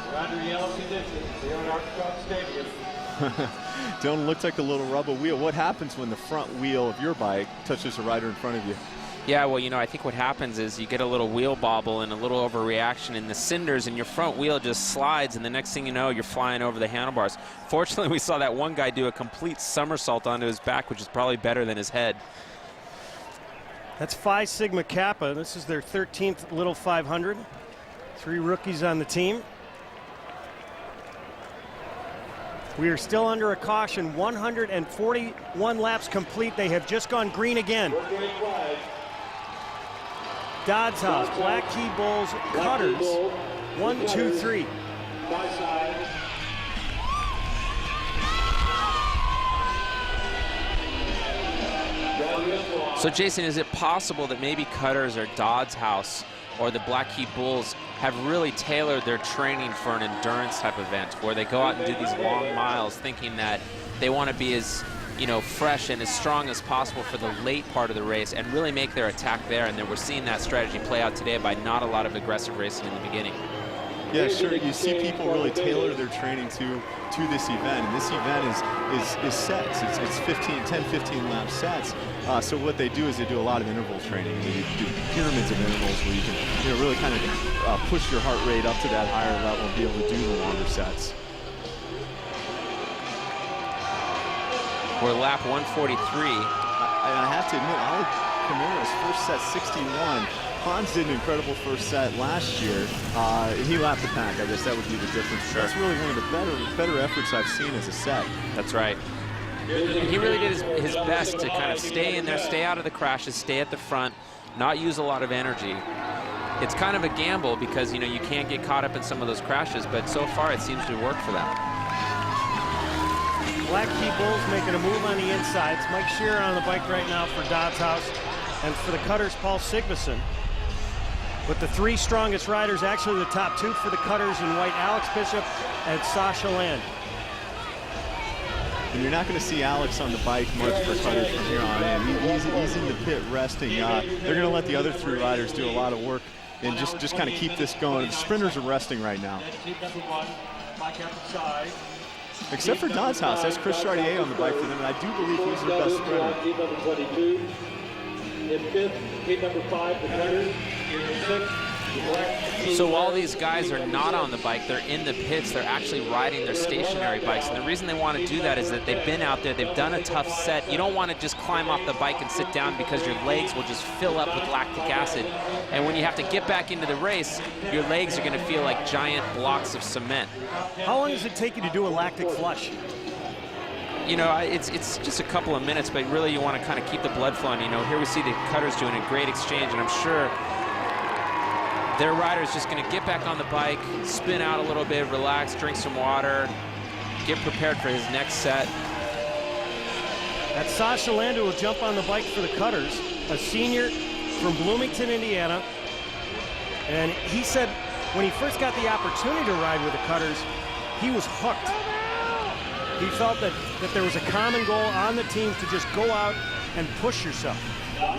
We're under yellow conditions here at Armstrong Stadium. Don't look like a little rubber wheel. What happens when the front wheel of your bike touches a rider in front of you? Yeah, well, you know, I think what happens is you get a little wheel bobble and a little overreaction, and the cinders in your front wheel just slides, and the next thing you know, you're flying over the handlebars. Fortunately, we saw that one guy do a complete somersault onto his back, which is probably better than his head. That's Phi Sigma Kappa. This is their 13th Little 500. 3 rookies on the team. We are still under a caution. 141 laps complete. They have just gone green again. Dodds House, Black Key Bulls, Cutters, 1, 2, 3. So, Jason, is it possible that maybe Cutters or Dodds House or the Black Key Bulls have really tailored their training for an endurance type event where they go out and do these long miles thinking that they want to be as fresh and as strong as possible for the late part of the race and really make their attack there, and then we're seeing that strategy play out today by not a lot of aggressive racing in the beginning? Yeah, sure. You see people really tailor their training to this event, and this event is sets. It's 10-15 lap sets. So what they do is they do a lot of interval training. They do pyramids of intervals where you can really kind of push your heart rate up to that higher level and be able to do the longer sets. We're lap 143. I have to admit, Ali Kamura's first set 61. Hans did an incredible first set last year. He lapped the pack. I guess that would be the difference. Sure. That's really one of the better efforts I've seen as a set. That's right. And he really did his best to kind of stay in there, stay out of the crashes, stay at the front, not use a lot of energy. It's kind of a gamble because, you can't get caught up in some of those crashes, but so far it seems to work for them. Black Key Bulls making a move on the insides. Mike Shearer on the bike right now for Dodds House, and for the Cutters, Paul Sigmason. With the 3 strongest riders, actually the top 2 for the Cutters in white, Alex Bishop and Sasha Land. And you're not going to see Alex on the bike much for Cutters from here on in. He's in the pit resting. They're going to let the other 3 riders do a lot of work and just kind of keep this going. The sprinters are resting right now. Except for Dodds House. That's Chris Chartier on the bike for them, and I do believe he's their best sprinter. Team number 22. In 5th, team number 5, the Cutters. In 6th, So while these guys are not on the bike, they're in the pits, they're actually riding their stationary bikes. And the reason they want to do that is that they've been out there, they've done a tough set. You don't want to just climb off the bike and sit down because your legs will just fill up with lactic acid. And when you have to get back into the race, your legs are going to feel like giant blocks of cement. How long does it take you to do a lactic flush? You know, it's just a couple of minutes, but really you want to kind of keep the blood flowing. You know, here we see the cutters doing a great exchange, and I'm sure their rider is just going to get back on the bike, spin out a little bit, relax, drink some water, get prepared for his next set. That's Sasha Landa will jump on the bike for the cutters, a senior from Bloomington, Indiana. And he said when he first got the opportunity to ride with the cutters, he was hooked. He felt that there was a common goal on the team to just go out and push yourself.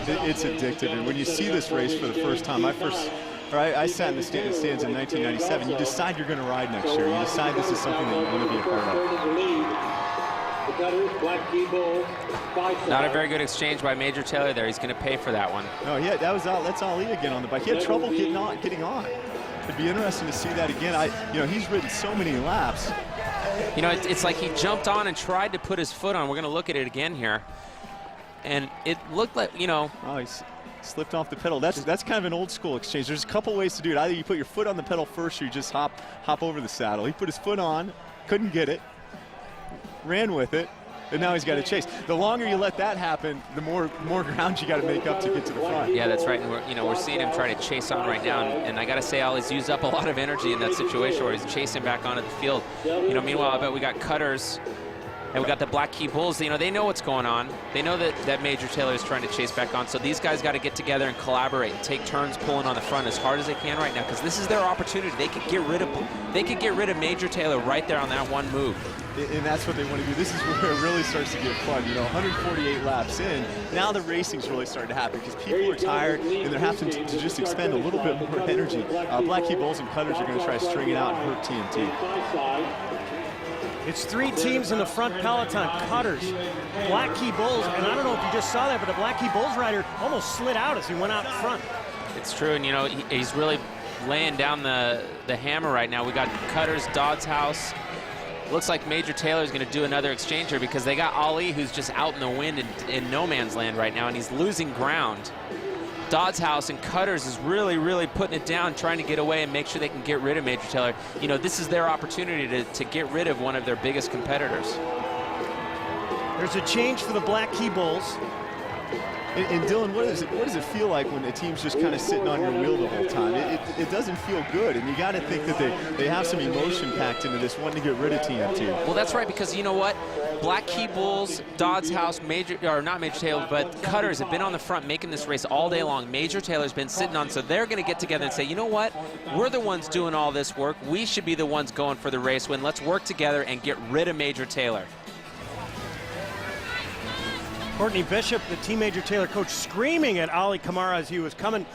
It's addictive, and when you see this race for the first time, I sat in the stands in 1997. You decide you're going to ride next year. You decide this is something that you want to be a part of. Not a very good exchange by Major Taylor there. He's going to pay for that one. Oh yeah, that's Ali again on the bike. He had trouble getting on. It'd be interesting to see that again. You know, he's ridden so many laps. You know, it's like he jumped on and tried to put his foot on. We're going to look at it again here. And it looked like, you know. Oh, he slipped off the pedal. That's kind of an old school exchange. There's a couple ways to do it. Either you put your foot on the pedal first or you just hop over the saddle. He put his foot on, couldn't get it, ran with it, and now he's got to chase. The longer you let that happen, the more ground you got to make up to get to the front. Yeah, that's right. And we're seeing him try to chase on right now. And I got to say, Ali's used up a lot of energy in that situation where he's chasing back onto the field. You know, meanwhile, I bet we got cutters and we got the Black Key Bulls. You know, they know what's going on. They know that Major Taylor is trying to chase back on. So these guys got to get together and collaborate and take turns pulling on the front as hard as they can right now, because this is their opportunity. They could get rid of Major Taylor right there on that one move. And that's what they want to do. This is where it really starts to get fun. You know, 148 laps in, now the racing's really starting to happen because people are tired and they're having to just expend a little bit more energy. Black Key Bulls and cutters are going to try to string it out and hurt TMT. It's three teams in the front peloton. Cutters, Black Key Bulls, and I don't know if you just saw that, but the Black Key Bulls rider almost slid out as he went out front. It's true, and you know, he's really laying down the hammer right now. We got Cutters, Dodds House. Looks like Major Taylor is going to do another exchange here because they got Ali, who's just out in the wind in no man's land right now, and he's losing ground. Dodds House and Cutters is really, really putting it down, trying to get away and make sure they can get rid of Major Taylor. You know, this is their opportunity to get rid of one of their biggest competitors. There's a change for the Black Key Bulls. And Dylan, what does it feel like when the team's just kind of sitting on your wheel the whole time? It doesn't feel good, and you got to think that they have some emotion packed into this, wanting to get rid of TMT. Well, that's right, because you know what? Black Key Bulls, Dodds House, not Major Taylor, but Cutters have been on the front making this race all day long. Major Taylor's been sitting on, so they're going to get together and say, you know what? We're the ones doing all this work. We should be the ones going for the race win. Let's work together and get rid of Major Taylor. Courtney Bishop, the Team Major Taylor coach, screaming at Ali Kamara as he was coming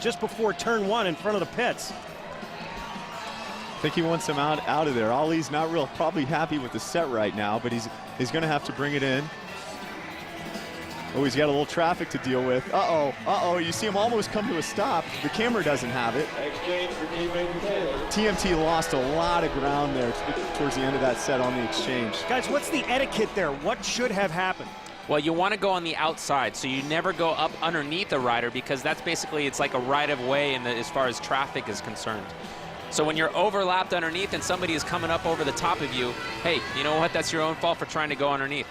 just before turn one in front of the pits. I think he wants him out of there. Ali's not probably happy with the set right now, but he's going to have to bring it in. Oh, he's got a little traffic to deal with. Uh-oh. You see him almost come to a stop. The camera doesn't have it. Exchange for Team Major Taylor. TMT lost a lot of ground there towards the end of that set on the exchange. Guys, what's the etiquette there? What should have happened? Well, you want to go on the outside, so you never go up underneath a rider because that's basically, it's like a right-of-way as far as traffic is concerned. So when you're overlapped underneath and somebody is coming up over the top of you, hey, you know what? That's your own fault for trying to go underneath.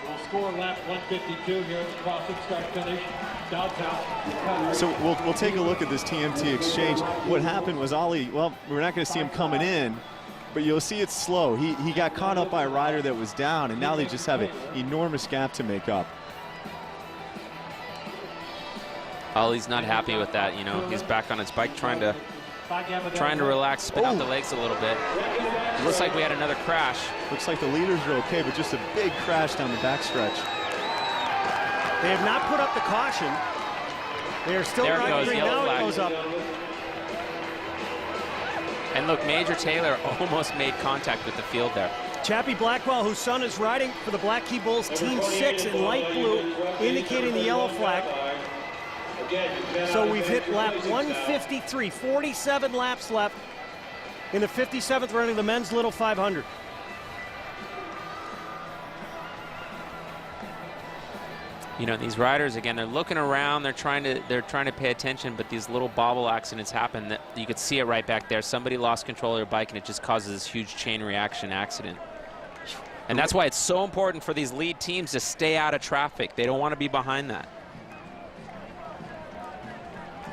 We'll score lap 152 here at the crossing start finish. Dodds House. So we'll take a look at this TMT exchange. What happened was Ali, well, we're not going to see him coming in, but you'll see it's slow. He got caught up by a rider that was down, and now they just have an enormous gap to make up. Ali's not happy with that, you know. He's back on his bike trying to relax, spin out the legs a little bit. It looks like we had another crash. Looks like the leaders are okay, but just a big crash down the backstretch. They have not put up the caution. They are still riding green. Now it goes up. And look, Major Taylor almost made contact with the field there. Chappie Blackwell, whose son is riding for the Black Key Bulls, Team 6 in light blue, indicating the yellow flag. So we've hit lap 153, 47 laps left in the 57th running of the men's Little 500. You know, these riders, again, they're looking around, they're trying to pay attention, but these little bobble accidents happen. That you could see it right back there. Somebody lost control of their bike, and it just causes this huge chain reaction accident. And that's why it's so important for these lead teams to stay out of traffic. They don't want to be behind that.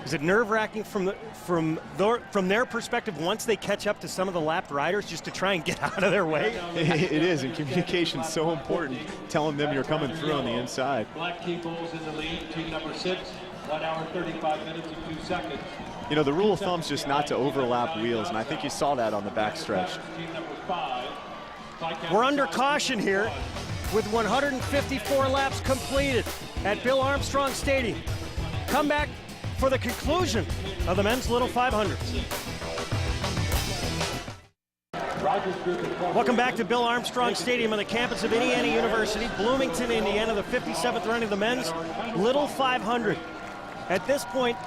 Is it nerve-wracking from their perspective once they catch up to some of the lapped riders just to try and get out of their way? It is, and communication's so important, telling them you're coming through on the inside. Black Key Bulls in the lead, team number 6, 1 hour, 35 minutes and 2 seconds. You know, the rule of thumb is just not to overlap wheels, and I think you saw that on the backstretch. Team number 5. We're under caution here with 154 laps completed at Bill Armstrong Stadium. Come back for the conclusion of the men's Little 500. Welcome back to Bill Armstrong Stadium on the campus of Indiana University, Bloomington, Indiana, the 57th running of the men's Little 500. At this point,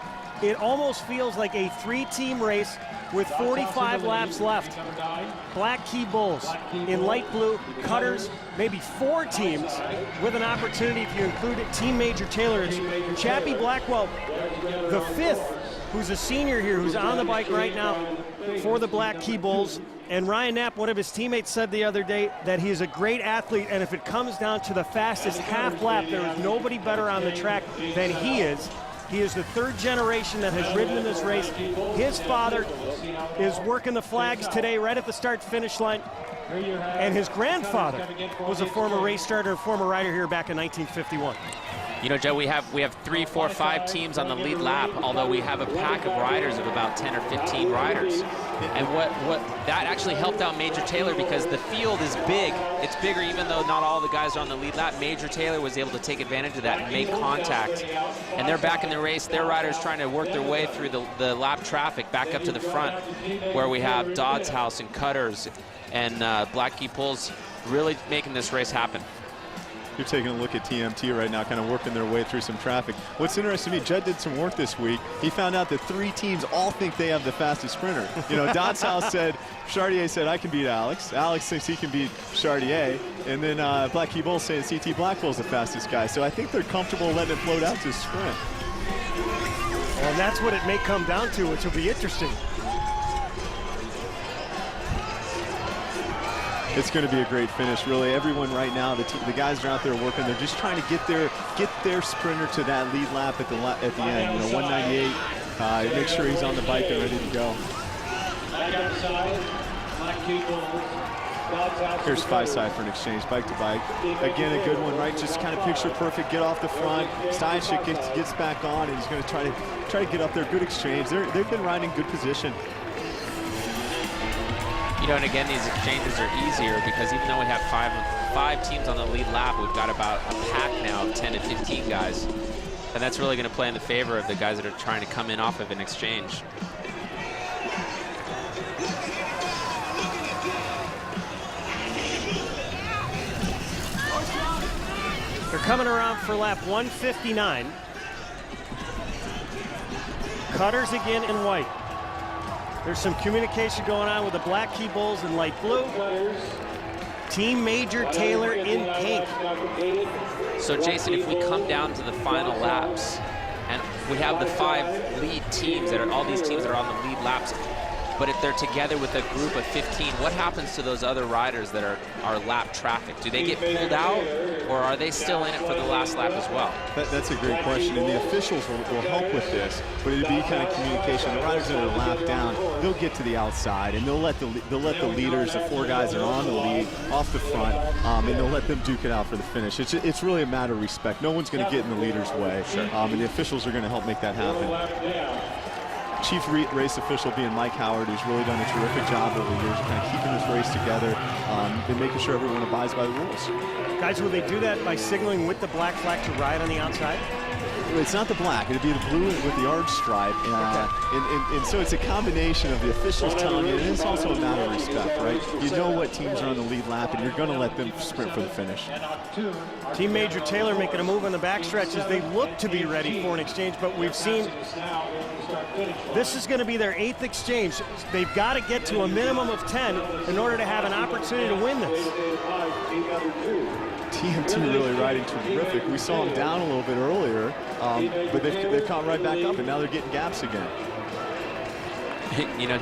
it almost feels like a 3-team race with 45 laps left. Black Key Bulls in light blue, Cutters, maybe 4 teams with an opportunity if you include Team Major Taylor. It's Chappie Blackwell, the 5th, who's a senior here, who's on the bike right now for the Black Key Bulls. And Ryan Knapp, one of his teammates, said the other day that he is a great athlete, and if it comes down to the fastest half lap, there is nobody better on the track than he is. He is the 3rd generation that has ridden in this race. His father is working the flags today right at the start-finish line. And his grandfather was a former race starter, a former rider here back in 1951. You know, Joe, we have 3, 4, 5 teams on the lead lap, although we have a pack of riders of about 10 or 15 riders. And what that actually helped out Major Taylor because the field is big. It's bigger even though not all the guys are on the lead lap. Major Taylor was able to take advantage of that and make contact. And they're back in the race. Their riders trying to work their way through the lap traffic back up to the front where we have Dodds House and Cutters and Black Key Bulls really making this race happen. You're taking a look at TMT right now, kind of working their way through some traffic. What's interesting to me, Judd did some work this week. He found out that 3 teams all think they have the fastest sprinter. You know, Dodds House said, Chartier said, I can beat Alex. Alex thinks he can beat Chartier. And then Black Key Bulls saying CT Blackwell's the fastest guy. So I think they're comfortable letting it float out to a sprint. And that's what it may come down to, which will be interesting. It's going to be a great finish, really. Everyone right now, the guys are out there working. They're just trying to get their sprinter to that lead lap at the end. You know, 198. Make sure he's on the bike and ready to go. Here's Feisai for an exchange, bike to bike. Again, a good one, right? Just kind of picture perfect. Get off the front. Steinschik gets back on, and he's going to try to get up there. Good exchange. They've been riding good position. You know, and again, these exchanges are easier because even though we have five teams on the lead lap, we've got about a pack now of 10 to 15 guys. And that's really going to play in the favor of the guys that are trying to come in off of an exchange. They're coming around for lap 159. Cutters again in white. There's some communication going on with the Black Key Bulls in light blue. Team Major Taylor in pink. So Jason, if we come down to the final laps and we have the 5 lead teams that are all these teams that are on the lead laps, but if they're together with a group of 15, what happens to those other riders that are lap traffic? Do they get pulled out, or are they still in it for the last lap as well? That's a great question, and the officials will help with this, but it'll be kind of communication. The riders that are lapped down, they'll get to the outside, and they'll let the leaders, the 4 guys that are on the lead, off the front, and they'll let them duke it out for the finish. It's really a matter of respect. No one's going to get in the leader's way, and the officials are going to help make that happen. Chief race official being Mike Howard, who's really done a terrific job over the years, kind of keeping this race together and making sure everyone abides by the rules. Guys, will they do that by signaling with the black flag to ride on the outside? It's not the black. It'd be the blue with the orange stripe. And so it's a combination of the officials telling you, and it's also a matter of respect, right? You know what teams are on the lead lap, and you're going to let them sprint for the finish. Team Major Taylor making a move on the backstretch as they look to be ready for an exchange, but we've seen this is going to be their 8th exchange. They've got to get to a minimum of 10 in order to have an opportunity to win this. TM2 really riding terrific. We saw them down a little bit earlier, but they've caught right back up, and now they're getting gaps again. You know,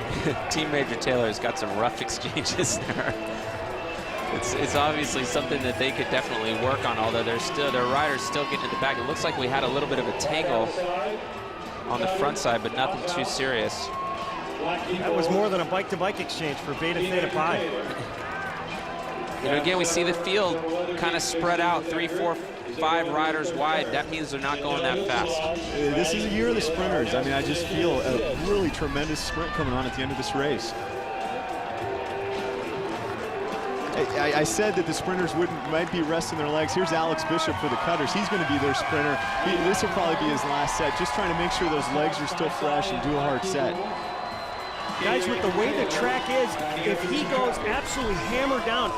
Team Major Taylor has got some rough exchanges there. It's obviously something that they could definitely work on, although their riders still getting in the back. It looks like we had a little bit of a tangle on the front side, but nothing too serious. That was more than a bike-to-bike exchange for Beta Theta Pi. You know, again, we see the field kind of spread out, 3, 4, 5 riders wide. That means they're not going that fast. This is a year of the sprinters. I mean, I just feel a really tremendous sprint coming on at the end of this race. I said that the sprinters might be resting their legs. Here's Alex Bishop for the cutters. He's going to be their sprinter. This will probably be his last set, just trying to make sure those legs are still fresh and do a hard set. Guys, with the way the track is, if he goes absolutely hammered down,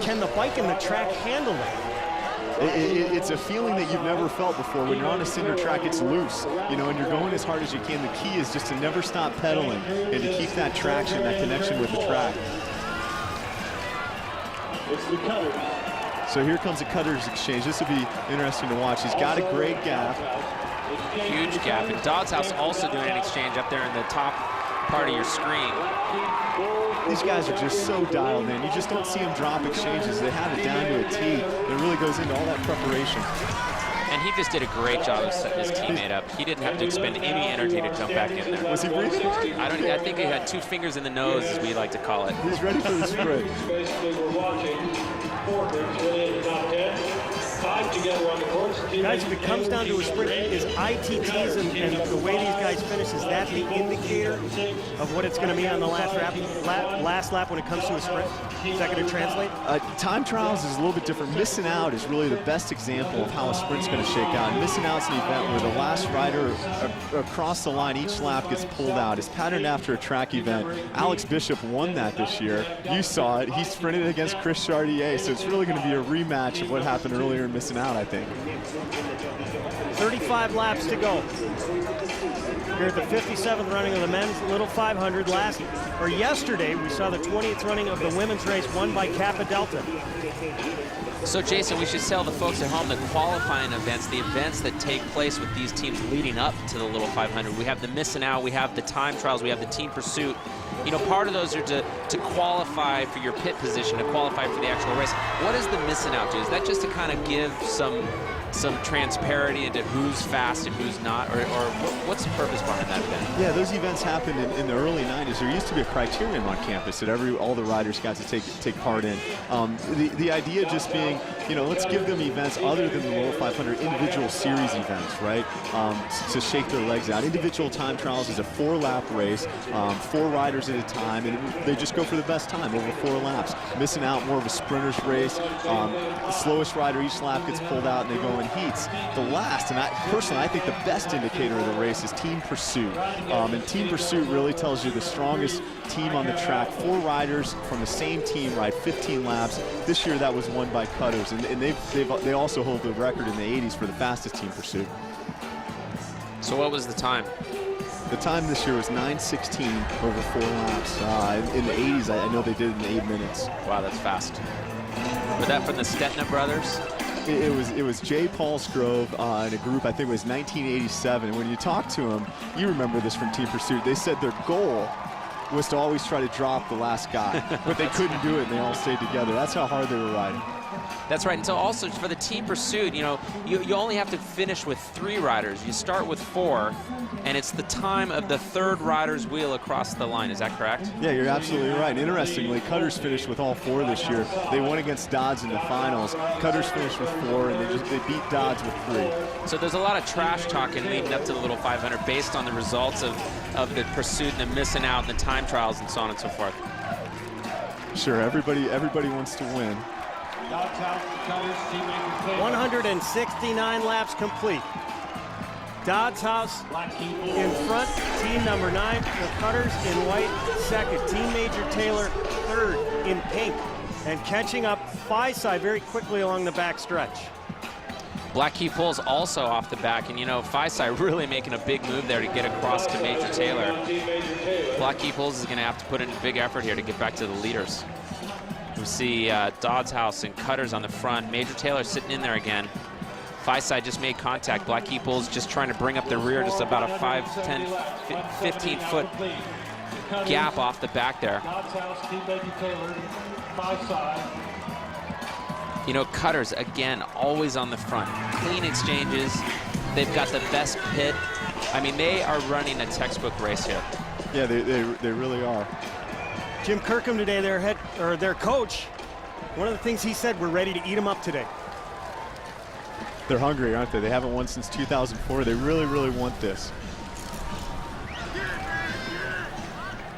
can the bike and the track handle it? It's a feeling that you've never felt before. When you're on a cinder track, it's loose, you know, and you're going as hard as you can. The key is just to never stop pedaling and to keep that traction, that connection with the track. So here comes a cutters exchange. This will be interesting to watch. He's got a great gap. Huge gap. And Dodds House also doing an exchange up there in the top part of your screen. These guys are just so dialed in. You just don't see them drop exchanges. They have it down to a T. It really goes into all that preparation. And he just did a great job of setting his teammate up. He didn't have to expend any energy to jump back in there. Was he breathing? I think he had 2 fingers in the nose, as we like to call it. He's ready for the sprint. Basically, we're watching 4 groups really in the top 10. 5 together on the course. Guys, if it comes down to a sprint, is ITTs and the way these guys finish, is that the indicator of what it's going to be on the last lap when it comes to a sprint? Is that going to translate? Time trials is a little bit different. Missing out is really the best example of how a sprint's going to shake out. And missing out's an event where the last rider across the line each lap gets pulled out. It's patterned after a track event. Alex Bishop won that this year. You saw it. He sprinted against Chris Chartier, so it's really going to be a rematch of what happened earlier in missing out, I think. 35 laps to go. Here at the 57th running of the men's Little 500. Yesterday, we saw the 20th running of the women's race won by Kappa Delta. So, Jason, we should tell the folks at home the qualifying events, the events that take place with these teams leading up to the Little 500. We have the missing out, we have the time trials, we have the team pursuit. You know, part of those are to qualify for your pit position, to qualify for the actual race. What does the missing out do? Is that just to kind of give some transparency into who's fast and who's not, or what's the purpose behind that event? Yeah, those events happened in the early 90s. There used to be a criterium on campus that all the riders got to take part in. The idea just being, you know, let's give them events other than the Little 500, individual series events, right? To shake their legs out. Individual time trials is a 4-lap race, 4 riders at a time, and they just go for the best time over 4 laps. Missing out, more of a sprinter's race. The slowest rider each lap gets pulled out and they go in heats. The last, and personally I think the best indicator of the race is team pursuit. And team pursuit really tells you the strongest team on the track. 4 riders from the same team ride 15 laps. This year that was won by Cutters, and they also hold the record in the 80s for the fastest team pursuit. So what was the time? The time this year was 9:16 over 4 laps. In the 80s, I know they did it in 8 minutes. Wow, that's fast. Was that from the Stetna brothers? It was Jay Paulsgrove in a group, I think it was 1987. And when you talk to them, you remember this from Team Pursuit, they said their goal was to always try to drop the last guy, but they couldn't do it and they all stayed together. That's how hard they were riding. That's right. And so also for the team pursuit, you know, you only have to finish with 3 riders. You start with 4, and it's the time of the 3rd rider's wheel across the line. Is that correct? Yeah, you're absolutely right. And interestingly, Cutters finished with all 4 this year. They won against Dodds in the finals. Cutters finished with 4, and they beat Dodds with 3. So there's a lot of trash talking leading up to the Little 500 based on the results of the pursuit and the missing out and the time trials and so on and so forth. Sure, everybody wants to win. 169 laps complete. Dodds House in front, team number 9. The Cutters in white, second. Team Major Taylor, third in pink. And catching up Phi-Sci very quickly along the back stretch. Black Key Pulls also off the back, and you know, Phi-Sci really making a big move there to get across to Major Taylor. Black Key Pulls is going to have to put in a big effort here to get back to the leaders. We see Dodds House and Cutters on the front. Major Taylor sitting in there again. Phi-Sci just made contact. Black Key Pulls just trying to bring up the rear, just about a 5, 10, 15-foot gap off the back there. You know, Cutters, again, always on the front. Clean exchanges. They've got the best pit. I mean, they are running a textbook race here. Yeah, they really are. Jim Kirkham today, their coach, one of the things he said, we're ready to eat them up today. They're hungry, aren't they? They haven't won since 2004. They really, really want this.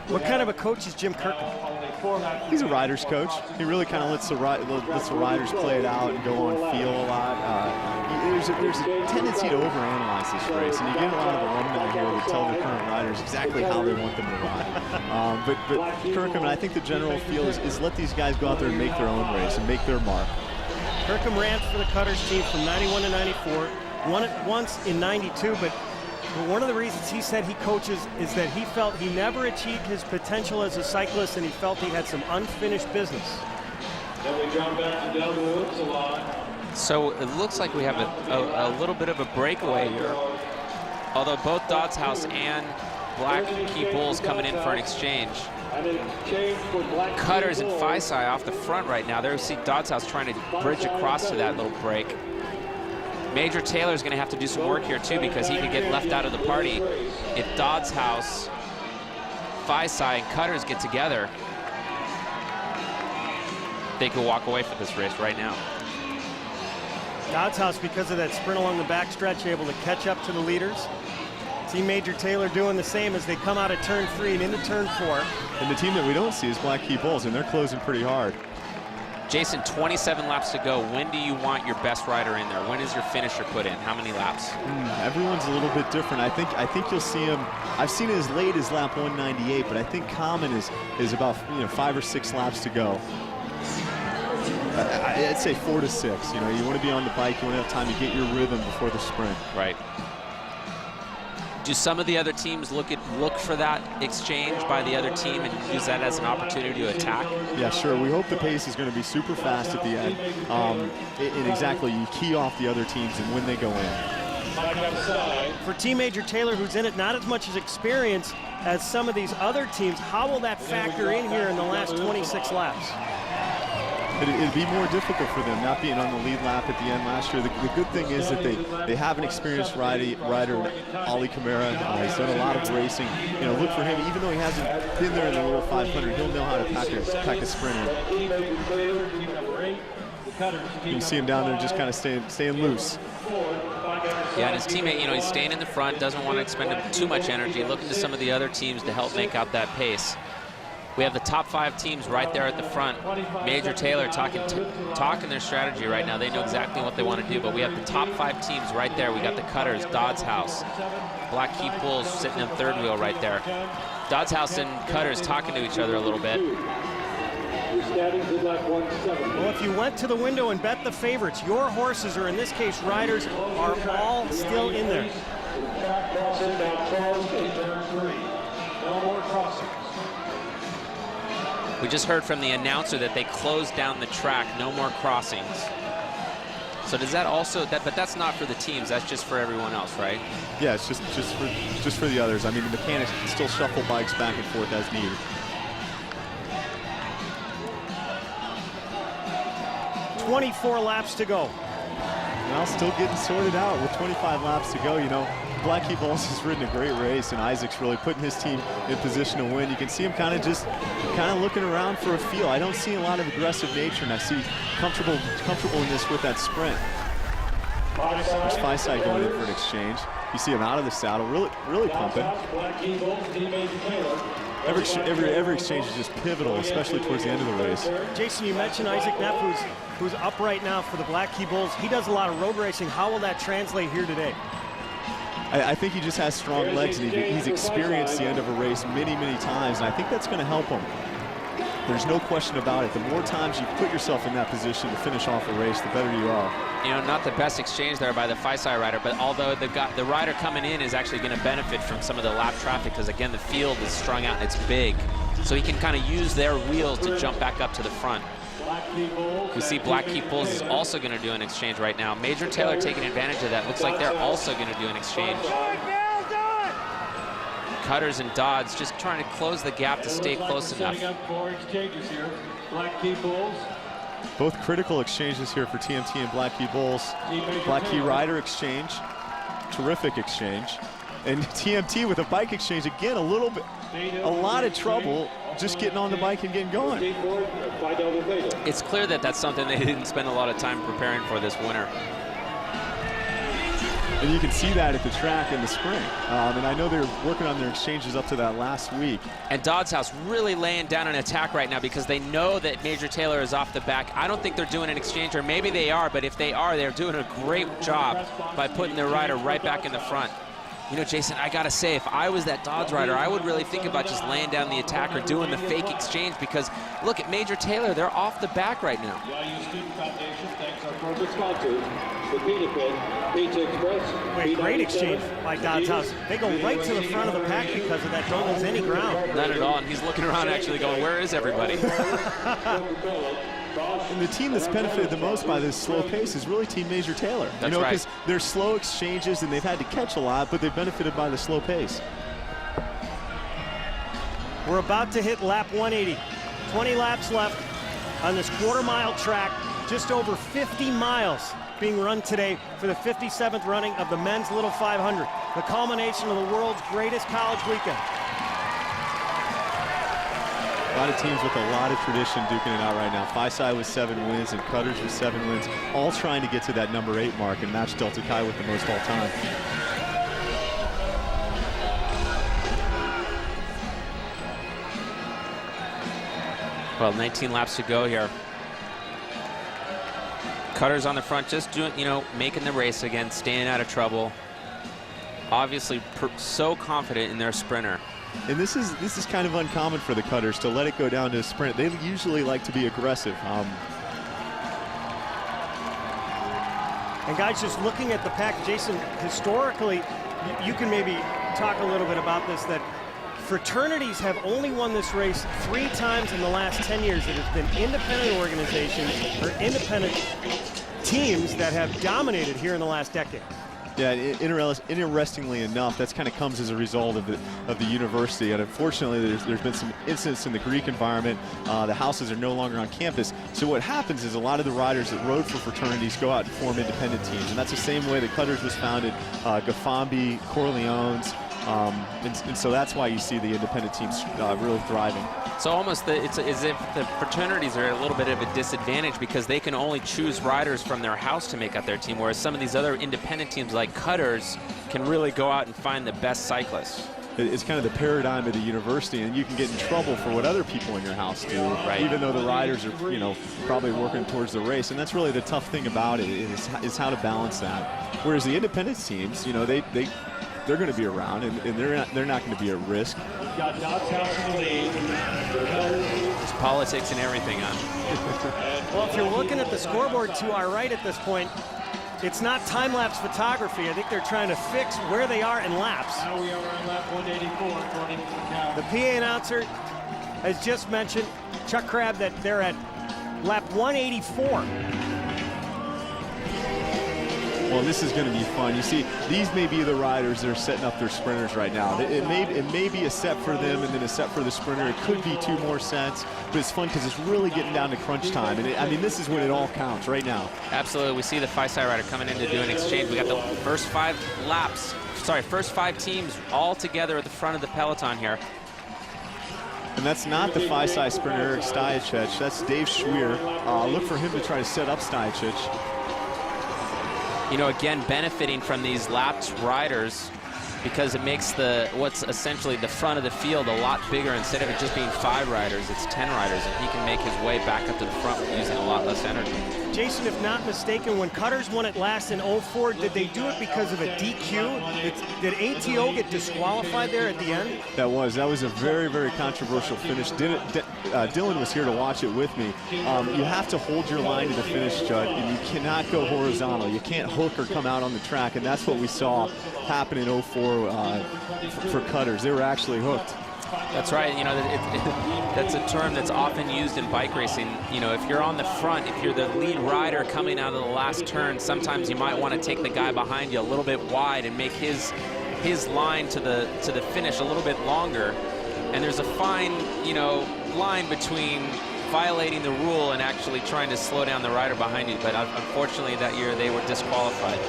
What kind of a coach is Jim Kirkham? He's a rider's coach. He really kind of lets the riders play it out and go on feel a lot. There's a tendency to overanalyze this race, and you get a lot of alumni here that tell the current riders exactly how they want them to ride. But Kirkham, and I think the general feel is let these guys go out there and make their own race and make their mark. Kirkham ran for the Cutters team from 91 to 94, won it once in 92, but one of the reasons he said he coaches is that he felt he never achieved his potential as a cyclist, and he felt he had some unfinished business. Then we drop back to Del Woods a lot. So it looks like we have a little bit of a breakaway here. Although both Dodds House and Black Key Pulls coming in for an exchange. Cutters and Phi-Sci off the front right now. There we see Dodds House trying to bridge across to that little break. Major Taylor's going to have to do some work here too, because he could get left out of the party if Dodds House, Phi-Sci, and Cutters get together. They could walk away from this race right now. Dodds House, because of that sprint along the backstretch, able to catch up to the leaders. Team Major Taylor doing the same as they come out of turn 3 and into turn 4. And the team that we don't see is Black Key Pulls, and they're closing pretty hard. Jason, 27 laps to go. When do you want your best rider in there? When is your finisher put in? How many laps? Everyone's a little bit different. I think you'll see him. I've seen it as late as lap 198, but I think Common is about 5 or 6 laps to go. I'd say 4 to 6. You know, you want to be on the bike. You want to have time to get your rhythm before the sprint. Right. Do some of the other teams look for that exchange by the other team and use that as an opportunity to attack? Yeah, sure. We hope the pace is going to be super fast at the end. And exactly, you key off the other teams and when they go in. For Team Major Taylor, who's in it not as much as experience as some of these other teams, how will that factor in here in the last 26 laps? It'd be more difficult for them not being on the lead lap at the end last year. The good thing is that they have an experienced rider, Ali Camara. He's done a lot of racing. You know, look for him. Even though he hasn't been there in the little 500, he'll know how to pack a sprinter. You can see him down there just kind of staying loose. Yeah, and his teammate, you know, he's staying in the front, doesn't want to expend too much energy, looking to some of the other teams to help make out that pace. We have the top 5 teams right there at the front. Major Taylor talking their strategy right now. They know exactly what they want to do, but we have the top 5 teams right there. We got the Cutters, Dodds House, Black Key Pulls sitting in third wheel right there. Dodds House and Cutters talking to each other a little bit. Well, if you went to the window and bet the favorites, your horses, or in this case riders, are all still in there. No more crossings. We just heard from the announcer that they closed down the track, no more crossings. So does that also, but that's not for the teams, that's just for everyone else, right? Yeah, it's just for the others. I mean, the mechanics can still shuffle bikes back and forth as needed. "24 laps to go. Well, still getting sorted out with 25 laps to go. You know, Black Key Pulls has ridden a great race, and Isaac's really putting his team in position to win. You can see him kind of looking around for a feel. I don't see a lot of aggressive nature, and I see comfortableness with that sprint. There's Phi-Sci going in for an exchange. You see him out of the saddle, really pumping. Every exchange is just pivotal, especially towards the end of the race. Jason, you mentioned Isaac Neff, who's up right now for the Black Key Bulls. He does a lot of road racing. How will that translate here today? I think he just has strong legs, and he's experienced the end of a race many, many times, and I think that's going to help him. There's no question about it. The more times you put yourself in that position to finish off a race, the better you are. You know, not the best exchange there by the FiSi rider, but although the rider coming in is actually going to benefit from some of the lap traffic, because again, the field is strung out and it's big. So he can kind of use their wheels to jump back up to the front. We see Black Key Bulls is also going to do an exchange right now. Major Taylor taking advantage of that. Looks like they're also going to do an exchange. Cutters and Dodds just trying to close the gap to stay close enough. Both critical exchanges here for TMT and Black Key Bulls. Black Key rider exchange, terrific exchange. And TMT with a bike exchange, again, a lot of trouble just getting on the bike and getting going. It's clear that that's something they didn't spend a lot of time preparing for this winter. And you can see that at the track in the spring. And I know they're working on their exchanges up to that last week. And Dodds House really laying down an attack right now because they know that Major Taylor is off the back. I don't think they're doing an exchange, or maybe they are, but if they are, they're doing a great job by putting their rider right back in the front. You know, Jason, I gotta say, if I was that Dodds rider, I would really think about just laying down the attack or doing the fake exchange, because look at Major Taylor, they're off the back right now. Wait, great exchange by Dodds House. They go right to the front of the pack because of that. Don't lose any ground. Not at all, and he's looking around actually going, where is everybody? And the team that's benefited the most by this slow pace is really Team Major Taylor. That's right. Because they're slow exchanges and they've had to catch a lot, but they've benefited by the slow pace. We're about to hit lap 180. 20 laps left on this quarter-mile track. Just over 50 miles being run today for the 57th running of the men's Little 500, the culmination of the world's greatest college weekend. A lot of teams with a lot of tradition duking it out right now. FiSi with 7 wins and Cutters with 7 wins, all trying to get to that number 8 mark and match Delta Chi with the most all time. Well, 19 laps to go here. Cutters on the front, just doing, you know, making the race again, staying out of trouble. Obviously, so confident in their sprinter. And this is kind of uncommon for the Cutters to let it go down to a sprint. They usually like to be aggressive. And guys, just looking at the pack, Jason, historically, you can maybe talk a little bit about this, that fraternities have only won this race 3 times in the last 10 years. It has been independent organizations or independent teams that have dominated here in the last decade. Yeah, interestingly enough, that's kind of comes as a result of the university, and unfortunately, there's been some incidents in the Greek environment. The houses are no longer on campus. So what happens is a lot of the riders that rode for fraternities go out and form independent teams, and that's the same way that Cutters was founded, Gafambi, Corleones, and so that's why you see the independent teams really thriving. So almost it's as if the fraternities are at a little bit of a disadvantage because they can only choose riders from their house to make up their team, whereas some of these other independent teams like Cutters can really go out and find the best cyclists. It's kind of the paradigm of the university, and you can get in trouble for what other people in your house do, right, even though the riders are, you know, probably working towards the race. And that's really the tough thing about it is how to balance that. Whereas the independent teams, you know, they're going to be around, and they're not going to be at risk. Got Dodds House in the lead. There's politics and everything on. Well, if you're looking at the scoreboard to our right at this point, it's not time-lapse photography. I think they're trying to fix where they are in laps. Now we are on lap 184, according to the count. The PA announcer has just mentioned, Chuck Crabb, that they're at lap 184. Well, this is going to be fun. You see, these may be the riders that are setting up their sprinters right now. It may be a set for them and then a set for the sprinter. It could be 2 more sets, but it's fun because it's really getting down to crunch time. And I mean, this is when it all counts right now. Absolutely. We see the FiSi rider coming in to do an exchange. We got the first 5 teams all together at the front of the peloton here. And that's not the FiSi sprinter, Eric Stajicic. That's Dave Schwier. Look for him to try to set up Stajicic. You know, again, benefiting from these lapped riders. because it makes what's essentially the front of the field a lot bigger. Instead of it just being 5 riders, it's 10 riders, and he can make his way back up to the front using a lot less energy. Jason, if not mistaken, when Cutters won it last in 04, did they do it because of a DQ? Did ATO get disqualified there at the end? That was a very, very controversial finish. Dylan was here to watch it with me. You have to hold your line to the finish, Judd, and you cannot go horizontal. You can't hook or come out on the track, and that's what we saw happen in 04 for Cutters. They were actually hooked. That's right. You know, that's a term that's often used in bike racing. You know, if you're on the front, if you're the lead rider coming out of the last turn, sometimes you might want to take the guy behind you a little bit wide and make his line to the finish a little bit longer. And there's a fine, you know, line between violating the rule and actually trying to slow down the rider behind you. But unfortunately, that year they were disqualified.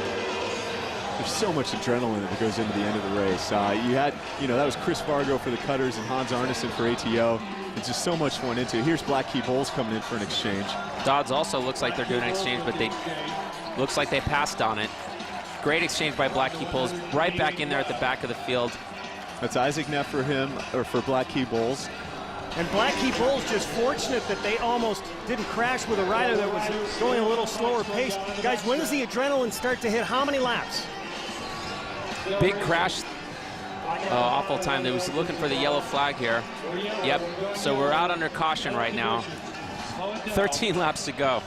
There's so much adrenaline that goes into the end of the race. You had, you know, that was Chris Vargo for the Cutters and Hans Arneson for ATO. It's just so much fun into it. Here's Black Key Bulls coming in for an exchange. Dodds also looks like they're doing an exchange, but looks like they passed on it. Great exchange by Black Key Bulls, right back in there at the back of the field. That's Isaac Neff for him, or for Black Key Bulls. And Black Key Bulls just fortunate that they almost didn't crash with a rider that was going a little slower pace. Guys, when does the adrenaline start to hit? How many laps? Big crash, awful time. They was looking for the yellow flag here. Yep, so we're out under caution right now. 13 laps to go.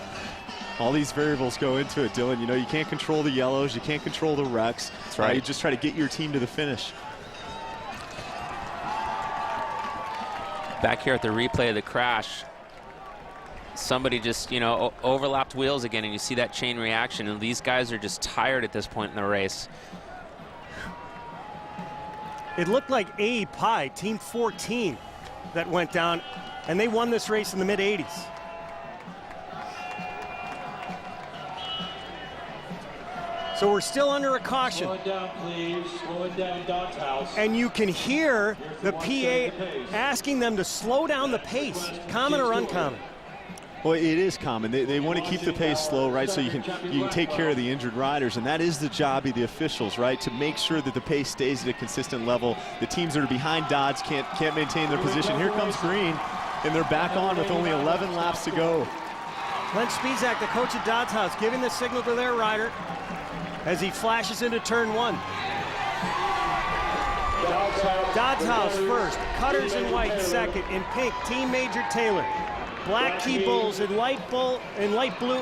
All these variables go into it, Dylan. You know, you can't control the yellows, you can't control the wrecks. That's right. You just try to get your team to the finish. Back here at the replay of the crash, somebody just, you know, overlapped wheels again, and you see that chain reaction, and these guys are just tired at this point in the race. It looked like A Pi, Team 14, that went down, and they won this race in the mid-80s. So we're still under a caution. Slow it down, please. Slow it down, Dodds House. And you can hear the PA asking them to slow down the pace, common or uncommon. Well, it is common. They want to keep the pace slow, right, so you can take care of the injured riders, and that is the job of the officials, right, to make sure that the pace stays at a consistent level. The teams that are behind Dodds can't maintain their position. Here comes Green, and they're back on with only 11 laps to go. Glenn Spisak, the coach at Dodds House, giving the signal to their rider as he flashes into turn 1. Dodds House first, Cutters in white second, in pink, Team Major Taylor. Black Key Bulls in light blue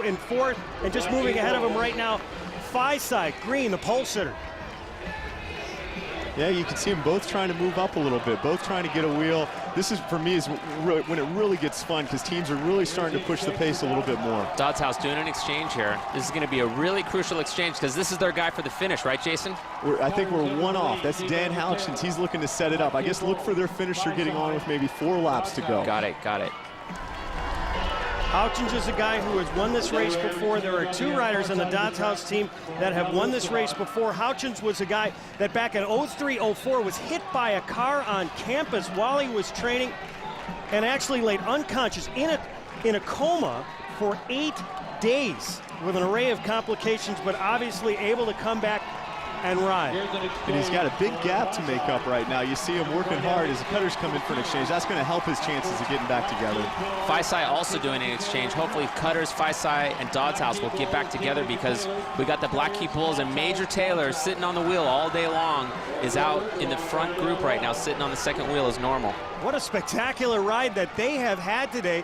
in fourth, and just moving ahead of them right now, Phi-Sci, green, the pole sitter. Yeah, you can see them both trying to move up a little bit, both trying to get a wheel. This is, for me, is when it really gets fun, because teams are really starting to push the pace a little bit more. Dodds House doing an exchange here. This is going to be a really crucial exchange, because this is their guy for the finish, right, Jason? I think we're one off. That's Dan Houchins. He's looking to set it up. I guess look for their finisher getting on with maybe 4 laps to go. Got it, got it. Houchins is a guy who has won this race before. There are 2 riders on the Dodds House team that have won this race before. Houchins was a guy that back in 03-04 was hit by a car on campus while he was training and actually laid unconscious in a coma for 8 days with an array of complications, but obviously able to come back and ride. And he's got a big gap to make up right now. You see him working hard as the Cutters come in for an exchange. That's going to help his chances of getting back together. Phi-Sci also doing an exchange. Hopefully Cutters, Phi-Sci, and Dodds House will get back together, because we got the Black Key Bulls and Major Taylor sitting on the wheel all day long, is out in the front group right now, sitting on the second wheel as normal. What a spectacular ride that they have had today.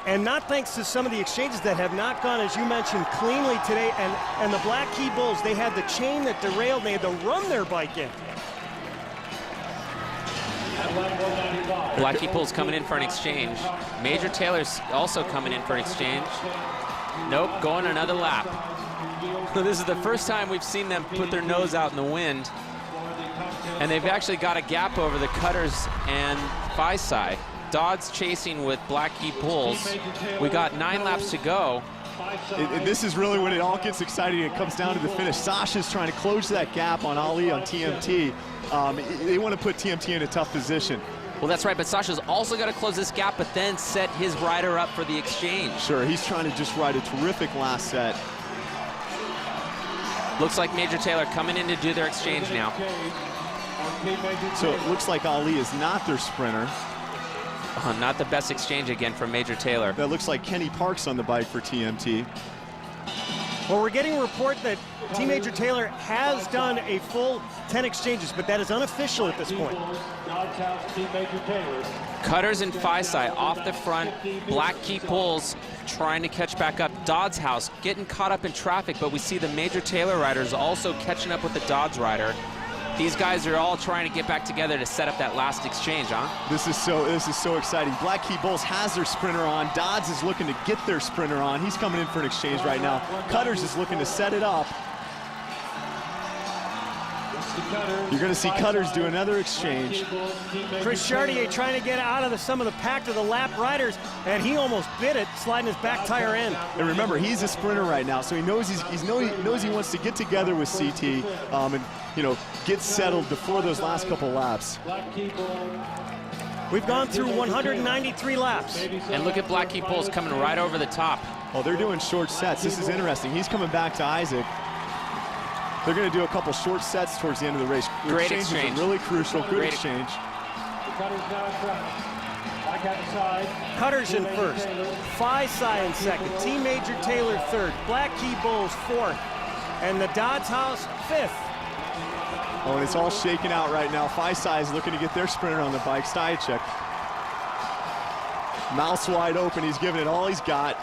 And not thanks to some of the exchanges that have not gone, as you mentioned, cleanly today. And the Black Key Bulls, they had the chain that derailed. They had to run their bike in. Black Key Bulls coming in for an exchange. Major Taylor's also coming in for an exchange. Nope, going another lap. This is the first time we've seen them put their nose out in the wind. And they've actually got a gap over the Cutters and Phi-Sci. Dodds chasing with Black Key Bulls. We got 9 laps to go. And this is really when it all gets exciting. It comes down to the finish. Sasha's trying to close that gap on Ali on TMT. They want to put TMT in a tough position. Well, that's right, but Sasha's also got to close this gap, but then set his rider up for the exchange. Sure, he's trying to just ride a terrific last set. Looks like Major Taylor coming in to do their exchange now. So it looks like Ali is not their sprinter. Not the best exchange again from Major Taylor. That looks like Kenny Parks on the bike for TMT. Well, we're getting a report that Team Major Taylor has done a full 10 exchanges, but that is unofficial at this point. Cutters and Faisai off the front. Black Key Bulls trying to catch back up. Dodds House getting caught up in traffic, but we see the Major Taylor riders also catching up with the Dodds rider. These guys are all trying to get back together to set up that last exchange, huh? This is so exciting. Black Key Bulls has their sprinter on. Dodds is looking to get their sprinter on. He's coming in for an exchange right now. Cutters is looking to set it up. You're going to see Cutters do another exchange. Chris Chartier trying to get out of some of the pack to the lap riders, and he almost bit it, sliding his back tire in. And remember, he's a sprinter right now, so he knows he wants to get together with CT and get settled before those last couple laps. We've gone through 193 laps. And look at Black Key Bulls coming right over the top. Oh, they're doing short sets. This is interesting. He's coming back to Isaac. They're going to do a couple short sets towards the end of the race. Great exchange. Really crucial. Good exchange. Cutters in first. Faisai in second. Team Major Taylor third. Black Key Bulls fourth. And the Dodds House fifth. Oh, and it's all shaking out right now. Faisai is looking to get their sprinter on the bike. Stayacek. Mouth's wide open. He's giving it all he's got.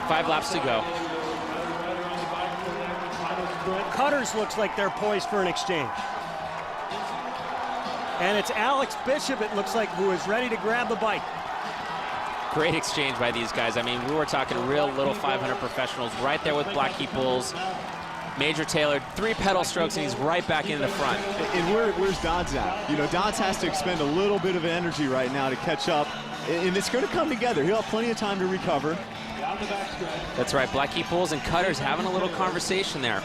5 laps to go. Cutters looks like they're poised for an exchange. And it's Alex Bishop, it looks like, who is ready to grab the bike. Great exchange by these guys. I mean, we were talking real little 500 professionals right there with Black Key Bulls. Major Taylor, 3 pedal strokes, and he's right back into the front. And where's Dodds at? Dodds has to expend a little bit of energy right now to catch up, and it's going to come together. He'll have plenty of time to recover. That's right, Black Key Bulls and Cutters having a little conversation there.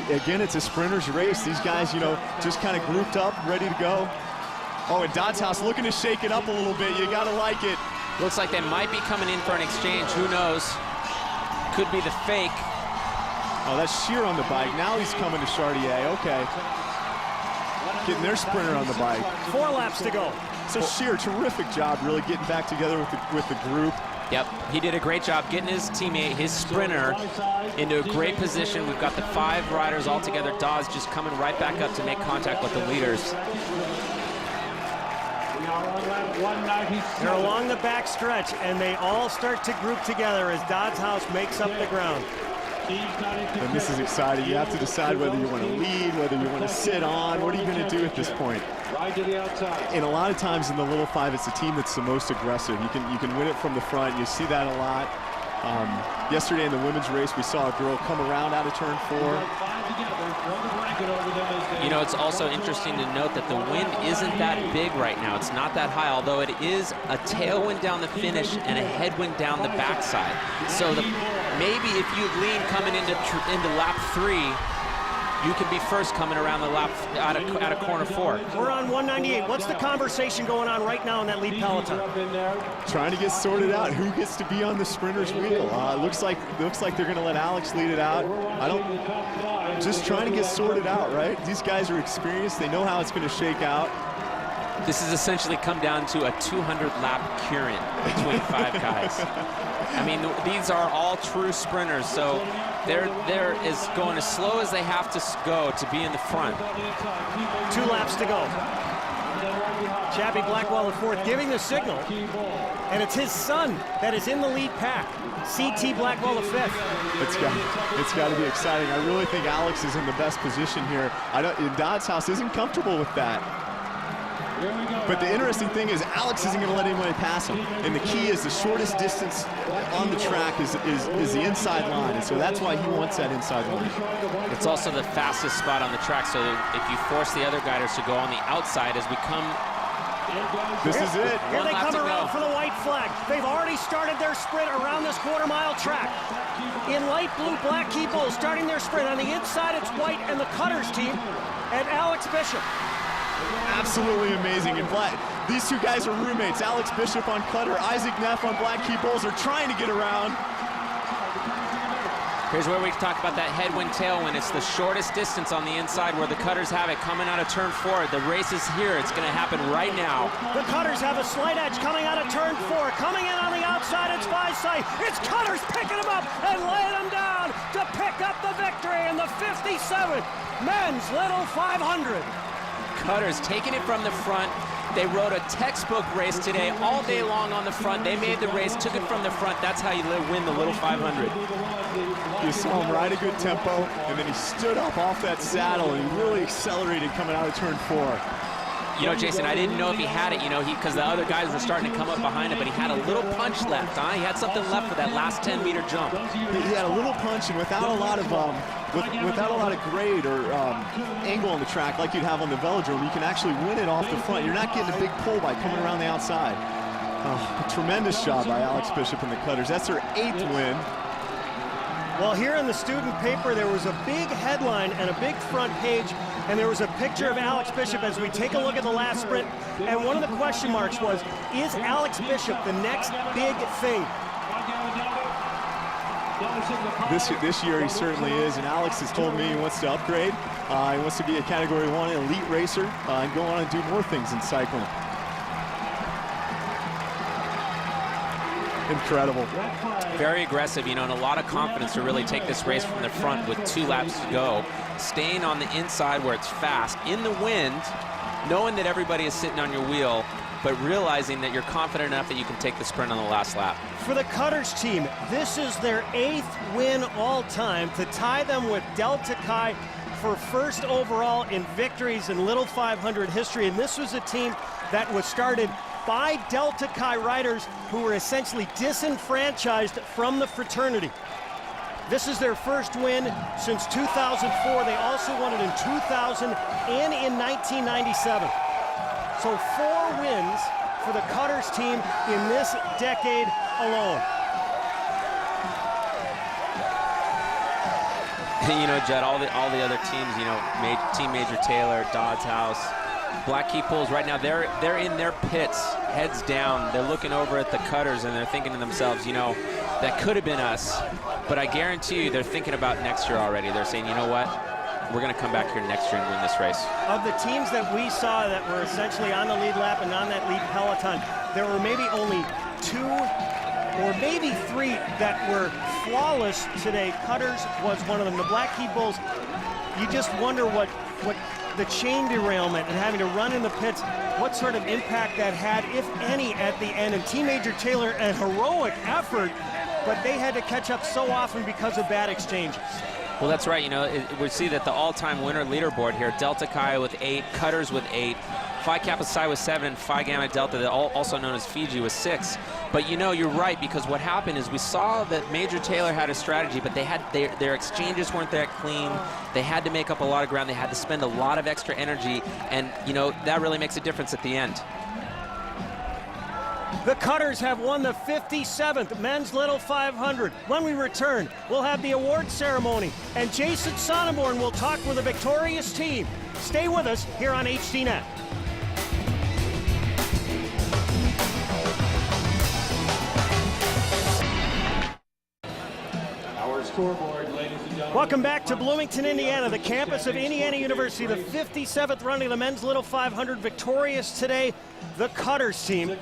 Again, it's a sprinter's race. These guys, just kind of grouped up, ready to go. Oh, and Dodds House looking to shake it up a little bit. You got to like it. Looks like they might be coming in for an exchange. Who knows? Could be the fake. Oh, that's Shear on the bike. Now he's coming to Chartier. Okay. Getting their sprinter on the bike. 4 laps to go. So Shear, terrific job really getting back together with the group. Yep, he did a great job getting his teammate, his sprinter, into a great position. We've got the 5 riders all together. Dawes just coming right back up to make contact with the leaders. They're along the back stretch, and they all start to group together as Dodds House makes up the ground. And this is exciting. You have to decide whether you want to lead, whether you want to sit on. What are you going to do at this point? And a lot of times in the little 5, it's the team that's the most aggressive. You can win it from the front. You see that a lot. Yesterday in the women's race, we saw a girl come around out of turn 4. It's also interesting to note that the wind isn't that big right now. It's not that high, although it is a tailwind down the finish and a headwind down the backside. So maybe if you lean coming into lap 3, you can be first coming around the lap out of corner 4. We're on 198. What's the conversation going on right now in that lead peloton? Trying to get sorted out. Who gets to be on the sprinter's wheel? Looks like they're going to let Alex lead it out. Just trying to get sorted out, right? These guys are experienced. They know how it's going to shake out. This has essentially come down to a 200-lap Kieran between 5 guys. I mean, these are all true sprinters, so they're as going as slow as they have to go to be in the front. 2 laps to go. Chappie Blackwell IV giving the signal, and it's his son that is in the lead pack. CT Blackwell V. It's got to be exciting. I really think Alex is in the best position here. Dodds House isn't comfortable with that. But the interesting thing is Alex isn't going to let anybody pass him. And the key is the shortest distance on the track is the inside line. And so that's why he wants that inside line. It's also the fastest spot on the track. So if you force the other guiders to go on the outside as we come. This is it. Here they come around for the white flag. They've already started their sprint around this quarter-mile track. In light blue, Black Key Bulls starting their sprint. On the inside, it's White and the Cutters team and Alex Bishop. Absolutely amazing. And these 2 guys are roommates. Alex Bishop on Cutter, Isaac Neff on Black Key Bulls are trying to get around. Here's where we talk about that headwind, tailwind. It's the shortest distance on the inside where the Cutters have it coming out of turn 4. The race is here. It's going to happen right now. The Cutters have a slight edge coming out of turn 4. Coming in on the outside, it's Visay. It's Cutters picking him up and laying him down to pick up the victory in the 57th Men's Little 500. Cutters taking it from the front. They rode a textbook race today all day long on the front. They made the race, took it from the front. That's how you win the Little 500. You saw him ride a good tempo, and then he stood up off that saddle and he really accelerated coming out of turn 4. You know, Jason, I didn't know if he had it, you know, because the other guys were starting to come up behind him, but he had a little punch left, huh? He had something left for that last 10-meter jump. He had a little punch, and without a lot of without a lot of grade or angle on the track like you'd have on the velodrome, you can actually win it off the front. You're not getting a big pull by coming around the outside. A tremendous job by Alex Bishop and the Cutters. That's their 8th win. Well, here in the student paper, there was a big headline and a big front page, and there was a picture of Alex Bishop as we take a look at the last sprint. And one of the question marks was, is Alex Bishop the next big thing? This year he certainly is, and Alex has told me he wants to upgrade. He wants to be a Category 1 elite racer and go on and do more things in cycling. Incredible. Very aggressive, you know, and a lot of confidence to really take this race from the front with 2 laps to go. Staying on the inside where it's fast, in the wind, knowing that everybody is sitting on your wheel, but realizing that you're confident enough that you can take the sprint on the last lap. For the Cutters team, this is their 8th win all time to tie them with Delta Chi for first overall in victories in Little 500 history. And this was a team that was started by Delta Chi riders who were essentially disenfranchised from the fraternity. This is their first win since 2004. They also won it in 2000 and in 1997. So 4 wins for the Cutters team in this decade alone. You know, Judd, all the other teams, you know, Team Major Taylor, Dodds House, Black Key Pools, right now they're in their pits, heads down. They're looking over at the Cutters and they're thinking to themselves, you know, that could have been us. But I guarantee you they're thinking about next year already. They're saying, you know what? We're going to come back here next year and win this race. Of the teams that we saw that were essentially on the lead lap and on that lead peloton, there were maybe only 2 or maybe 3 that were flawless today. Cutters was one of them. The Black Key Bulls, you just wonder what the chain derailment and having to run in the pits, what sort of impact that had, if any, at the end. And Team Major Taylor, a heroic effort, but they had to catch up so often because of bad exchanges. Well, that's right. You know, we see that the all-time winner leaderboard here, Delta Chi with 8, Cutters with 8, Phi Kappa Psi with 7, and Phi Gamma Delta, also known as Fiji, with 6. But you know, you're right, because what happened is we saw that Major Taylor had a strategy, but they had their exchanges weren't that clean. They had to make up a lot of ground. They had to spend a lot of extra energy, and you know, that really makes a difference at the end. The Cutters have won the 57th Men's Little 500. When we return, we'll have the award ceremony, and Jason Sonneborn will talk with the victorious team. Stay with us here on HDNet. Our scoreboard, ladies and gentlemen. Welcome back to Bloomington, Indiana, the campus of Indiana University, the 57th running of the Men's Little 500. Victorious today, the Cutters team.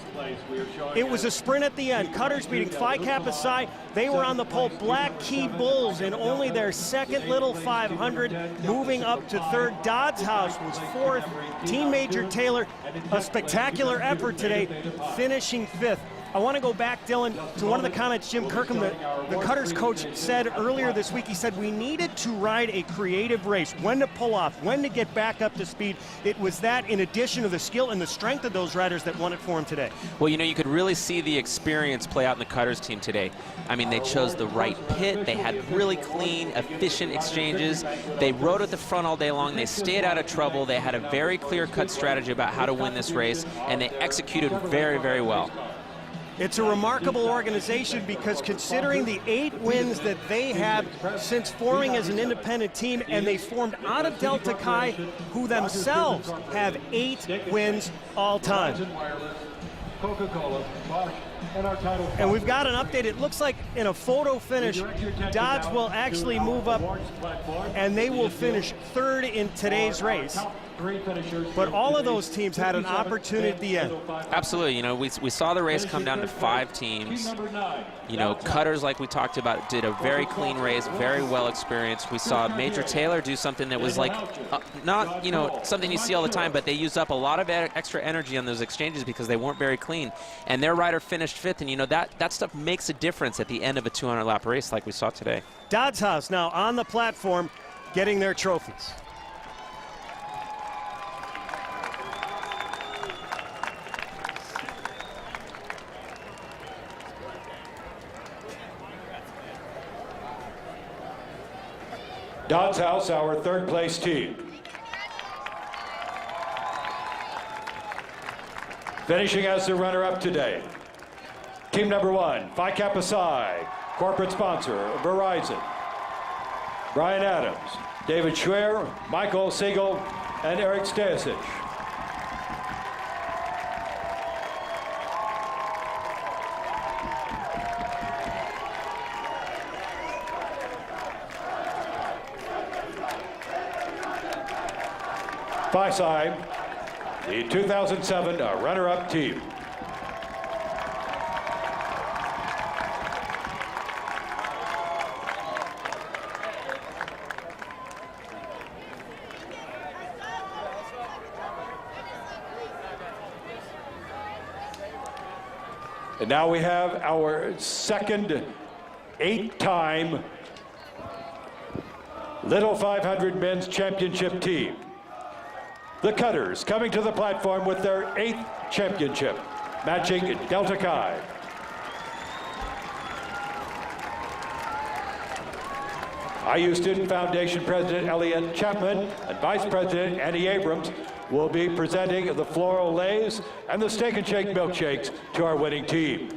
It was a sprint at the end. Cutters beating Phi Kappa Psi. They were on the pole. Black Key Bulls in only their 2nd Little 500, moving up to 3rd. Dodds House was 4th. Team Major Taylor, a spectacular effort today, finishing 5th. I want to go back, Dylan, to one of the comments Jim Kirkham, the Cutters coach, said earlier this week. He said we needed to ride a creative race, when to pull off, when to get back up to speed. It was that, in addition to the skill and the strength of those riders, that won it for him today. Well, you know, you could really see the experience play out in the Cutters team today. I mean, they chose the right pit. They had really clean, efficient exchanges. They rode at the front all day long. They stayed out of trouble. They had a very clear-cut strategy about how to win this race, and they executed very, very well. It's a remarkable organization because considering the 8 wins that they have since forming as an independent team, and they formed out of Delta Chi, who themselves have 8 wins all time. Coca-Cola, Bosch, and our title And we've got an update. It looks like in a photo finish, Dodge will actually move up and they will finish third in today's race. But all of those teams had an opportunity at the end. Absolutely. You know, we saw the race come down to 5 teams. You know, Cutters, like we talked about, did a very clean race, very well experienced. We saw Major Taylor do something that was like not, you know, something you see all the time, but they used up a lot of extra energy on those exchanges because they weren't very clean. And their rider finished 5th, and you know, that stuff makes a difference at the end of a 200-lap race like we saw today. Dodds House now on the platform getting their trophies. Dodds House, our 3rd place team. Finishing as the runner-up today. Team number 1, Phi Kappa Psi, corporate sponsor, Verizon. Brian Adams, David Schwer, Michael Siegel, and Eric Stasic. Phi Psi, the 2007 runner-up team. And now we have our second 8-time Little 500 Men's Championship team. The Cutters coming to the platform with their 8th championship, matching Delta Chi. IU Student Foundation President Elliot Chapman and Vice President Annie Abrams will be presenting the Floral Lays and the Steak and Shake milkshakes to our winning team.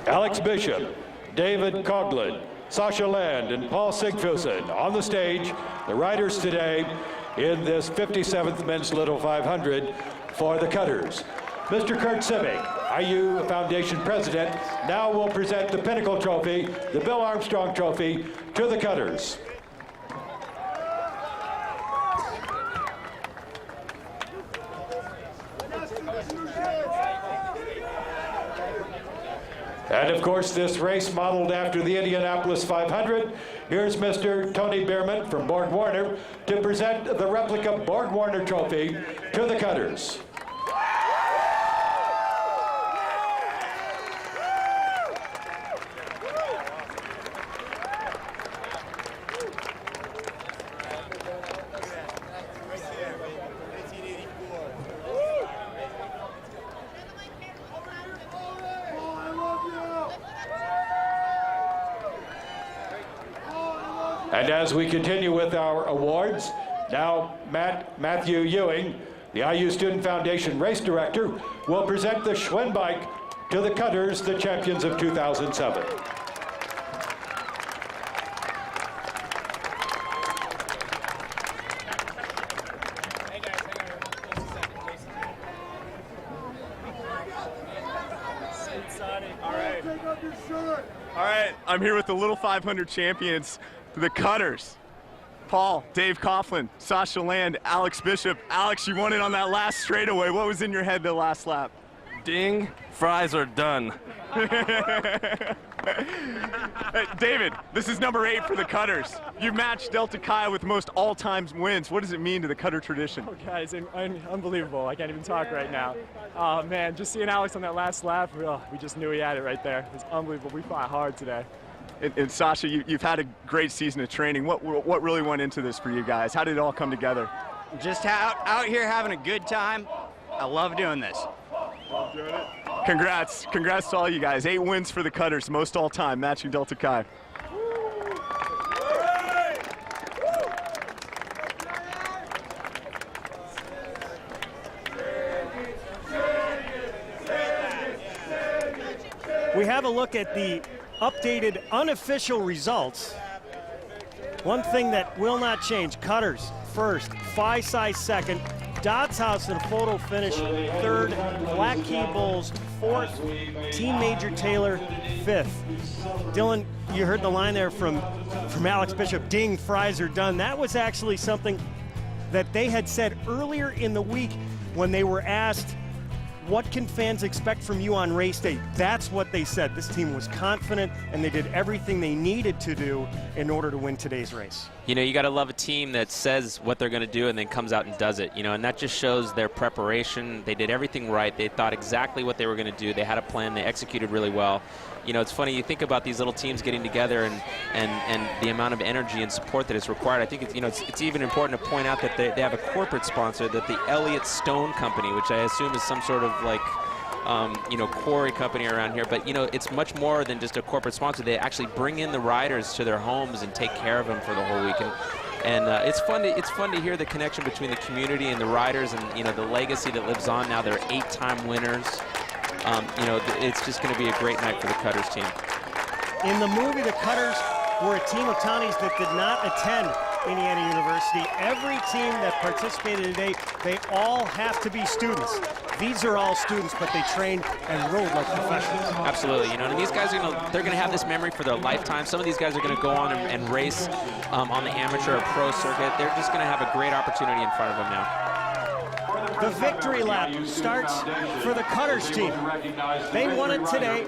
Alex Bishop, David Coughlin, Sasha Land, and Paul Sigfusson on the stage, the riders today in this 57th Men's Little 500 for the Cutters. Mr. Kurt Simic, IU Foundation President, now will present the Pinnacle Trophy, the Bill Armstrong Trophy, to the Cutters. And of course, this race modeled after the Indianapolis 500. Here's Mr. Tony Bierman from Borg Warner to present the replica Borg Warner Trophy to the Cutters. And as we continue with our awards, now Matthew Ewing, the IU Student Foundation Race Director, will present the Schwinn bike to the Cutters, the champions of 2007. All right, I'm here with the Little 500 champions, the Cutters. Paul, Dave Coughlin, Sasha Land, Alex Bishop. Alex, you won it on that last straightaway. What was in your head the last lap? Ding, fries are done. David, this is number 8 for the Cutters. You matched Delta Chi with most all-time wins. What does it mean to the Cutter tradition? Oh, guys, unbelievable. I can't even talk right now. Oh, man, just seeing Alex on that last lap, we just knew he had it right there. It's unbelievable. We fought hard today. And Sasha, you've had a great season of training. What really went into this for you guys? How did it all come together? Just out here having a good time. I love doing this. Love doing it. Congrats to all you guys. 8 wins for the Cutters, most all time, matching Delta Chi. We have a look at the updated unofficial results, one thing that will not change: Cutters first, Phi-Psi second, Dodds House in a photo finish third, Black Key Bulls fourth, Team Major Taylor fifth. Dylan, you heard the line there from Alex Bishop, ding, fries are done. That was actually something that they had said earlier in the week when they were asked, what can fans expect from you on race day? That's what they said. This team was confident, and they did everything they needed to do in order to win today's race. You know, you got to love a team that says what they're going to do and then comes out and does it, you know, and that just shows their preparation. They did everything right. They thought exactly what they were going to do. They had a plan. They executed really well. You know, it's funny, you think about these little teams getting together and the amount of energy and support that is required. I think it's even important to point out that they have a corporate sponsor, that the Elliott Stone Company, which I assume is some sort of like quarry company around here, but it's much more than just a corporate sponsor. They actually bring in the riders to their homes and take care of them for the whole week. And it's fun to hear the connection between the community and the riders, and the legacy that lives on now. They're 8-time winners. It's just going to be a great night for the Cutters team. In the movie, the Cutters were a team of townies that did not attend Indiana University. Every team that participated today, they all have to be students. These are all students, but they trained and rode like professionals. Absolutely, and these guys they're going to have this memory for their lifetime. Some of these guys are going to go on and race on the amateur or pro circuit. They're just going to have a great opportunity in front of them now. The victory lap starts for the Cutters team. They won it today,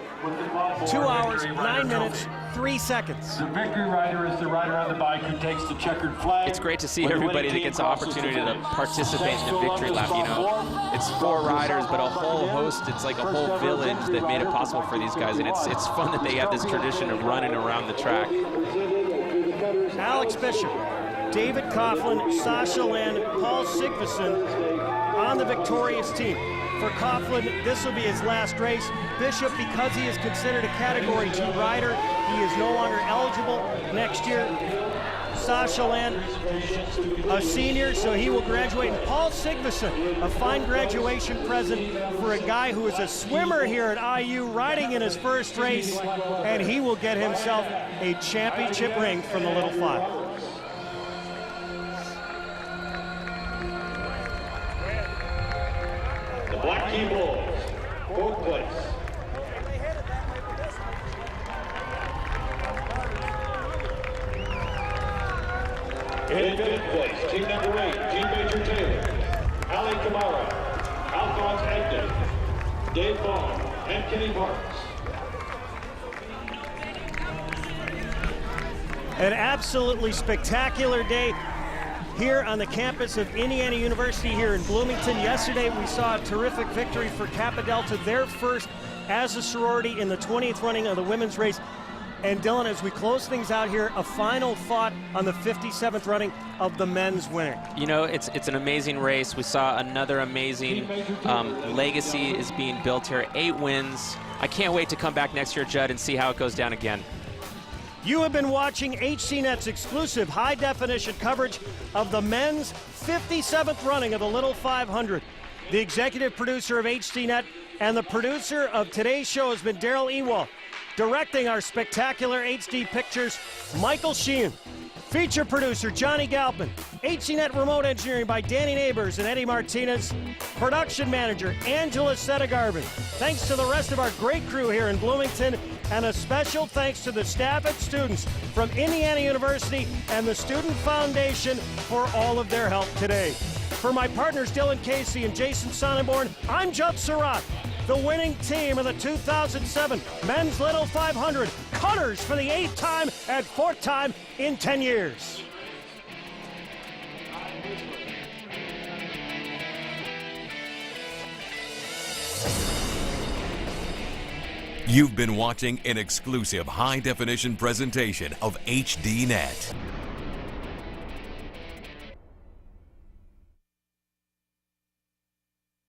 2 hours, 9 minutes, 3 seconds. The victory rider is the rider on the bike who takes the checkered flag. It's great to see everybody that gets the opportunity to participate in the victory lap. It's 4 riders, but a whole host. It's like a whole village that made it possible for these guys, and it's fun that they have this tradition of running around the track. Alex Bishop, David Coughlin, Sasha Land, Paul Sigvason on the victorious team. For Coughlin, this will be his last race. Bishop, because he is considered a Category 2 rider, he is no longer eligible next year. Sasha Land, a senior, so he will graduate. And Paul Sigvason, a fine graduation present for a guy who is a swimmer here at IU, riding in his first race, and he will get himself a championship ring from the Little Five. The Black Key Bulls, 4th place. In 5th place, team number 8, Team Major Taylor, Ali Kamara, Alphonse Egden, Dave Vaughn, and Kenny Parks. An absolutely spectacular day here on the campus of Indiana University here in Bloomington. Yesterday we saw a terrific victory for Kappa Delta, their first as a sorority in the 20th running of the women's race. And Dylan, as we close things out here, a final thought on the 57th running of the men's winner. It's an amazing race. We saw another amazing legacy is being built here. 8 wins. I can't wait to come back next year, Judd, and see how it goes down again. You have been watching HCNet's exclusive high-definition coverage of the men's 57th running of the Little 500. The executive producer of HCNet and the producer of today's show has been Daryl Ewald. Directing our spectacular HD pictures, Michael Sheehan. Feature producer, Johnny Galpin. HCNet remote engineering by Danny Neighbors and Eddie Martinez. Production manager, Angela Setagarvin. Thanks to the rest of our great crew here in Bloomington, and a special thanks to the staff and students from Indiana University and the Student Foundation for all of their help today. For my partners, Dylan Casey and Jason Sonnenborn, I'm Judd Surratt. The winning team of the 2007 Men's Little 500, Cutters for the 8th time and 4th time in 10 years. You've been watching an exclusive high-definition presentation of HDNet.